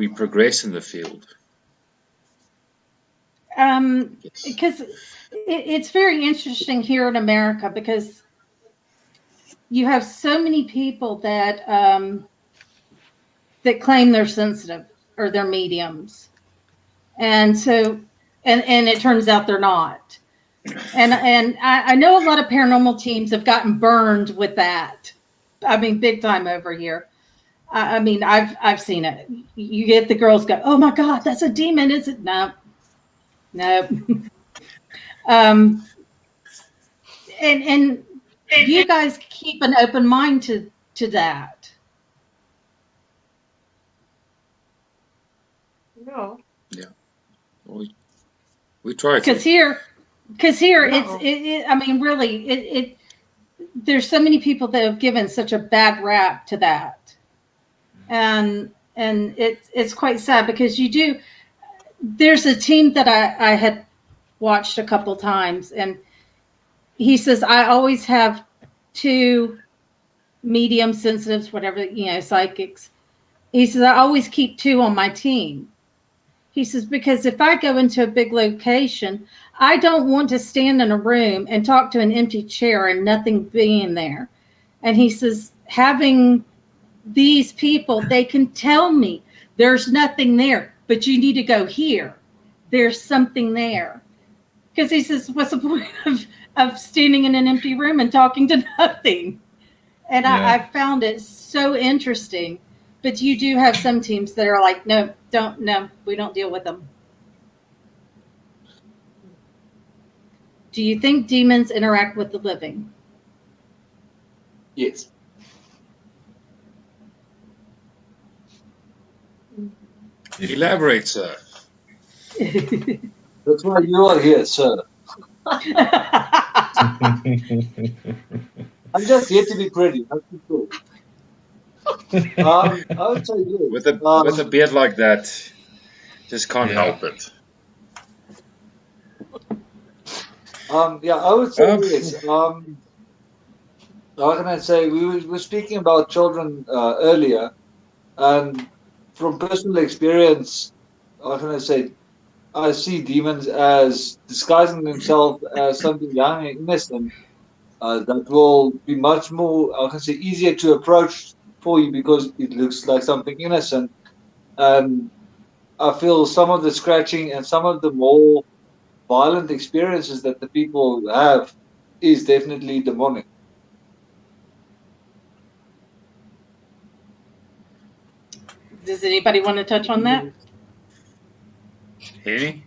progress in the field. Because it's very interesting here in America, because you have so many people that that claim they're sensitive or they're mediums, and so and it turns out they're not. And I know a lot of paranormal teams have gotten burned with that. I mean, big time over here. I mean, I've seen it. You get the girls go, "Oh my God, that's a demon!" Is it? No. And you guys keep an open mind to that. No. Yeah. We try to. Because here, I mean, really, there's so many people that have given such a bad rap to that, and it's quite sad, because there's a team that I had watched a couple times, and he says, I always have 2 medium sensitives, whatever, psychics. He says, I always keep 2 on my team. He says, because if I go into a big location, I don't want to stand in a room and talk to an empty chair and nothing being there. And he says, having these people, they can tell me there's nothing there, but you need to go here. There's something there. Because he says, what's the point of standing in an empty room and talking to nothing? And I found it so interesting. But you do have some teams that are like, no, we don't deal with them. Do you think demons interact with the living? Yes. Elaborate, sir. That's why you are here, sir. I'm just here to be pretty. That's cool. I would say yes. With a beard like that, just can't help it. I would say yes. how can I say, we were speaking about children earlier, and from personal experience, how can I say, I see demons as disguising themselves as something young and innocent that will be much more, I can say, easier to approach for you because it looks like something innocent. And I feel some of the scratching and some of the more violent experiences that the people have is definitely demonic. Does anybody want to touch on that? Henny?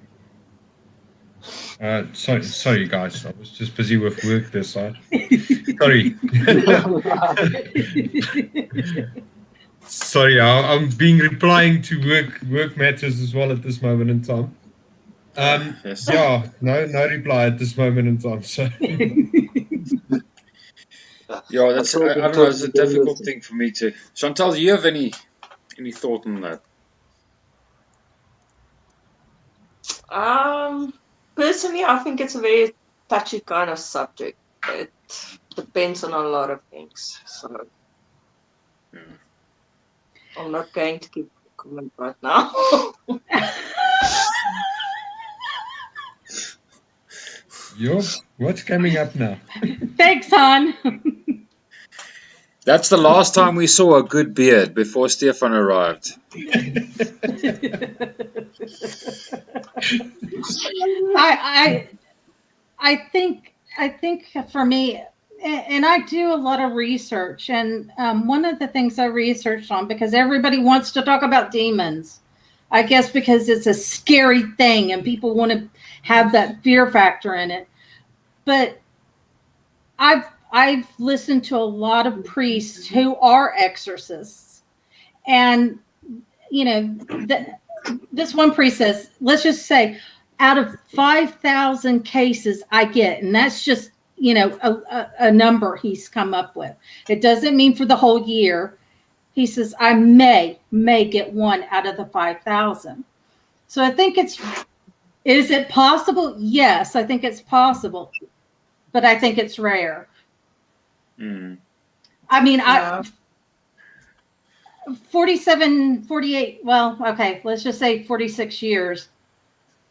Sorry, guys. I was just busy with work this side. Sorry. Sorry, I'm replying to work matters as well at this moment in time. Yes. Yeah, no reply at this moment in time. So Yeah, that's I don't know. It's a difficult thing for me to. Chantal, do you have any thought on that? Personally, I think it's a very touchy kind of subject. It depends on a lot of things. So I'm not going to give a comment right now. what's coming up now? Thanks, hon. That's the last time we saw a good beard before Stefan arrived. I think for me, and I do a lot of research, and one of the things I researched on, because everybody wants to talk about demons, I guess because it's a scary thing and people want to have that fear factor in it. But I've listened to a lot of priests who are exorcists, and this one priest says, let's just say, out of 5,000 cases I get, and that's just a number he's come up with. It doesn't mean for the whole year. He says I may get one out of the 5,000. So I think is it possible? Yes, I think it's possible, but I think it's rare. I mean, Yeah. 47, 48, well, okay, let's just say 46 years.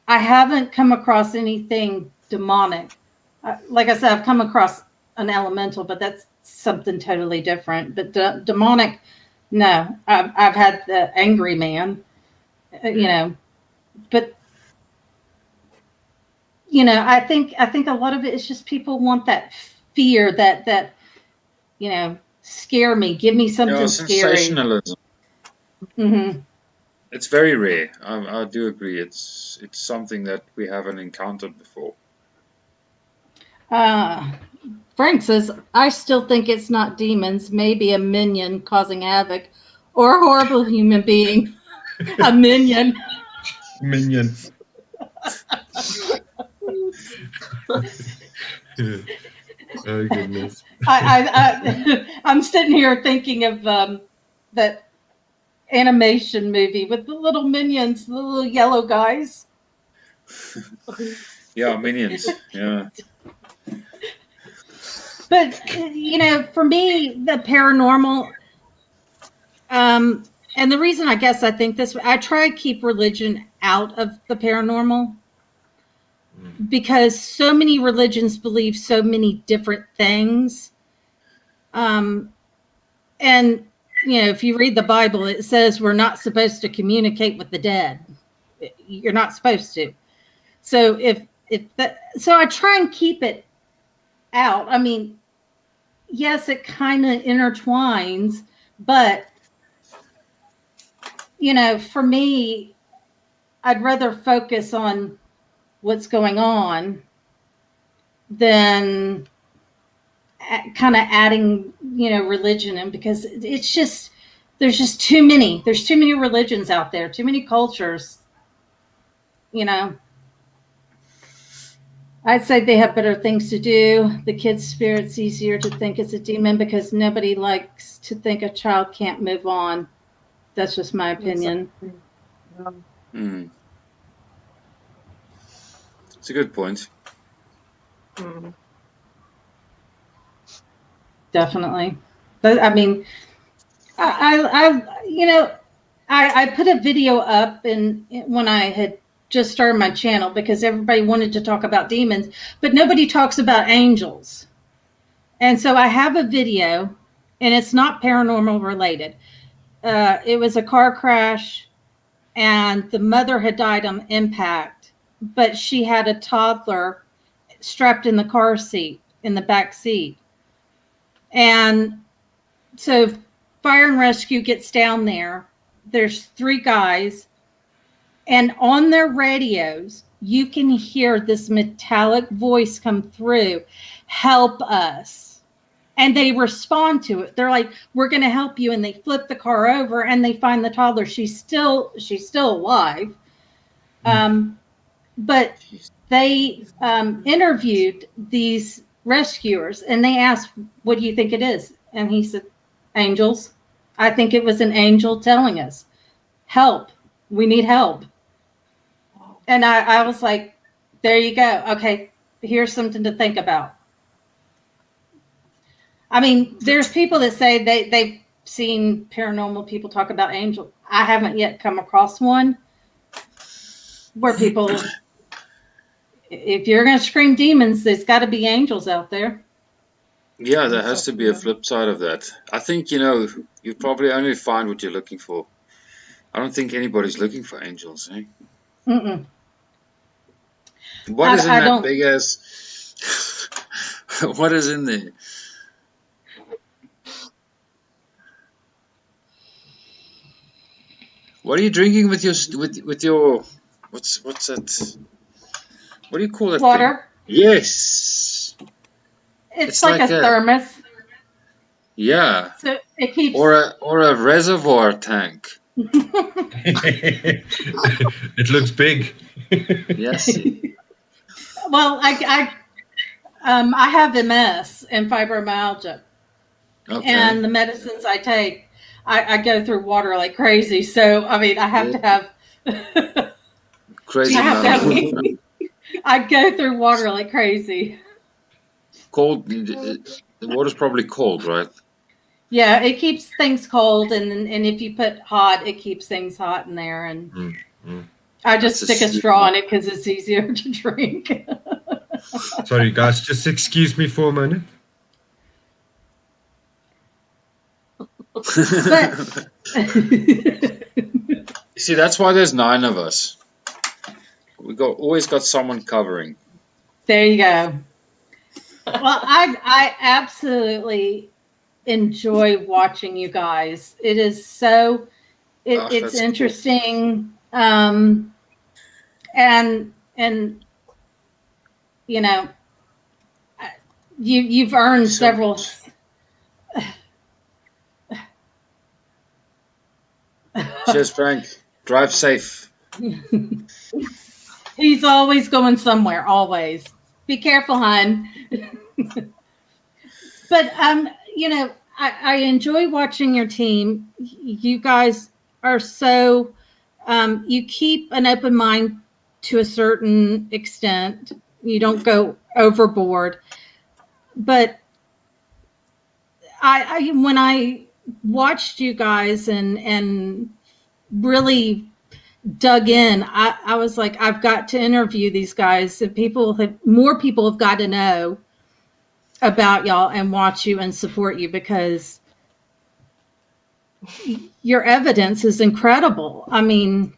I haven't come across anything demonic. Like I said, I've come across an elemental, but that's something totally different. But demonic, no. I've had the angry man, but I think a lot of it is just people want that fear, that scare me, give me something scary. Sensationalism. Mm-hmm. It's very rare. I do agree. It's something that we haven't encountered before. Frank says, I still think it's not demons, maybe a minion causing havoc, or a horrible human being. A minion. Minion. Oh goodness. I'm sitting here thinking of that animation movie with the little minions, the little yellow guys. Yeah, minions. Yeah. But for me, the paranormal, and the reason I guess I think this, I try to keep religion out of the paranormal, because so many religions believe so many different things. And if you read the Bible, it says we're not supposed to communicate with the dead. You're not supposed to. So so I try and keep it out. I mean, yes, it kind of intertwines, but for me, I'd rather focus on what's going on than kind of adding, religion in, because it's just, there's too many religions out there, too many cultures, I'd say they have better things to do. The kid's spirit's easier to think it's a demon because nobody likes to think a child can't move on. That's just my opinion. It's a good point. definitely. But I mean, I put a video up when I had just started my channel because everybody wanted to talk about demons, but nobody talks about angels. And so I have a video, and it's not paranormal related. It was a car crash, and the mother had died on impact, but she had a toddler strapped in the car seat, in the back seat. And so fire and rescue gets down there. There's 3 guys, and on their radios, you can hear this metallic voice come through, help us. And they respond to it. They're like, we're going to help you. And they flip the car over and they find the toddler. She's still alive. But they interviewed these rescuers and they asked, what do you think it is? And he said, angels. I think it was an angel telling us, help. We need help. And I was like, there you go. Okay, here's something to think about. I mean, there's people that say they've seen paranormal people talk about angels. I haven't yet come across one where people, if you're going to scream demons, there's got to be angels out there. Yeah, there has to be a flip side of that. I think, you probably only find what you're looking for. I don't think anybody's looking for angels, eh? Mm-mm. What is in that big ass? What is in there? What are you drinking with your what's that? What do you call it? Water. Yes. It's like a thermos. Yeah. So it keeps or a reservoir tank. It looks big. Yes. Well, I have MS and fibromyalgia. Okay. And the medicines I take, I go through water like crazy. So, I mean, I have to have crazy. I go through water like crazy. Cold. The water's probably cold, right? Yeah, it keeps things cold, and if you put hot, it keeps things hot in there. And I just stick a straw in it because it's easier to drink. Sorry, guys, just excuse me for a minute. See, that's why there's 9 of us. Always got someone covering. There you go. Well, I absolutely enjoy watching you guys. It is so it's interesting. Cool. And you've earned several. Cheers, Frank. Drive safe. He's always going somewhere. Always. Be careful, hon. But I enjoy watching your team. You guys are so. You keep an open mind to a certain extent. You don't go overboard. But when I watched you guys and really dug in, I was like, I've got to interview these guys. And more people have got to know about y'all and watch you and support you because your evidence is incredible. I mean,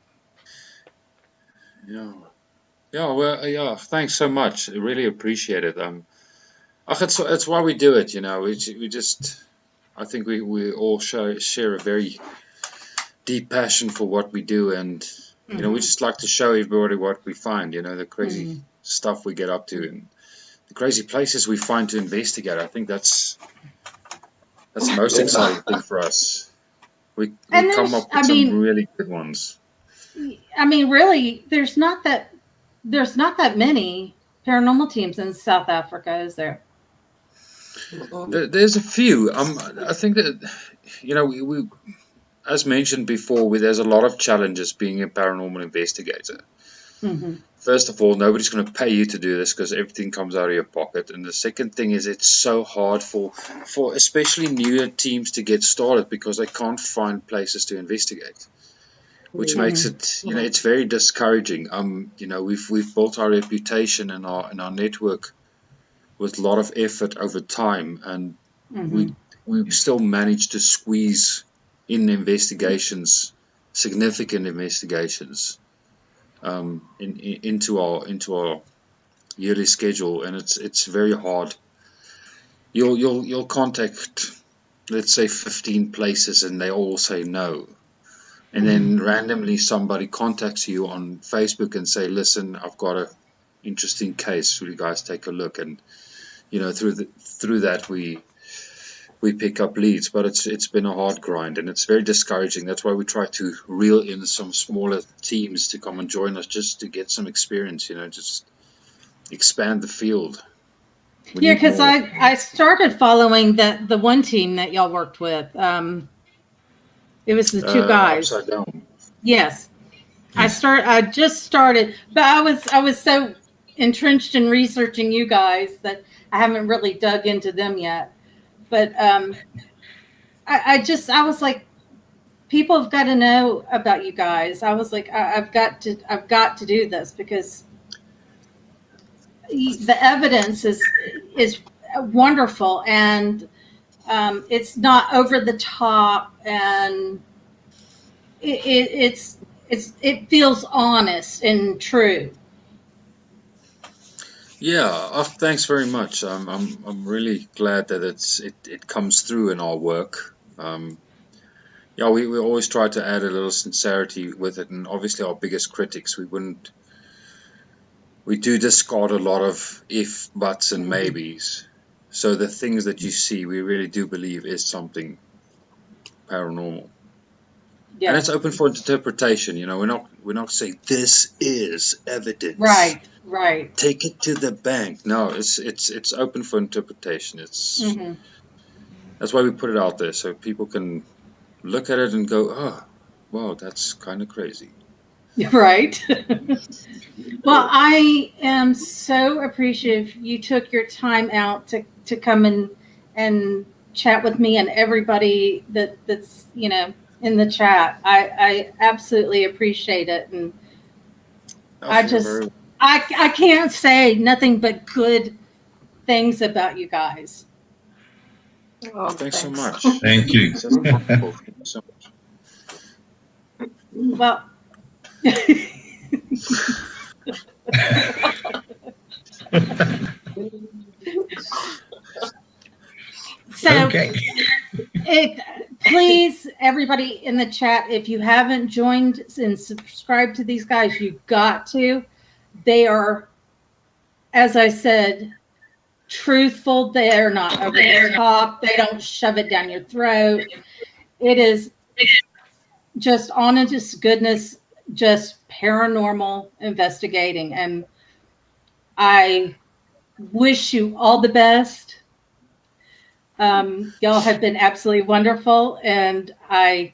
yeah. Thanks so much. I really appreciate it. It's why we do it. We just. I think we all share a very deep passion for what we do, and we just like to show everybody what we find. The crazy stuff we get up to, and the crazy places we find to investigate. I think that's the most exciting thing for us. We come up with some really good ones. I mean, really, there's not that many paranormal teams in South Africa, is there? There's a few. I think that we as mentioned before, there's a lot of challenges being a paranormal investigator. first of all, nobody's going to pay you to do this because everything comes out of your pocket. And the second thing is it's so hard for especially newer teams to get started because they can't find places to investigate, which makes it, it's very discouraging. We've built our reputation and our network with a lot of effort over time, and we still managed to squeeze in investigations, significant investigations, into our yearly schedule, and it's very hard. You'll contact, let's say, 15 places, and they all say no. And then randomly somebody contacts you on Facebook and say, "Listen, I've got a interesting case. Will you guys take a look?" And through that we pick up leads, but it's been a hard grind and it's very discouraging. That's why we try to reel in some smaller teams to come and join us just to get some experience, just expand the field. Yeah, because I started following the one team that y'all worked with. It was the two guys. Upside Down. Yes. I just started, but I was so entrenched in researching you guys that I haven't really dug into them yet. But I was like, people have got to know about you guys. I was like, I've got to do this because the evidence is wonderful, and it's not over the top, and it feels honest and true. Yeah, thanks very much. I'm really glad that it comes through in our work. We always try to add a little sincerity with it, and obviously our biggest critics, we do discard a lot of if, buts, and maybes. So the things that you see, we really do believe is something paranormal. Yes. And it's open for interpretation. We're not saying this is evidence. Right. Take it to the bank. No, it's open for interpretation. That's why we put it out there so people can look at it and go, "Oh, wow, that's kind of crazy." Right. Well, I am so appreciative you took your time out to come and chat with me and everybody that's in the chat. I absolutely appreciate it, and I can't say nothing but good things about you guys. Oh, thanks so much. Thank you. So much. Well. So, okay. Please, everybody in the chat, if you haven't joined and subscribed to these guys, you've got to. They are, as I said, truthful. They are not over the top. They don't shove it down your throat. It is just honest goodness, just paranormal investigating. And I wish you all the best. Y'all have been absolutely wonderful, and I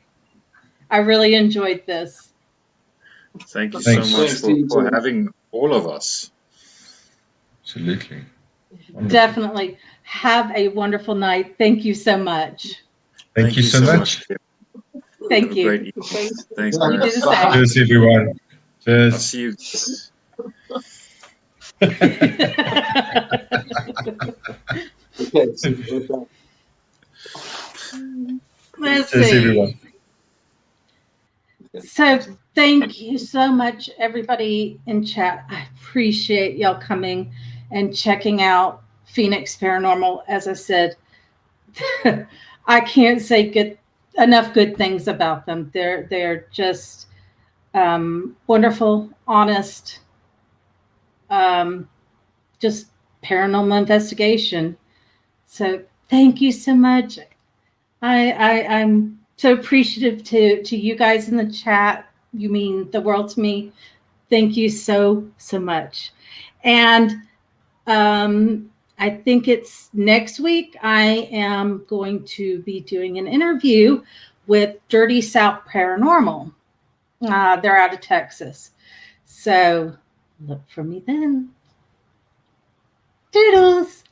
really enjoyed this. Thank you so much for having all of us. Absolutely. Wonderful. Definitely. Have a wonderful night. Thank you so much. Thank you so much. Thank you. Great evening. Thanks, You do the same. Cheers, everyone. Cheers. I'll see you. Let's Cheers, see. everyone. So thank you so much, everybody in chat. I appreciate y'all coming and checking out Phoenix Paranormal. As I said, I can't say enough good things about them. They're just wonderful, honest, just paranormal investigation. So thank you so much. I'm so appreciative to you guys in the chat. You mean the world to me. Thank you so much. And I think it's next week. I am going to be doing an interview with Dirty South Paranormal. They're out of Texas. So Look for me then. Toodles!